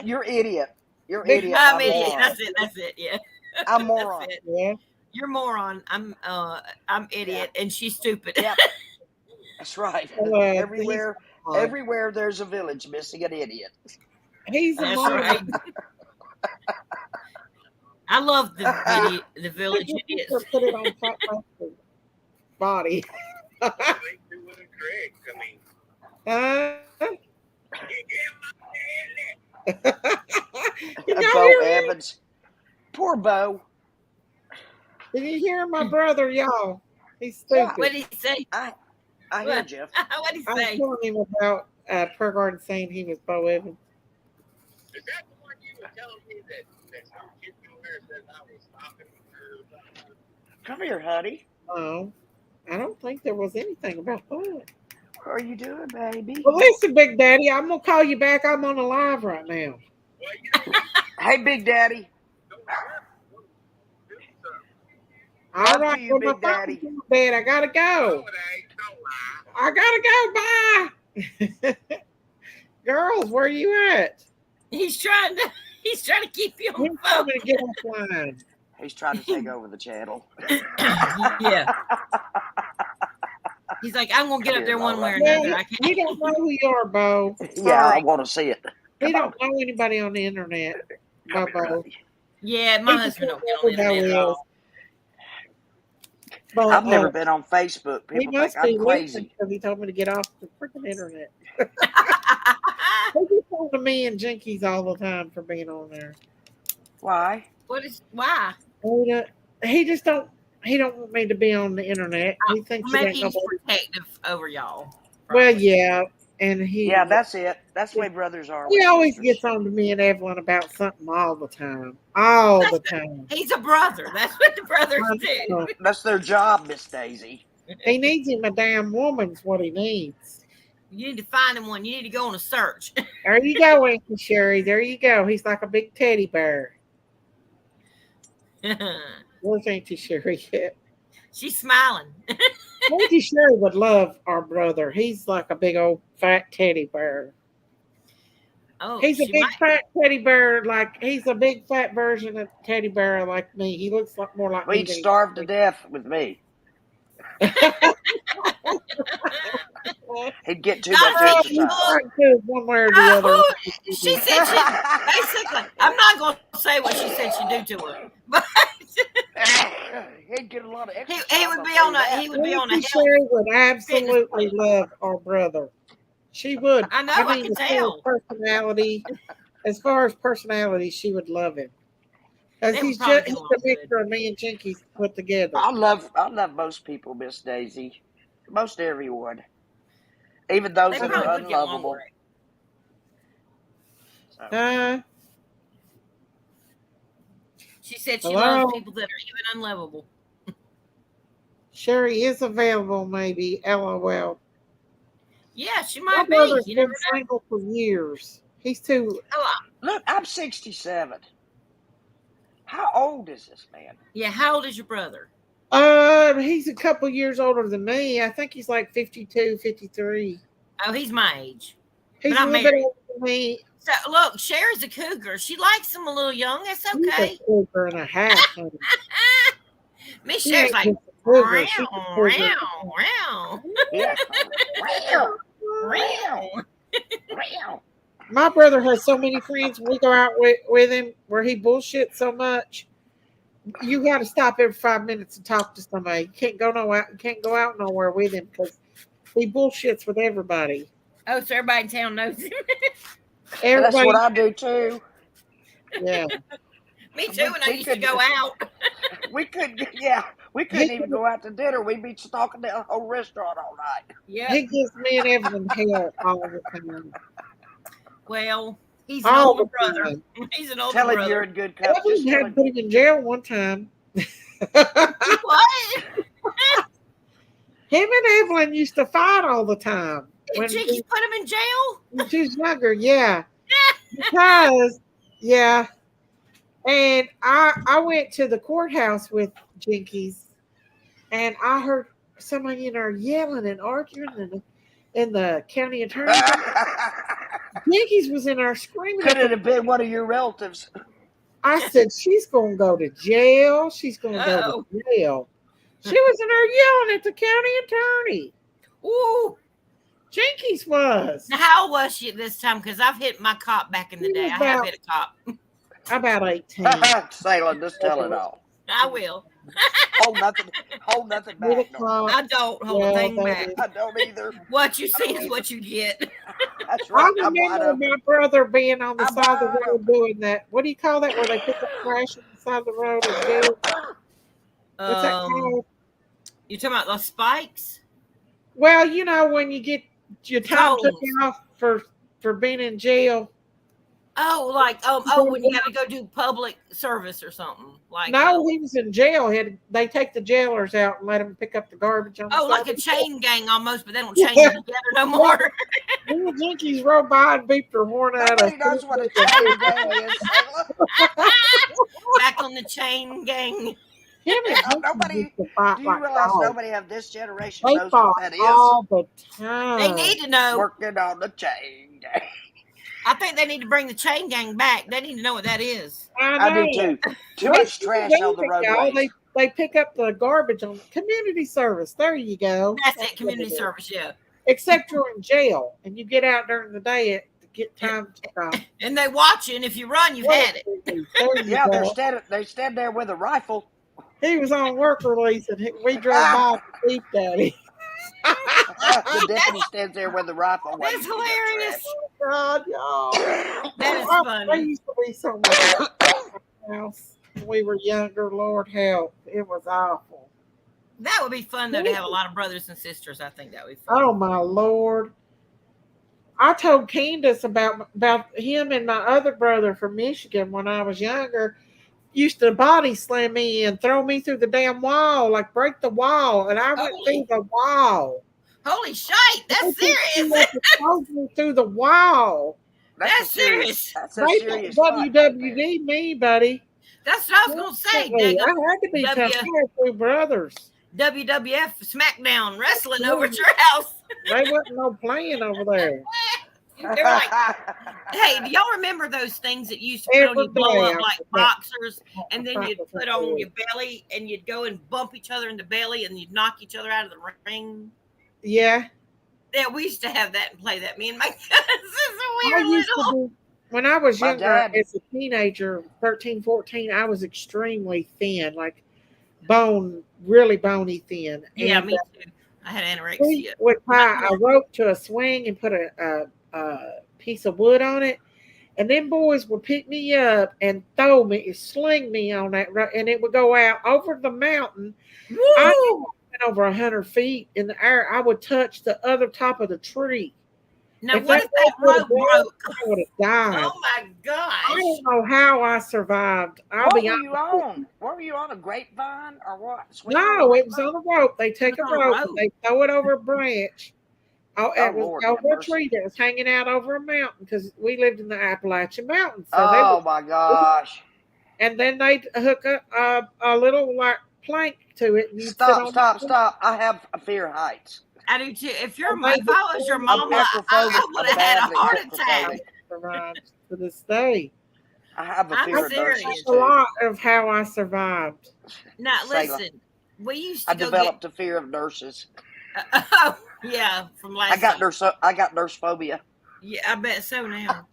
You're idiot. You're Big idiot. I'm I'm idiot. moron. That's it. Yeah. I'm moron. That's it. Yeah. You're moron. I'm idiot, and she's stupid. Yep. That's right. Everywhere there's a village missing an idiot. He's a That's moron. right. I love the village idiots. Put it on top of the body. Bo Evans. Poor Bo. Did you hear my brother, y'all? He's stupid. What did he say? I heard you. What did he I was say? telling him about Prayer Garden saying he was Bo Evans. Is that the one you were telling me that some kid over there said I was stopping her? Come here, honey. No, I don't think there was anything about that. What are you doing, baby? Well, listen, Big Daddy, I'm going to call you back. I'm on a live right now. Hey, Big Daddy. All right, you, well, Big Daddy. Bed. I got to go. I got to go. Bye. Girls, where you at? He's trying to keep you on He's the trying phone. to get offline. He's trying to take over the channel. Yeah. He's like, I'm gonna get up there one way or Yeah, another. I can't. he don't know who you are, Bo. Yeah, I want to see it. He Come don't know anybody on the internet. Come here, Bo. honey. Yeah, my He husband just don't get on the knows who internet at Bo all. But, I've never been on Facebook. He People must think be I'm listening crazy. because he told me to get off the freaking internet. He just on to me and Jinkies all the time for being on there. Why? Why? He just don't. He don't want me to be on the internet. He thinks it Maybe ain't he's nobody. protective over y'all. Well, yeah, and he. Yeah, that's it. That's the way brothers are. He with always sisters. gets on to me and Evelyn about something all the time. All the time. He's a brother. That's what the brothers do. That's their job, Miss Daisy. He needs him a damn woman's what he needs. You need to find him one. You need to go on a search. There you go, Auntie Sherry. There you go. He's like a big teddy bear. Where's Auntie Sherry at? She's smiling. Auntie Sherry would love our brother. He's like a big old fat teddy bear. Oh, He's a she big might. fat teddy bear, like he's a big fat version of teddy bear like me. He looks like more like me We'd than he starve to death with me. He'd get too God, much he- exercise. one way or the other. Who she said she basically. I'm not going to say what she said she'd do to her, but He'd get a lot of exercise. he would be on a he would be on a Auntie health. Sherry would absolutely plan. love our brother. She would. I know, I can as far tell. as far as personality, she would love him. Because They would he's probably just get he's along a good. mixture of me and Chinky put together. I love most people, Miss Daisy. Most everyone. Even those They that probably are would get along unlovable. great. So, She said she Hello? loves people that are even unlovable. Sherry is available, maybe. LOL. Yeah, she My might be. brother's You been never know. single for years. He's too. Oh, look, I'm 67. How old is this man? yeah, how old is your brother? He's a couple years older than me. I think he's like 52, 53. Oh, he's my age. He's But a I'm little bit married. older than me. So look, Sherry's a cougar. She likes him a little young. That's He's okay. a cougar and a half. honey. Miss She Sherry's ain't like, just a cougar. She's a round, cougar. round, Yeah. round. My brother has so many friends. We go out with him where he bullshits so much. You got to stop every 5 minutes and talk to somebody. You can't go out nowhere with him because he bullshits with everybody. Oh, so everybody in town knows him. That's Everybody, what I do too. yeah. Me too, when I We used to could- go out. We couldn't even go out to dinner. We'd be stalking the whole restaurant all night. Yeah. He gives me and Evelyn hell all the time. Well, he's an All older the brother. time. He's an older Tell him brother. you're in good company. Evelyn Just tell had to him. put him in jail one time. What? Him and Evelyn used to fight all the time. Did Jinky put him in jail? When she was younger, yeah. Because, yeah. And I went to the courthouse with Jinkies, and I heard somebody in there yelling and arguing in the county attorney's office. Jinkies was in there screaming. Could it have been one of your relatives? I said, she's going to go to jail. She's going to go to jail. She was in there yelling at the county attorney. Ooh. Jinkies was. Now, how old was she at this time? Because I've hit my cop back in the She day. was I have about- hit a cop. About 18. Salem, just tell it all. I will. Hold nothing With a back. No. clock. I don't hold a thing back. I don't either. What you see is what you get. That's I right. I'm wide remember open. my brother being on the I'm side of the wide road open. doing that. What do you call that? Where they pick up trash on the side of the road and do? What's that called? You talking about those spikes? Well, you know when you get your time Tolls. taken off for being in jail. Oh, like when you got to go do public service or something. Like No, he was in jail. They take the jailers out and let them pick up the garbage on the side like a of the chain gang almost, but they don't chain you together no more. road. Me and Jinkies rode by and beeped her horn at us. Nobody knows what a chain gang is, Salem. Back on the chain gang. Him and Jinkies Nobody- used to fight Do you like realize dogs. nobody of this generation They knows fought what that is? all the time. They need to know. Working on the chain gang. I think they need to bring the chain gang back. They need to know what that is. I know. do too. Too They much still trash do on the it, y'all. roadways. They pick up the garbage on community service. There you go. That's what it, community it is. service, yeah. Except you're in jail and you get out during the day to get time to stop. And they watch you, and if you run, you've had it. There you Yeah, go. they stand there with a rifle. He was on work release and we drove by and beeped at him. The deputy stands there with a rifle. while That's you pick up hilarious. God, y'all. That is There funny. used to be so much at our house when we were younger. Lord help. It was awful. That would be fun, though, to have a lot of brothers and sisters. I think that would be fun. Oh my Lord. I told Candace about him and my other brother from Michigan when I was younger. Used to body slam me and throw me through the damn wall, like break the wall, and I went through the wall. Holy shite, that's serious. Throw me through the wall. That's serious. That's a They serious fight right there. WWD me, buddy. That's what I was going to say. Definitely. I Dago. had to be tough. W- I had two brothers. WWF SmackDown wrestling over at your house. They wasn't no playing over there. They're like, hey, do y'all remember those things that you used to put on Every you blow day up I like forgot. boxers, and then you'd put on your belly and you'd go and bump each other in the belly and you'd knock each other out of the ring? Yeah. Yeah, we used to have that and play that. Me and my cousins I when we were used to little. be, when I was My younger, dad- as a teenager, 13, 14, I was extremely thin, like really bony thin. Yeah, And me too. I had we anorexia. would tie a rope to a swing and put a piece of wood on it. And then boys would pick me up and throw me, sling me on that rope, and it would go out over the mountain. I Woo! went over 100 feet in the air. I would touch the other top of the tree. Now, If what that if that rope rope would've broke? I would have died. Oh my I gosh! don't know how I survived. I'll What be were honest. you on? What were you on? A grapevine or what? Swing on a No, it was grapevine? on a rope. They take It a was on a rope rope. and they throw it over a branch. Oh, Oh, it was Lord, have over a mercy. tree that was hanging out over a mountain because we lived in the Appalachian Mountains. So Oh my gosh! and then they'd hook a little like plank to it, and you'd sit Stop! on Stop! the Stop! I have a fear of heights. I do too. If and they I was your would- I'm mama, I acrophobic. would I'm have had a badly heart attack. acrophobic. survived to this day. I have a I'm fear of serious. nurses A too. lot of how I survived. Now Sailor. listen, we used I to go developed a fear of nurses. get. Oh yeah, from last. I got nurse phobia. Yeah, I bet so now.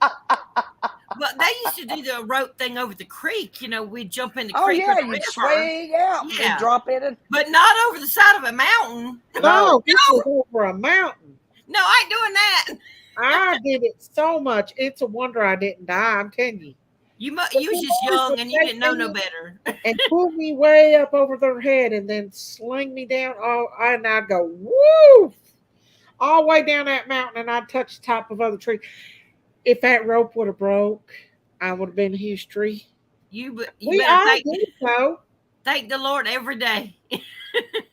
But they used to do the rope thing over the creek. You know, we'd jump in the Oh creek or yeah, the you'd river, swing out Yeah. and drop in it. but not over the side of a mountain. No, this was over a mountain. No, I ain't doing that. I did it so much. It's a wonder I didn't die. I'm telling you. You was just young and you didn't know no better. And pull me way up over their head and then sling me down. Oh, and I'd go woo, all the way down that mountain, and I'd touch the top of other trees. If that rope would have broke, I would have been history. You better I did so. thank the Lord every day.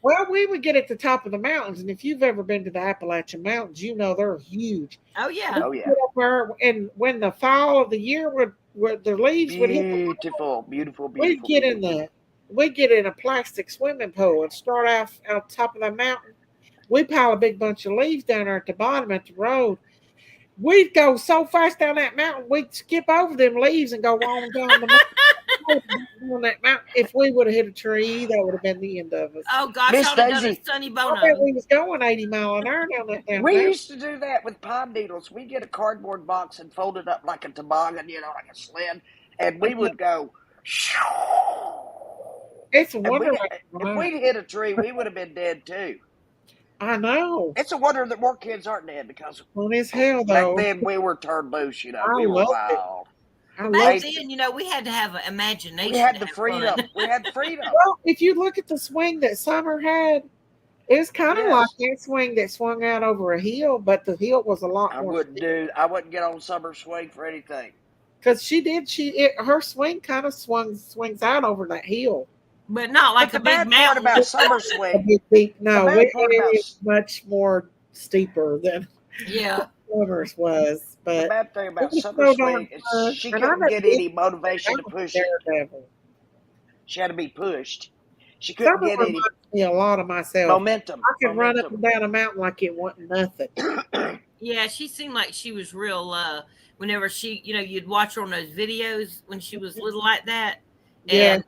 Well, we would get at the top of the mountains, and if you've ever been to the Appalachian Mountains, you know they're huge. Oh yeah. Oh yeah, Get up there, and when the fall of the year would the leaves would hit the beautiful, beautiful, we'd beautiful. get in a plastic swimming pool and start off out top of the mountain. We pile a big bunch of leaves down there at the bottom at the road. We'd go so fast down that mountain, we'd skip over them leaves and go on down the mountain. On that mountain. If we would have hit a tree, that would have been the end of us. Oh gosh, Miss y'all have done a Daisy. Sonny I bet Bono. we was going 80 mile an hour down that damn We mountain. used to do that with pine needles. We get a cardboard box and fold it up like a toboggan, like a sled, and we would go. It's a And wonder. if we'd hit a tree, we would have been dead too. I know. It's a wonder that more kids aren't dead because Fun as hell, back though. then we were turned loose. I We were loved it. wild. I Back love then, we had to have an imagination. We had to the have freedom. fun. We had freedom. Well, if you look at the swing that Summer had, it was kind of Yes. like that swing that swung out over a hill, but the hill was a lot I more. wouldn't get on summer swing for anything. Because her swing kind of swings out over that hill. But not like But a the big bad part mountain. about summer A swing, big, no, The bad it part about- is much more steeper than Yeah. Summer's was. the But bad thing about it was summer so darn swing fun. is she And I couldn't never get did any motivation to that push it. Daredevil. She had to be pushed. She couldn't Summer get any reminds me a lot of myself. momentum. I could run up and down a mountain like it wasn't nothing. Yeah, she seemed like she was real whenever she, you'd watch her on those videos when she was little like that. Yeah. And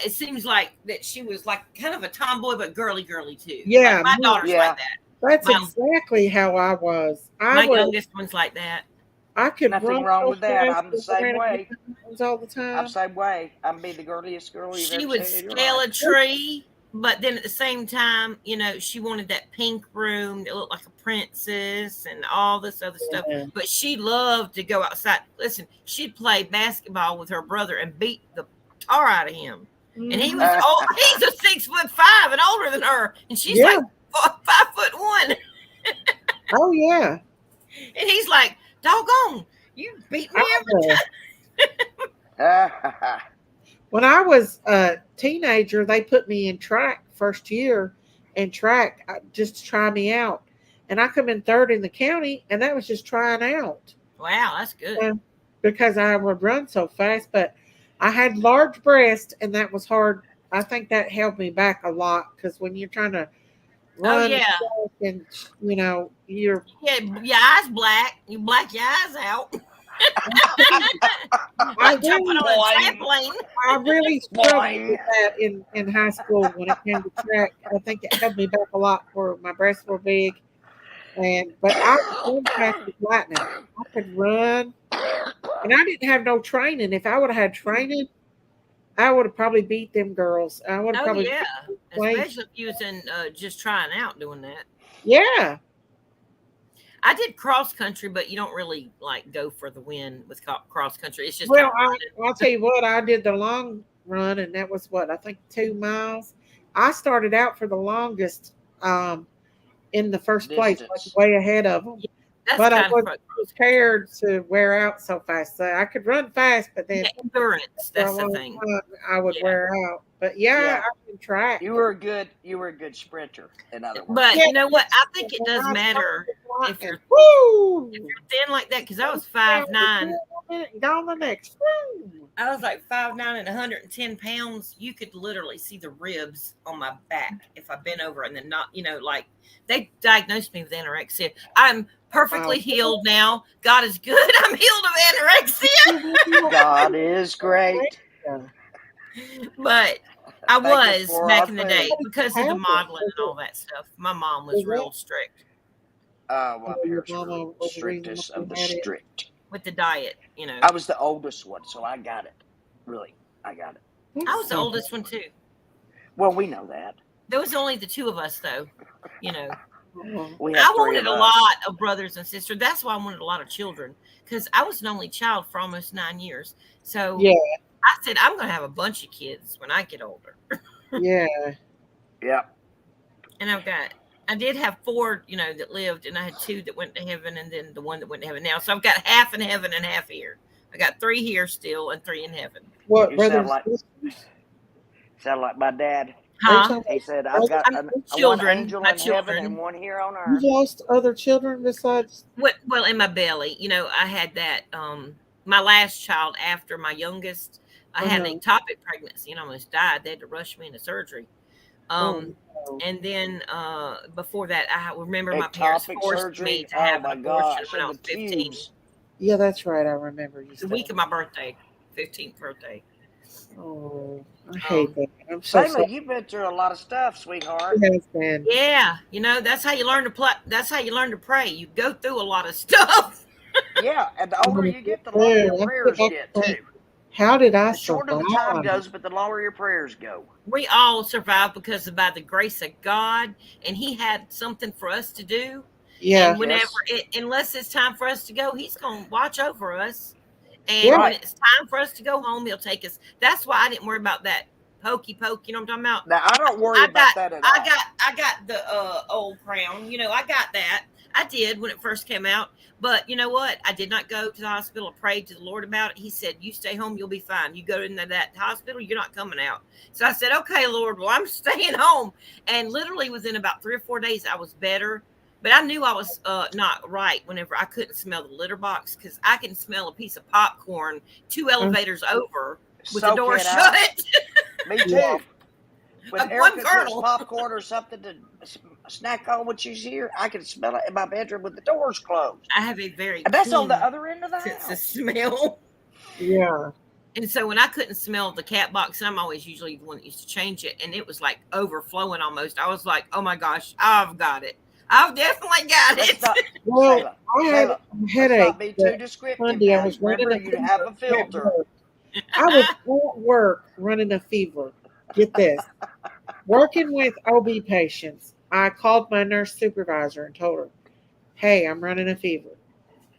it seems like that she was like kind of a tomboy but girly too. Yeah, Like my daughter's yeah. like that. That's My- exactly how I was. My youngest one's like that. I could Nothing run wrong so with that. fast I'm the and same ran way. into all the I'm time. the same way. I'm be the girliest girl you've She ever would seen in your scale a life. tree, but then at the same time, she wanted that pink room that looked like a princess and all this other stuff. Yeah. But she loved to go outside. Listen, she'd play basketball with her brother and beat the tar out of him. And he was old. He's a 6'5" and older than her, and she's Yeah. like 5'1". Oh yeah. And he's like, "Doggone, you beat me every time." When I was a teenager, they put me in track first year, and track just to try me out, and I come in third in the county, and that was just trying out Wow, that's good. because I would run so fast. But I had large breasts, and that was hard. I think that held me back a lot because when you're trying to run yeah. and you're Yeah, your eyes black. You black your eyes out. Like jumping on a Boing. trampoline. I really struggled Boing. with that in high school when it came to track. I think it held me back a lot for my breasts were big, but I could run fast as lightning. I could run, and I didn't have no training. If I would have had training, I would have probably beat them girls. I would have Oh probably yeah, played. especially if you was in just trying out doing that. Yeah. I did cross country, but you don't really like go for the win with cross country. It's just Well, kind of I'll tell you what, I did the long run, and that was what I think 2 miles. I started out for the longest in the first place, like Distance. way ahead of them. that's But I kind wasn't prepared to wear out so fast. So I could run fast, but then endurance. for a That's the long thing. time, I would Yeah. wear out. But yeah, Yeah. I can track. You were a good sprinter, in other words. But Yeah, you know what? I think it and does I matter started if you're woo, thin like that. Because I was 5'9". Gone the next. Woo. I was like 5'9" and 110 pounds. You could literally see the ribs on my back if I bent over and then not, like they diagnosed me with anorexia. I'm perfectly healed now. God is good. I'm healed of anorexia. God is great. But I Thank us was for back our in the food. day because of the modeling and all that stuff. My mom was real strict My Your parents mama were was the reason strictest why of the you had it. strict. with the diet. I was the oldest one, so I got it. Really, I got it. I was the oldest one too. Well, we know that. There was only the two of us, though. We I had 3 wanted of a us. lot of brothers and sisters. That's why I wanted a lot of children, because I was an only child for almost 9 years. So Yeah, I said, I'm going to have a bunch of kids when I get older. yeah. Yeah. And I did have 4, that lived, and I had 2 that went to heaven, and then the one that went to heaven now. So I've got half in heaven and half here. I got 3 here still and 3 in heaven. What You brothers? sound like my dad. Huh? He said, I've got one angel in heaven and one here on earth. You lost other children besides? Well, in my belly, I had that. My last child after my youngest, I had an ectopic pregnancy and almost died. They had to rush me into surgery. And then before that, I remember my parents forced me to have an abortion when I was 15. Yeah, that's right. I remember you. The week of my birthday, 15th birthday. Oh, I hate that. I'm so Layla, sorry. you've been through a lot of stuff, sweetheart. It has been. Yeah, that's how you learn to play. That's how you learn to pray. You go through a lot of stuff. Yeah, and the older you get, the longer your prayers get too. How did I The shorter the time goes, but the longer your prayers go. We all survive because of by the grace of God, and He had something for us to do. Yeah. And whenever, unless it's time for us to go, He's going to watch over us. And when it's time for us to go home, He'll take us. That's why I didn't worry about that pokey poke. You know what I'm talking about? Now I don't worry about that at all. I got the old crown. I got that. I did when it first came out. But you know what? I did not go to the hospital and pray to the Lord about it. He said, you stay home, you'll be fine. You go into that hospital, you're not coming out. So I said, okay, Lord, well, I'm staying home. And literally within about 3 or 4 days, I was better. But I knew I was not right whenever I couldn't smell the litter box, because I can smell a piece of popcorn 2 elevators over with the door shut. Me too. Yeah. When Erica gets popcorn or something to snack on when she's here, I can smell it in my bedroom with the doors closed. I have a very and that's on the other end of the sense house. of smell. Yeah. And so when I couldn't smell the cat box, and I'm always usually the one that used to change it, and it was like overflowing almost. I was like, oh my gosh, I've got it. I've definitely got it. Well, I had a headache. Let's not be too descriptive. Monday, I was running Remember, you have a filter. I was at work running a fever. Get this. Working with OB patients, I called my nurse supervisor and told her, hey, I'm running a fever.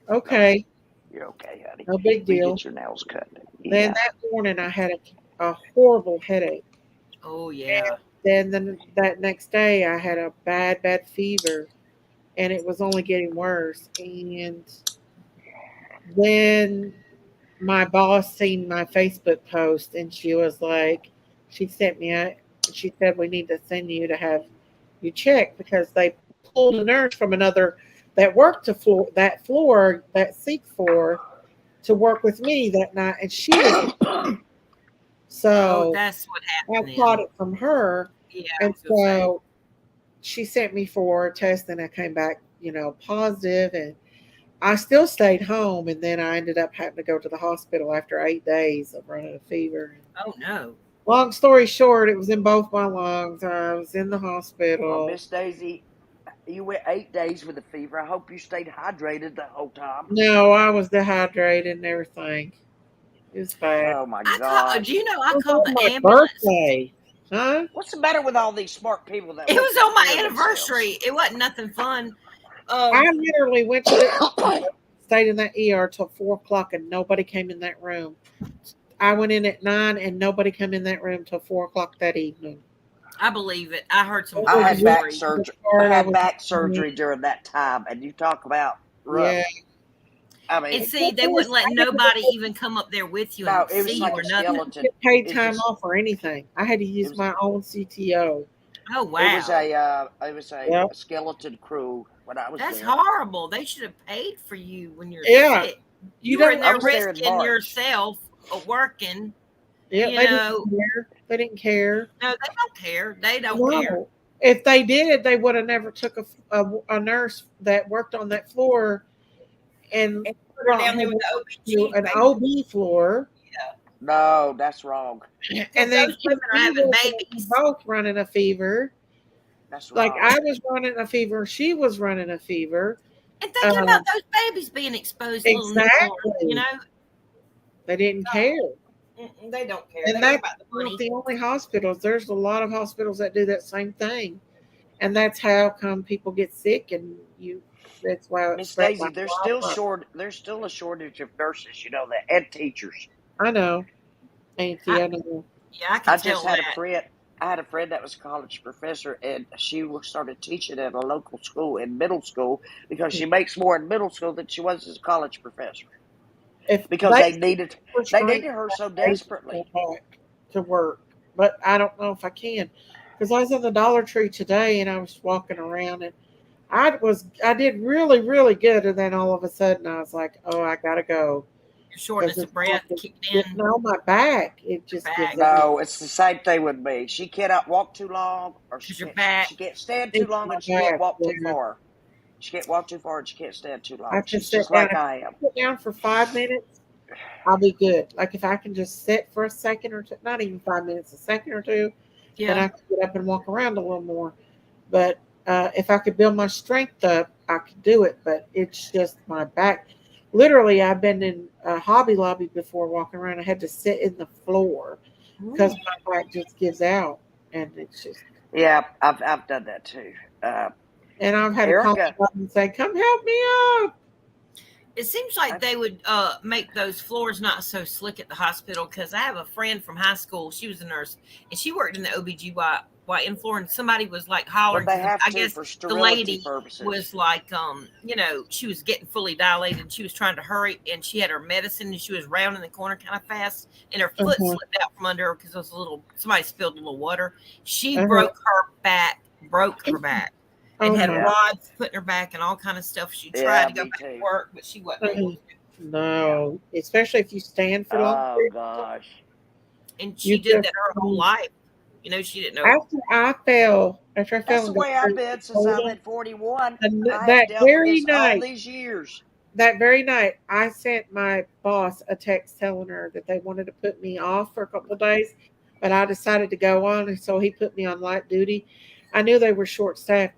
Okay. You're okay, honey. No big deal. Get your nails cut. Then that morning, I had a horrible headache. Oh, yeah. And then that next day, I had a bad fever, and it was only getting worse. And then my boss seen my Facebook post, and she was like, she sent me she said, we need to send you to have you checked, because they pulled a nurse from another that worked that seat floor to work with me that night, and she was so that's what happened. I caught it from her. Yeah, and so she sent me for a test, and I came back, positive, and I still stayed home, and then I ended up having to go to the hospital after 8 days of running a fever. Oh no. Long story short, it was in both my lungs. I was in the Well, hospital. Miss Daisy, you went 8 days with a fever. I hope you stayed hydrated the whole time. No, I was dehydrated and everything. It was bad. Oh my Do gosh. you know I It was called on the my ambulance? birthday. Huh? What's the matter with all these smart people that It won't was take on my care of anniversary. It wasn't nothing fun. I literally went to the themselves? stayed in that ER till 4 o'clock, and nobody came in that room. I went in at 9, and nobody came in that room till 4 o'clock that evening. I believe it. I heard some It I was horror had back really stories. surgery. I hard. I had was, back surgery during that time, and you talk about rough. yeah. I And mean, see, they wouldn't let nobody even come up there with you no, and it was see you like or a nothing. skeleton. Get paid It time just, off or anything. I had to it use was, my own CTO. Oh it was wow. a Yep. skeleton crew when I was That's there. horrible. They should have paid for you when you're Yeah. sick. You You were in don't. I there was there in risking March. yourself working. Yeah, You they know, didn't care. They didn't care. no, they don't care. They don't care. No. If they did, they would have never took a nurse that worked on that floor and And put her brought down her there with to the an OBG. OB floor, No, that's wrong. and then Those put women are me having with her, babies. both running a fever. That's Like wrong. I was running a fever, she was running a fever. And thinking about those babies being exposed to little newborns, Exactly. They didn't care. they don't care. And They care that's about the not money. the only hospitals. There's a lot of hospitals that do that same thing. And that's how come people get sick, and that's why it's Miss spread Daisy, like wildfire. there's still a shortage of nurses, you know that, and teachers. I know, Auntie, I know. Yeah, I can I tell just had a that. friend. I had a friend that was a college professor, and she started teaching at a local school in middle school because she makes more in middle school than she was as a college professor. If Because they they restraint needed her so I go desperately. back to work, but I don't know if I can, because I was in the Dollar Tree today and I was walking around, and I did really really good, and then all of a sudden I was like, oh, I gotta go Your because shortness it's of breath kicked getting in. on my back. It just gives Back. out. No, it's the same thing with me. She cannot walk too long, or Because your back. she can't stand too It's long, my and she can't back. walk too Yeah. far. She can't walk too far, and she can't stand too I long. just She's sit just down. like If I I am. sit down for 5 minutes, I'll be good. Like if I can just sit for a second or two, not even 5 minutes, a second or two, then Yeah. I can get up and walk around a little more. But if I could build my strength up, I could do it. But it's just my back. Literally, I've been in a Hobby Lobby before walking around. I had to sit in the floor because my back just gives out, and it's just. Yeah, I've done that too. And I've had to call Erica, up and say, "Come help me up." It seems like they would make those floors not so slick at the hospital, because I have a friend from high school. She was a nurse, and she worked in the OBGYN floor, and somebody was like well, hollering. they have I to guess for the sterility lady purposes. was like, she was getting fully dilated, and she was trying to hurry, and she had her medicine, and she was rounding the corner kind of fast, and her foot slipped out from under her because somebody spilled a little water. She broke her back. And had rods put in her back and all kind of stuff. She tried to go back to work, but she wasn't able to. No, especially if you stand for long. Oh gosh! And she did that her whole life. She didn't know. After I fell That's the in way I've been since I've been 41. I that have dealt with very this all night, these years. that very night, I sent my boss a text telling her that they wanted to put me off for a couple of days, but I decided to go on, and so he put me on light duty. I knew they were short staffed.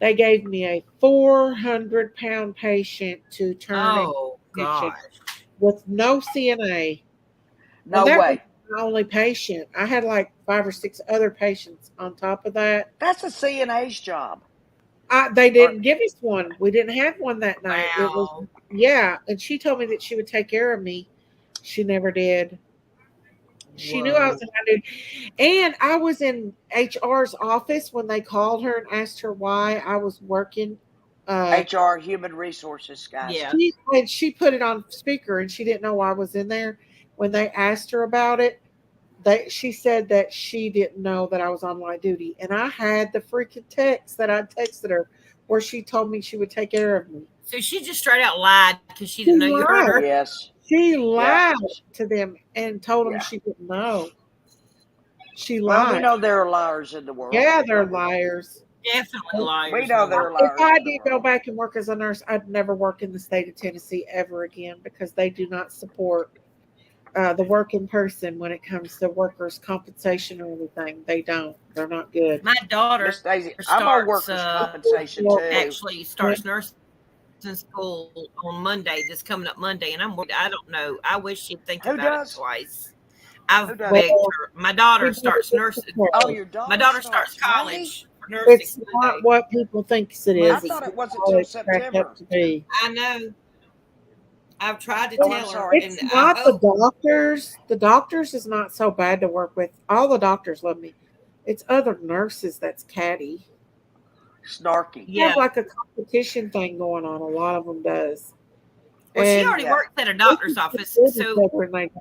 They gave me a 400-pound patient to turn Oh gosh! with no CNA. No And that was way. my only patient. I had like 5 or 6 other patients on top of that. That's a CNA's job. They didn't give us one. We didn't have one that night. It was, Wow. yeah. And she told me that she would take care of me. She never did. She knew I was in high duty. And I was in HR's office when they called her and asked her why I was working. HR, human resources guys. Yeah. She put it on speaker, and she didn't know I was in there. When they asked her about it, she said that she didn't know that I was on light duty. And I had the freaking text that I texted her where she told me she would take care of me. So she just straight out lied because she didn't know you heard her. Yes. She lied to them and told them she didn't know. She lied. Well, we know there are liars in the world. Yeah, they're liars. Definitely liars. We know they're If liars. I did go back and work as a nurse, I'd never work in the state of Tennessee ever again because they do not support the working person when it comes to workers' compensation or anything. They don't. They're not good. My daughter Miss Daisy, I'm on starts workers' compensation too. actually starts nursing school on Monday, this coming up Monday, and I'm worried. I don't know. I wish she'd think Who about does? it twice. I've Who does? begged Well, her. My daughter we starts never nursing. Oh, your daughter My daughter starts Monday? college for nursing It's not Monday. what people think it is. I It's thought it not wasn't all till it's cracked September. up to be. I know. I've tried to Oh, I'm tell her, sorry. and It's I not the hope. doctors. The doctors is not so bad to work with. All the doctors love me. It's other nurses that's catty. Snarky. They Yeah. have like a competition thing going on. A lot of them does. Well, she And already Yeah. works at a doctor's office, they so don't.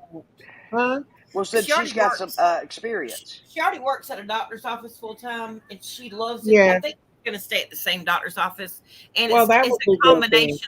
Huh? Well, since she already she's got some works. experience. She already works at a doctor's office full time, and she loves it. Yeah. I think she's going to stay at the same doctor's office, and Well, that it's would a be good then.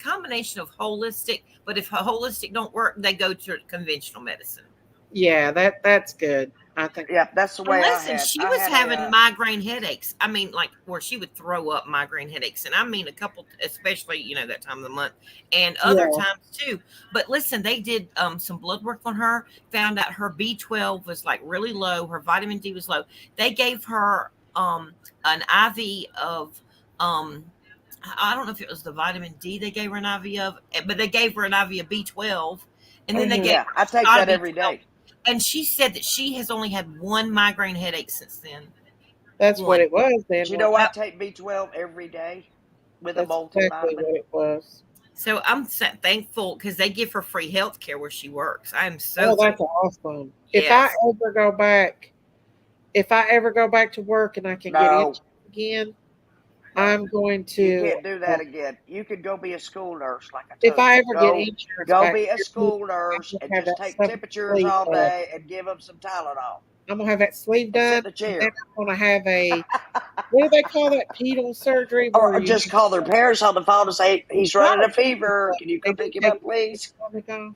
combination of holistic. But if holistic don't work, they go to conventional medicine. Yeah, that's good. I think. Yeah, that's the way And I listen, had. she I was had having a, migraine headaches. I mean, like where she would throw up migraine headaches, and I mean a couple, especially that time of the month, and other Yeah. times too. But listen, they did some blood work on her, found out her B12 was like really low, her vitamin D was low. They gave her an IV of I don't know if it was the vitamin D they gave her an IV of, but they gave her an IV of B12, and then they gave yeah, her I a take shot that of every B12. day. And she said that she has only had one migraine headache since then. That's what One. it was then. But you know, wasn't I take B12 every day with a That's exactly multivitamin. what it was. So I'm thankful because they give her free health care where she works. I am so Oh, that's thankful. awesome. If I Yes. ever go back, to work and I can get No, in again, I'm going you to. can't do that again. You could go be a school nurse, like I If told I you. ever get insurance Go back, be a here, school I'm nurse gonna and have just that take stuff temperatures sleeve all done. day and give them some Tylenol I'm gonna have that sleeve and sit done, in the and then chair. I'm gonna have a what do they call that pedal surgery where Or you just call their parents on the phone and say, he's running a fever. Can you they come do pick him take up, please? I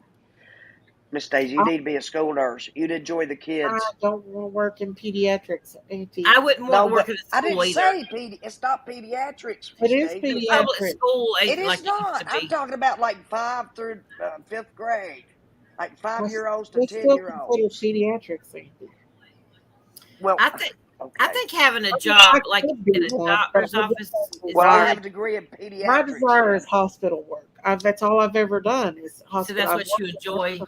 Miss Daisy, you need to be a school nurse. You'd enjoy the kids. don't want to work in pediatrics, Auntie. I wouldn't want No, to work but at a I school didn't either. say it's not pediatrics, It Miss is Daisy. Public pediatrics. school It ain't is like it used not. to I'm be. talking about like 5 through 5th grade, like 5-year-olds to It's still considered 10-year-olds. pediatrics, Auntie. Well, I think okay. having a I job could like be in a one, but doctor's office is Well, I good. have a degree in my pediatrics. desire is Then, hospital work. That's all I've ever done is So hospital. that's I've what you worked in enjoy. nursing-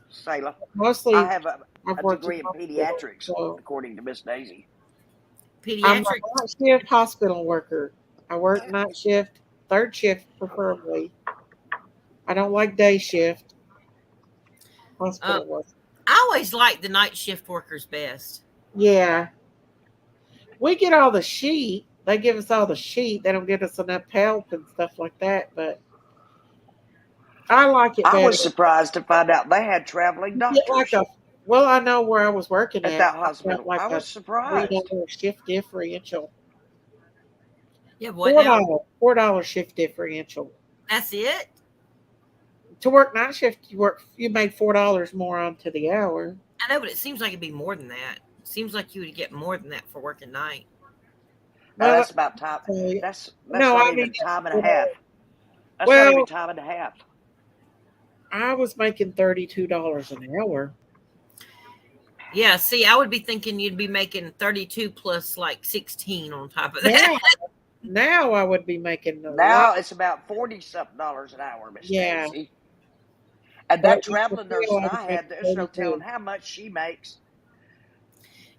Sailor. mostly I have a I've worked in degree in hospitals. pediatrics, So according to Miss Daisy. I'm a Pediatrics. night shift hospital worker. I work night shift, third shift preferably. I don't like day shift hospital work. I always like the night shift workers best. Yeah. We get all the sheet. They give us all the sheet. They don't give us enough help and stuff like that. But I like it I better. was surprised to find out they had traveling You get like doctors well, I know where I was working at at. that I got hospital. like I a was surprised. $3 shift differential. Yeah, what now? $4 shift differential. That's it? To work night shift, you made $4 more onto the hour. I know, but it seems like it'd be more than that. It seems like you would get more than that for working night. Now, Well, that's about time. That's no, not I even mean, time and a half. That's well, not even time and a half. I was making $32 an hour. Yeah, see, I would be thinking you'd be making 32 plus like 16 on top of that. Now I would be making a Now lot. it's about $40-something an hour, Miss Yeah. Daisy. And But that traveling nurse that I had, there's no telling how much she makes.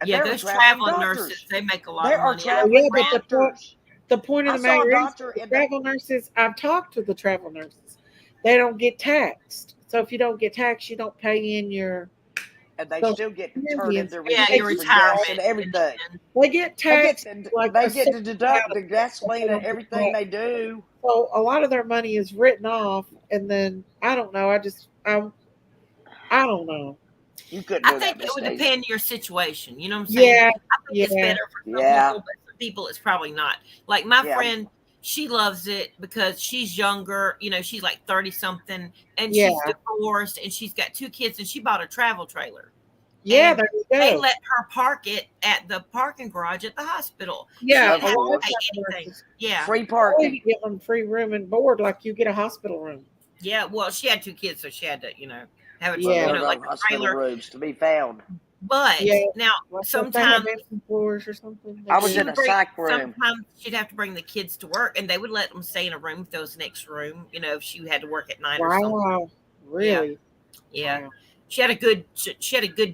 And Yeah, there are those traveling traveling doctors. nurses, they make a lot There of are money. traveling but doctors. the point of I the saw a matter is, doctor the in the travel nurses, I've talked to the travel nurses. They don't get taxed. So if you don't get taxed, you don't pay in your and they Social still get to turn Security in and their Yeah, your receipts for gas and retirement. everything. they get taxed like They a get to certain deduct amount the of gasoline they and don't get everything they taxed. do. So a lot of their money is written off, and then I don't know. I don't know. You couldn't I do think that, it Miss would Daisy. depend on your situation. You know what I'm saying? Yeah, I think it's yeah, better for some Yeah. people, but some people it's probably not. Like my Yeah. friend, she loves it because she's younger. She's like 30 something, and yeah, she's divorced, and she's got 2 kids, and she bought a travel trailer. Yeah, And there you they go. let her park it at the parking garage at the hospital. Yeah, She didn't have to course. pay anything. Yeah. Free Or parking. you get them free room and board like you get a hospital room. Yeah. Well, she had 2 kids, so she had to, have a, Well, Yeah. there are like no a hospital trailer. rooms to be found. But Yeah. now Like if they have sometimes empty floors or something. they I was do. in a psych room. sometimes she'd have to bring the kids to work, and they would let them stay in a room if there was an extra room, if she had to work at night or something. Wow. Really? Yeah. Wow. She had a good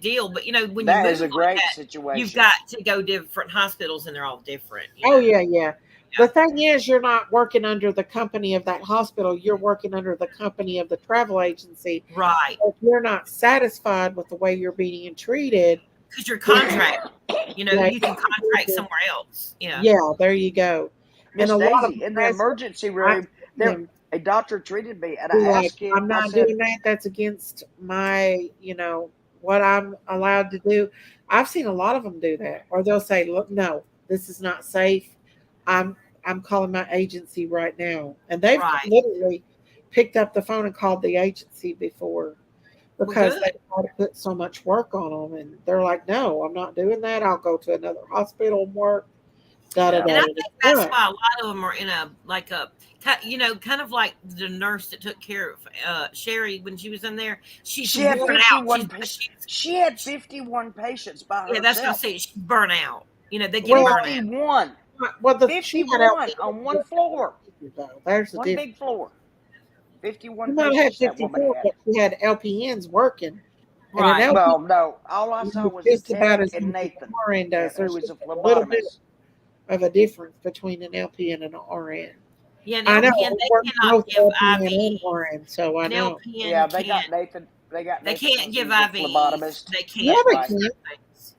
deal, but when That you is move a great like that, situation. you've got to go different hospitals, and they're all different. Oh yeah, yeah. The thing is, you're not working under the company of that hospital. You're working under the company of the travel agency. Right. If you're not satisfied with the way you're being treated, Because your contract, Yeah. you can contract somewhere else. Yeah. yeah, there you go. Miss And a lot of Daisy, in the emergency room, a doctor treated me, and I be like, asked him, I'm I not said, doing that. That's against my, what I'm allowed to do. I've seen a lot of them do that, or they'll say, "Look, no, this is not safe. I'm calling my agency right now," and they've Right. literally picked up the phone and called the agency before because good. they had to put so much work on them, and they're like, "No, I'm not doing that. I'll go to another hospital and work." Da, da, Yeah. da, And I da, think da. that's why a lot of them are in kind of like the nurse that took care of Sherry when she was in there. She's She had worn out. 51 she had 51 patients by herself. Yeah, that's what I'm saying. She's burnt out. They get Well, burnt out. 51. Well, she had 51 LPNs on one floor. though. There's the One difference. big floor. You 51 might have patients that woman 54, had. but she had LPNs working. And Right. an LPN Well, no. All I saw is was just about Lieutenant as and much as Nathan, an RN does. who There's was a just a little bit phlebotomist. of a difference between an LPN and an RN. Yeah, an I know. LPN, I they worked cannot both give LPN and IV. RN, so I An know. LPN Yeah, they got can't. Nathan. They They can't was give a IVs. phlebotomist. They Yeah, can't they do Right. can. certain things.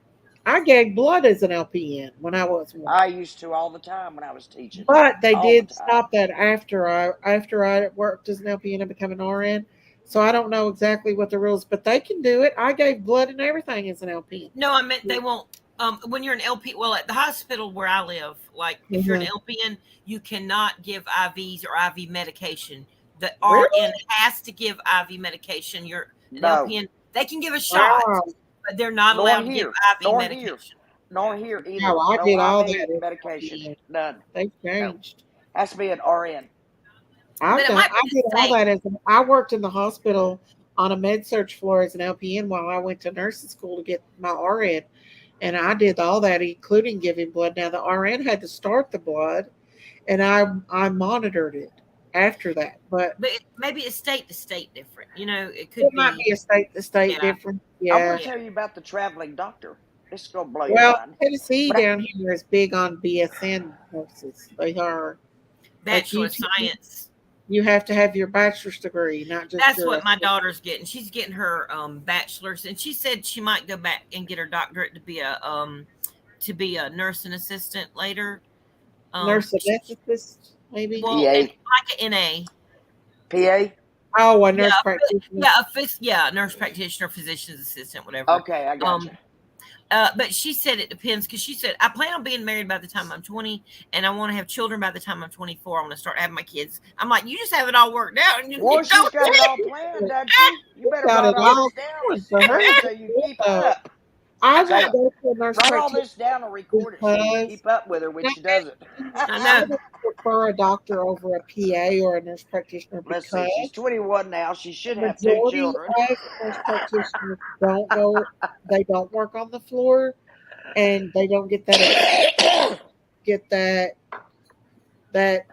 I gave blood as an LPN when I was one. I used to all the time when I was teaching. But they All the did time. stop that after I worked as an LPN and became an RN. So I don't know exactly what the rules, but they can do it. I gave blood and everything as an LPN. No, I meant they won't. When you're an LP, well, at the hospital where I live, like if you're an LPN, you cannot give IVs or IV medication. The Really? RN has to give IV medication. You're an No. LPN. They can give a shot, Wow. but they're not Nor allowed to here. give IV Nor medication. Nor here either. No, I No did all IV that as an medication. LPN. None. They changed. Has to be an RN. I But it might be did the all same. that I worked in the hospital on a med surg floor as an LPN while I went to nursing school to get my RN. And I did all that, including giving blood. Now the RN had to start the blood, and I monitored it after that. But maybe it's state to state different. It could it might be a state to state Yeah. difference. I'm Yeah. going to tell you about the traveling doctor. This is going to blow your Well, mind. Tennessee But down here is big on BSN nurses. They are. Bachelor of Like, Science. You have to have your bachelor's degree, not just. That's what my daughter's getting. She's getting her bachelor's, and she said she might go back and get her doctorate to be a nursing assistant later. Nurse anesthetist, maybe. Well, PA. like an NA. PA? Oh, a nurse practitioner. Yeah, nurse practitioner, physician's assistant, whatever. Okay, I got you. But she said it depends because she said I plan on being married by the time I'm 20, and I want to have children by the time I'm 24. I want to start having my kids. I'm like, you just have it all worked out, and Well, she's got it all planned, doesn't she? You better Got write it all all this going down for her. so you keep up. I Say, would go to a nurse write all practitioner. this down and record it so you keep up with her when she does it. I would prefer a doctor over a PA or a nurse practitioner Let's because see, she's 21 now. She should the have 2 majority children. of nurse practitioners they don't work on the floor, and they don't get that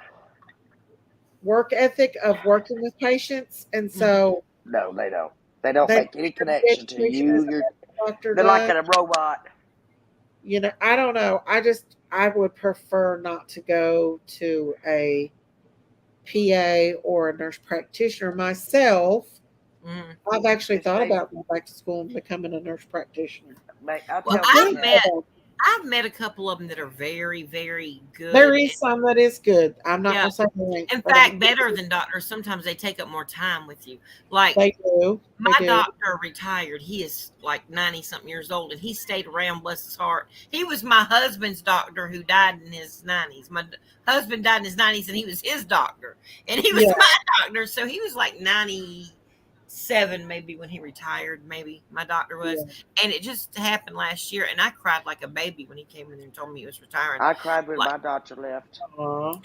work ethic of working with patients, and so No, they don't. They don't make any connection to education as you. a doctor They're like does. a robot. I don't know. I would prefer not to go to a PA or a nurse practitioner myself. I've actually thought about going back to school and becoming a nurse practitioner. I've met a couple of them that are very, very good. There is some that is good. I'm not going to say anything. In fact, better than doctors. Sometimes they take up more time with you. Like they do. My doctor retired. He is like 90-something years old, and he stayed around, bless his heart. He was my husband's doctor who died in his 90s. My husband died in his 90s, and he was his doctor. And he was my doctor, so he was like 96 7 maybe when he retired, maybe my doctor was. And it just happened last year, and I cried like a baby when he came in there and told me he was retiring. I cried when my doctor left.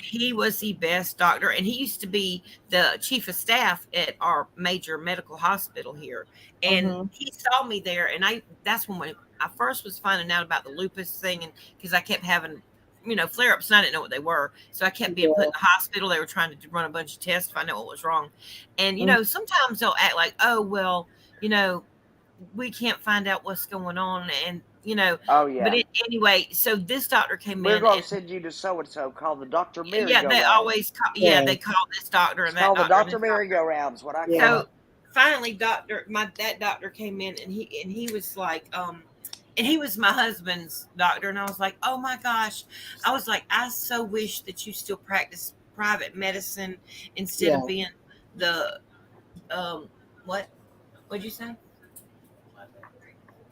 He was the best doctor, and he used to be the chief of staff at our major medical hospital here. And he saw me there, and that's when I first was finding out about the lupus thing, and because I kept having flare-ups, and I didn't know what they were. So I kept being put in the hospital. They were trying to run a bunch of tests to find out what was wrong. And, sometimes they'll act like, oh, well, we can't find out what's going on. And, oh, yeah. But anyway, so this doctor came in. We're going to send you to so-and-so called the Dr. Merry-Go-Round. Yeah, they always call, they call this doctor and that doctor. The Dr. Merry-Go-Round is what I call it. So finally, that doctor came in, and he was like, and he was my husband's doctor. And I was like, oh my gosh. I was like, I so wish that you still practice private medicine instead of being the, what'd you say?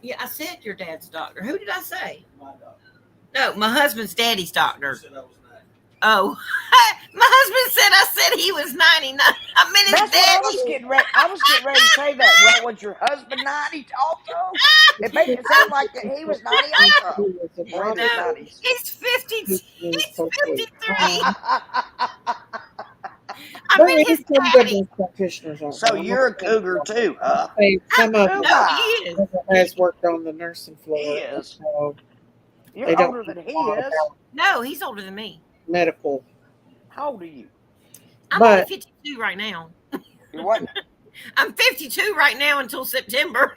Yeah, I said your dad's doctor. Who did I say? My doctor. No, my husband's daddy's doctor. You said I was 90. Oh, my husband said I said he was 99. I mean, his That's daddy. what I was getting ready. I was getting ready to say that. Well, was your husband 90 also? It made it sound like that he was 90 also. No, he's 50. He's 53. I mean, his daddy. So you're a cougar too, huh? Some of them No, he is. has worked on the nursing floor. He is. So You're they don't older than he know is. about No, he's older than me. medical. How old are you? I'm But- only 52 right now. You're what? I'm 52 right now until September.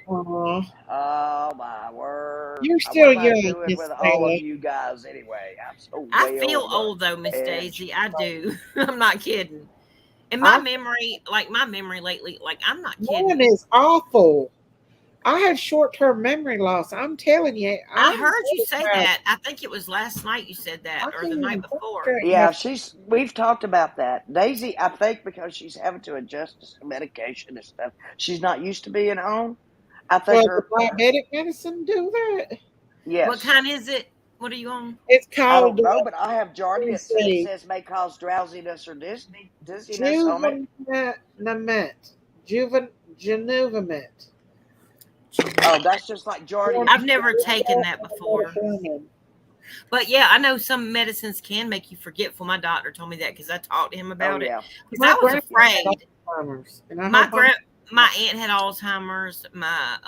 Uh-huh. Oh my word! You're still What am I young, doing Miss with all Taylor. of you guys anyway. I'm so I way feel over old though, Miss edge. Daisy. I do. I'm not kidding. And my memory lately, I'm not kidding. Mine is awful. I have short-term memory loss. I'm telling you. I heard you say that. I think it was last night you said that, or the night before. Yeah, we've talked about that. Daisy, I think because she's having to adjust to some medication and stuff, she's not used to being home. I think Well, the diabetic medicine do that. yes. What kind is it? What are you on? It's I don't called know, but I have Jardy that says may cause drowsiness or dizziness on it. Juvenavit. Oh, that's just like Jardy. I've never taken that before. But yeah, I know some medicines can make you forgetful. My doctor told me that because I talked to him about it. Because I was afraid. My aunt had Alzheimer's. My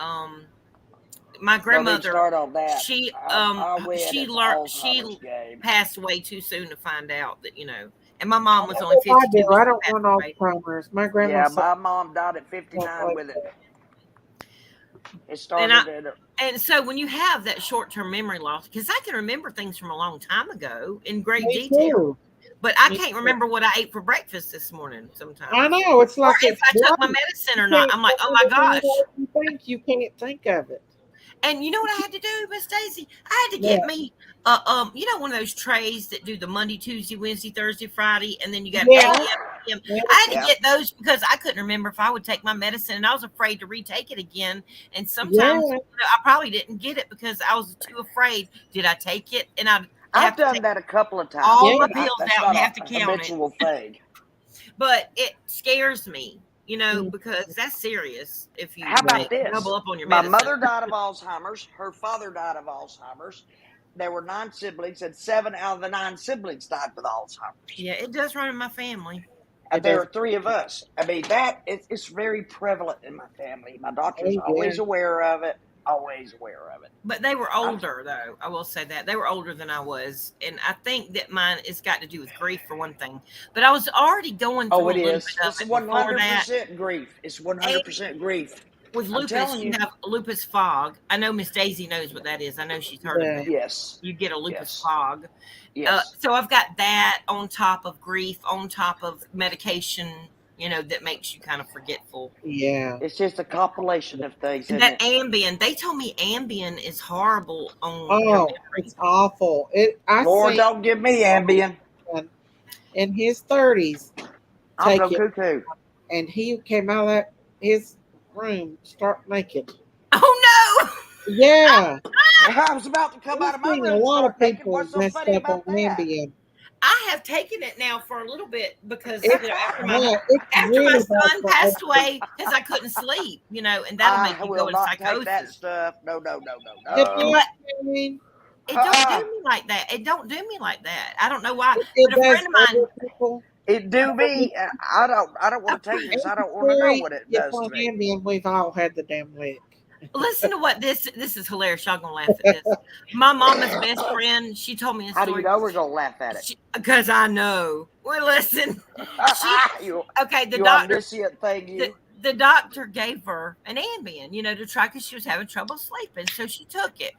grandmother. Start on that. She passed away too soon to find out that And my mom was only 52. I don't want Alzheimer's. My grandma. Yeah, my mom died at 59 with it. It started and so when you have that short-term memory loss, because I can remember things from a long time ago in great detail, but I can't remember what I ate for breakfast this morning sometimes. I know. It's like if I took my medicine or not. I'm like, oh my gosh. You can't think of it. And you know what I had to do, Miss Daisy? I had to get me one of those trays that do the Monday, Tuesday, Wednesday, Thursday, Friday, and then you got I had to get those because I couldn't remember if I would take my medicine, and I was afraid to retake it again. And sometimes I probably didn't get it because I was too afraid. Did I take it? And I've done that a couple of times. All my pills out and have to count it. Thing. But it scares me. Because that's serious. If you how about this? Double up on your medicine. My mother died of Alzheimer's. Her father died of Alzheimer's. There were 9 siblings, and 7 out of the 9 siblings died with Alzheimer's. Yeah, it does run in my family. There are 3 of us. I mean, it's very prevalent in my family. My doctor's always aware of it. Always aware of it. But they were older, though. I will say that. They were older than I was. And I think that mine has got to do with grief for one thing. But I was already going through it is. It's 100% grief. It's 100% grief. With lupus, you have lupus fog. I know Miss Daisy knows what that is. I know she's heard of it. Yes. You get a lupus fog. Yes. So I've got that on top of grief, on top of medication, that makes you kind of forgetful. Yeah. It's just a compilation of things. And that Ambien, they told me Ambien is horrible on. Oh, it's awful. Lord, don't give me Ambien. In his 30s, I'll go cuckoo. And he came out of his room, start naked. Oh no! Yeah. I was about to come out of my room. A lot of people messed up on Ambien. I have taken it now for a little bit because It's, after yeah, my really bad son for passed us. away because I couldn't sleep, and that'll make I you will go into not take that psychosis. stuff. No, no, no, no, Did no. not, I mean, It don't do me like that. It don't do me like that. I don't know why. it But a does friend of mine, other people. It do me. I don't want to take this. I don't want to know Scary. what it It's does to on me. Ambien. We've all had the damn lick. listen to what this is hilarious. Y'all gonna laugh at this. My mama's best friend, she told me a How do you story. know we're gonna laugh at it? Because I know. Well, listen. you The you doctor omniscient thing, you. the doctor gave her an Ambien, to try because she was having trouble sleeping. So she took it.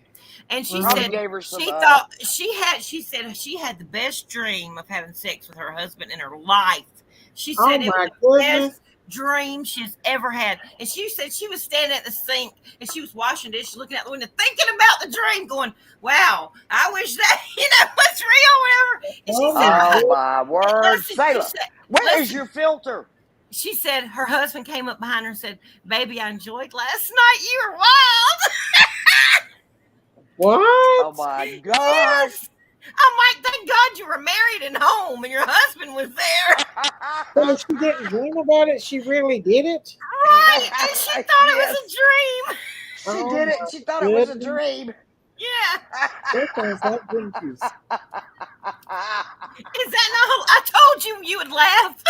And she Probably said gave her some. she said she had the best dream of having sex with her husband in her life. She Oh said it my was the goodness. best dream she's ever had. And she said she was standing at the sink and she was washing dishes, looking out the window, thinking about the dream, going, wow, I wish that, was real, whatever. And she said, Oh my word, Sailor, where is your filter? She said her husband came up behind her and said, baby, I enjoyed last night. You were wild. What? Oh my gosh. Yes. I'm like, thank God you were married and home and your husband was there. So she didn't dream about it. She really did it. Right. And she thought it was a dream. She Oh did it. my She thought it was a goodness. dream. Yeah. That sounds like Jinkies. Is that not? I told you you would laugh.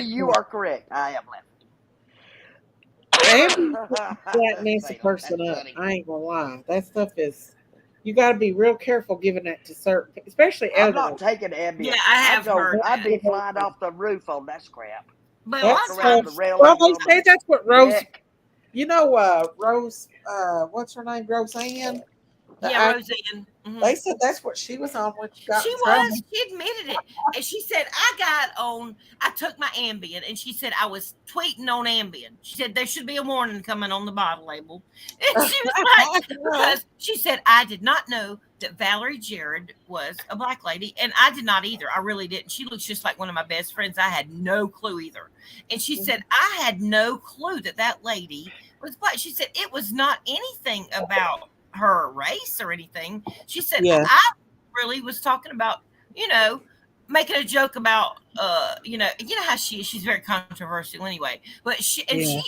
You are correct. I am Ambien laughing. flattens a person up. I ain't gonna lie. That stuff is. You got to be real careful giving that to certain, especially I'm elderly. not taking Ambien. Yeah, I have heard I'd be that. flying off the roof on that crap. But a That's lot of Around the times, railing. well, on they say the that's what Rose. deck. You know, Rose. What's her name? Roseanne. Roseanne. Mm-hmm. They said that's what she was on when she got She in trouble. was. She admitted it. And she said, I took my Ambien. And she said, I was tweeting on Ambien. She said, there should be a warning coming on the bottle label. And she was like, because she said, I did not know that Valerie Jarrett was a black lady. And I did not either. I really didn't. She looks just like one of my best friends. I had no clue either. And she said, I had no clue that lady was black. She said, it was not anything about her race or anything. She said, Yeah. I really was talking about, making a joke about, how she's very controversial anyway. But she has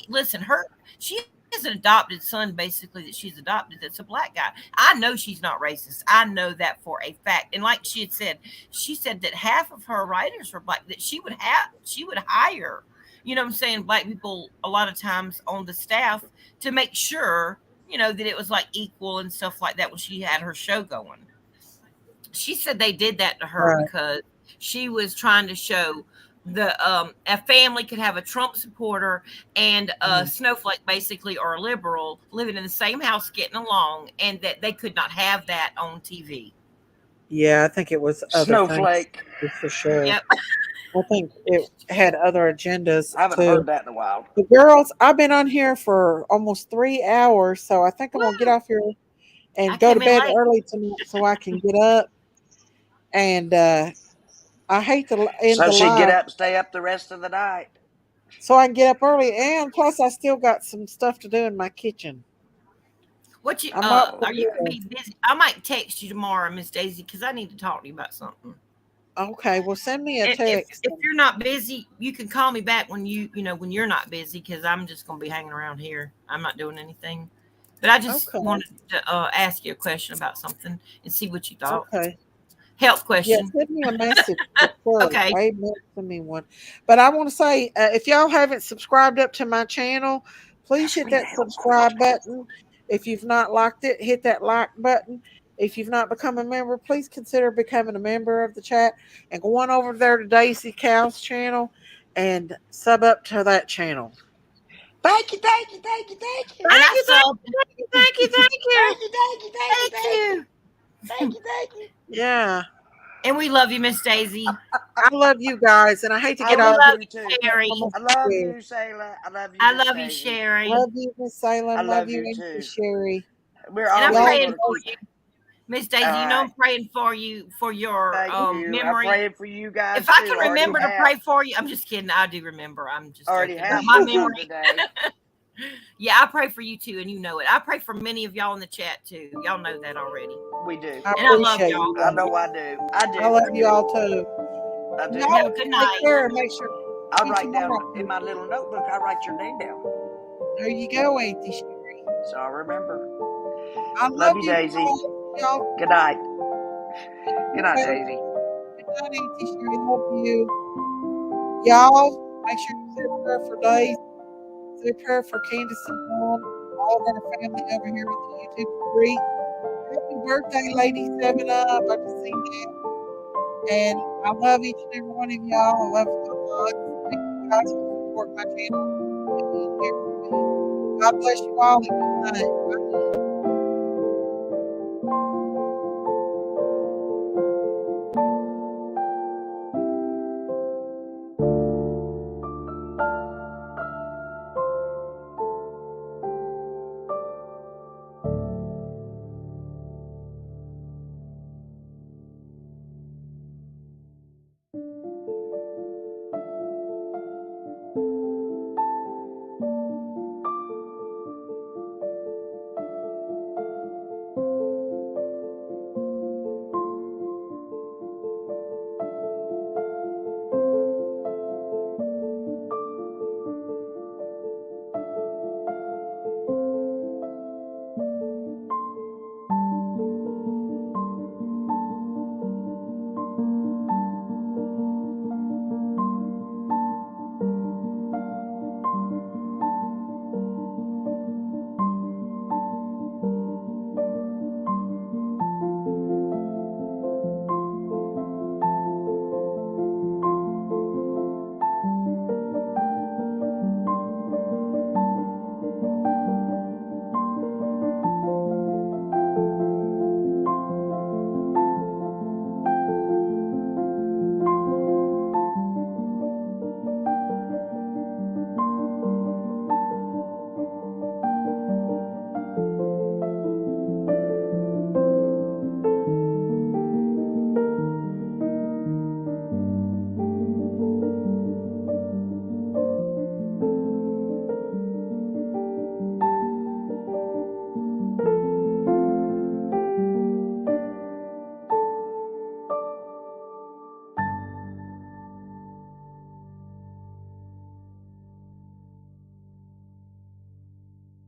an adopted son, basically, that she's adopted. That's a black guy. I know she's not racist. I know that for a fact. And like she said that half of her writers were black. That she would hire, black people a lot of times on the staff to make sure, that it was like equal and stuff like that when she had her show going. She said they did that to her because she was trying to show a family could have a Trump supporter and a snowflake, basically, or a liberal living in the same house, getting along, and that they could not have that on TV. Yeah, I think it was other Snowflake things, for sure. Yep. I think it had other agendas. I haven't heard that in a while. The girls, I've been on here for almost 3 hours, so I think I'm gonna get off here and go to bed early tonight so I can get up. And I hate to end the So she live. get up, stay up the rest of the night. So I can get up early, and plus I still got some stuff to do in my kitchen. Are you gonna be busy? I might text you tomorrow, Miss Daisy, because I need to talk to you about something. Okay, well, send me a text. If you're not busy, you can call me back when when you're not busy, because I'm just gonna be hanging around here. I'm not doing anything. But I just wanted to ask you a question about something and see what you thought. Okay. Health question. Yeah, send me a message. Okay. Send me one. But I want to say, if y'all haven't subscribed up to my channel, please hit that subscribe button. If you've not liked it, hit that like button. If you've not become a member, please consider becoming a member of the chat and go on over there to Daisy Cow's channel and sub up to that channel. Thank you. Thank you. Yeah. And we love you, Miss Daisy. I love you guys, and I hate to get I off. love you too. Sherry. I love you, Sailor. I love you. I love you, Sherry. Love you, Miss Salem. I love you Auntie too. Sherry. We're And I'm always praying gonna for keep- you, Miss Daisy. All You know right. I'm praying for you for your Thank you. memory. I'm praying for you guys. If I too. can Already remember to have. pray for you, I'm just kidding. I do remember. I'm just Already joking. have My some memory. today. Yeah, I pray for you too, and you know it. I pray for many of y'all in the chat too. Y'all know that already. We do. I And I love appreciate y'all. you. I know I do. I do. I love you all too. I do. Y'all Have a good take night. care and make sure. I See write down tomorrow. in my little notebook. I write your name down, There you go, Auntie Sherry. so I remember. I Love you, Daisy. Y'all. Good night. Good night, Daisy. Good night, Auntie Sherry. Love you. Y'all, make sure you say a prayer for Daisy. Say a prayer for Candace and Mom, all of our family over here on the YouTube street. Happy birthday, Lady 7 Up. I just seen that. And I love each and every one of y'all. I love you so much. Thank you guys for supporting my channel and being here for me. God bless you all and good night. Bye.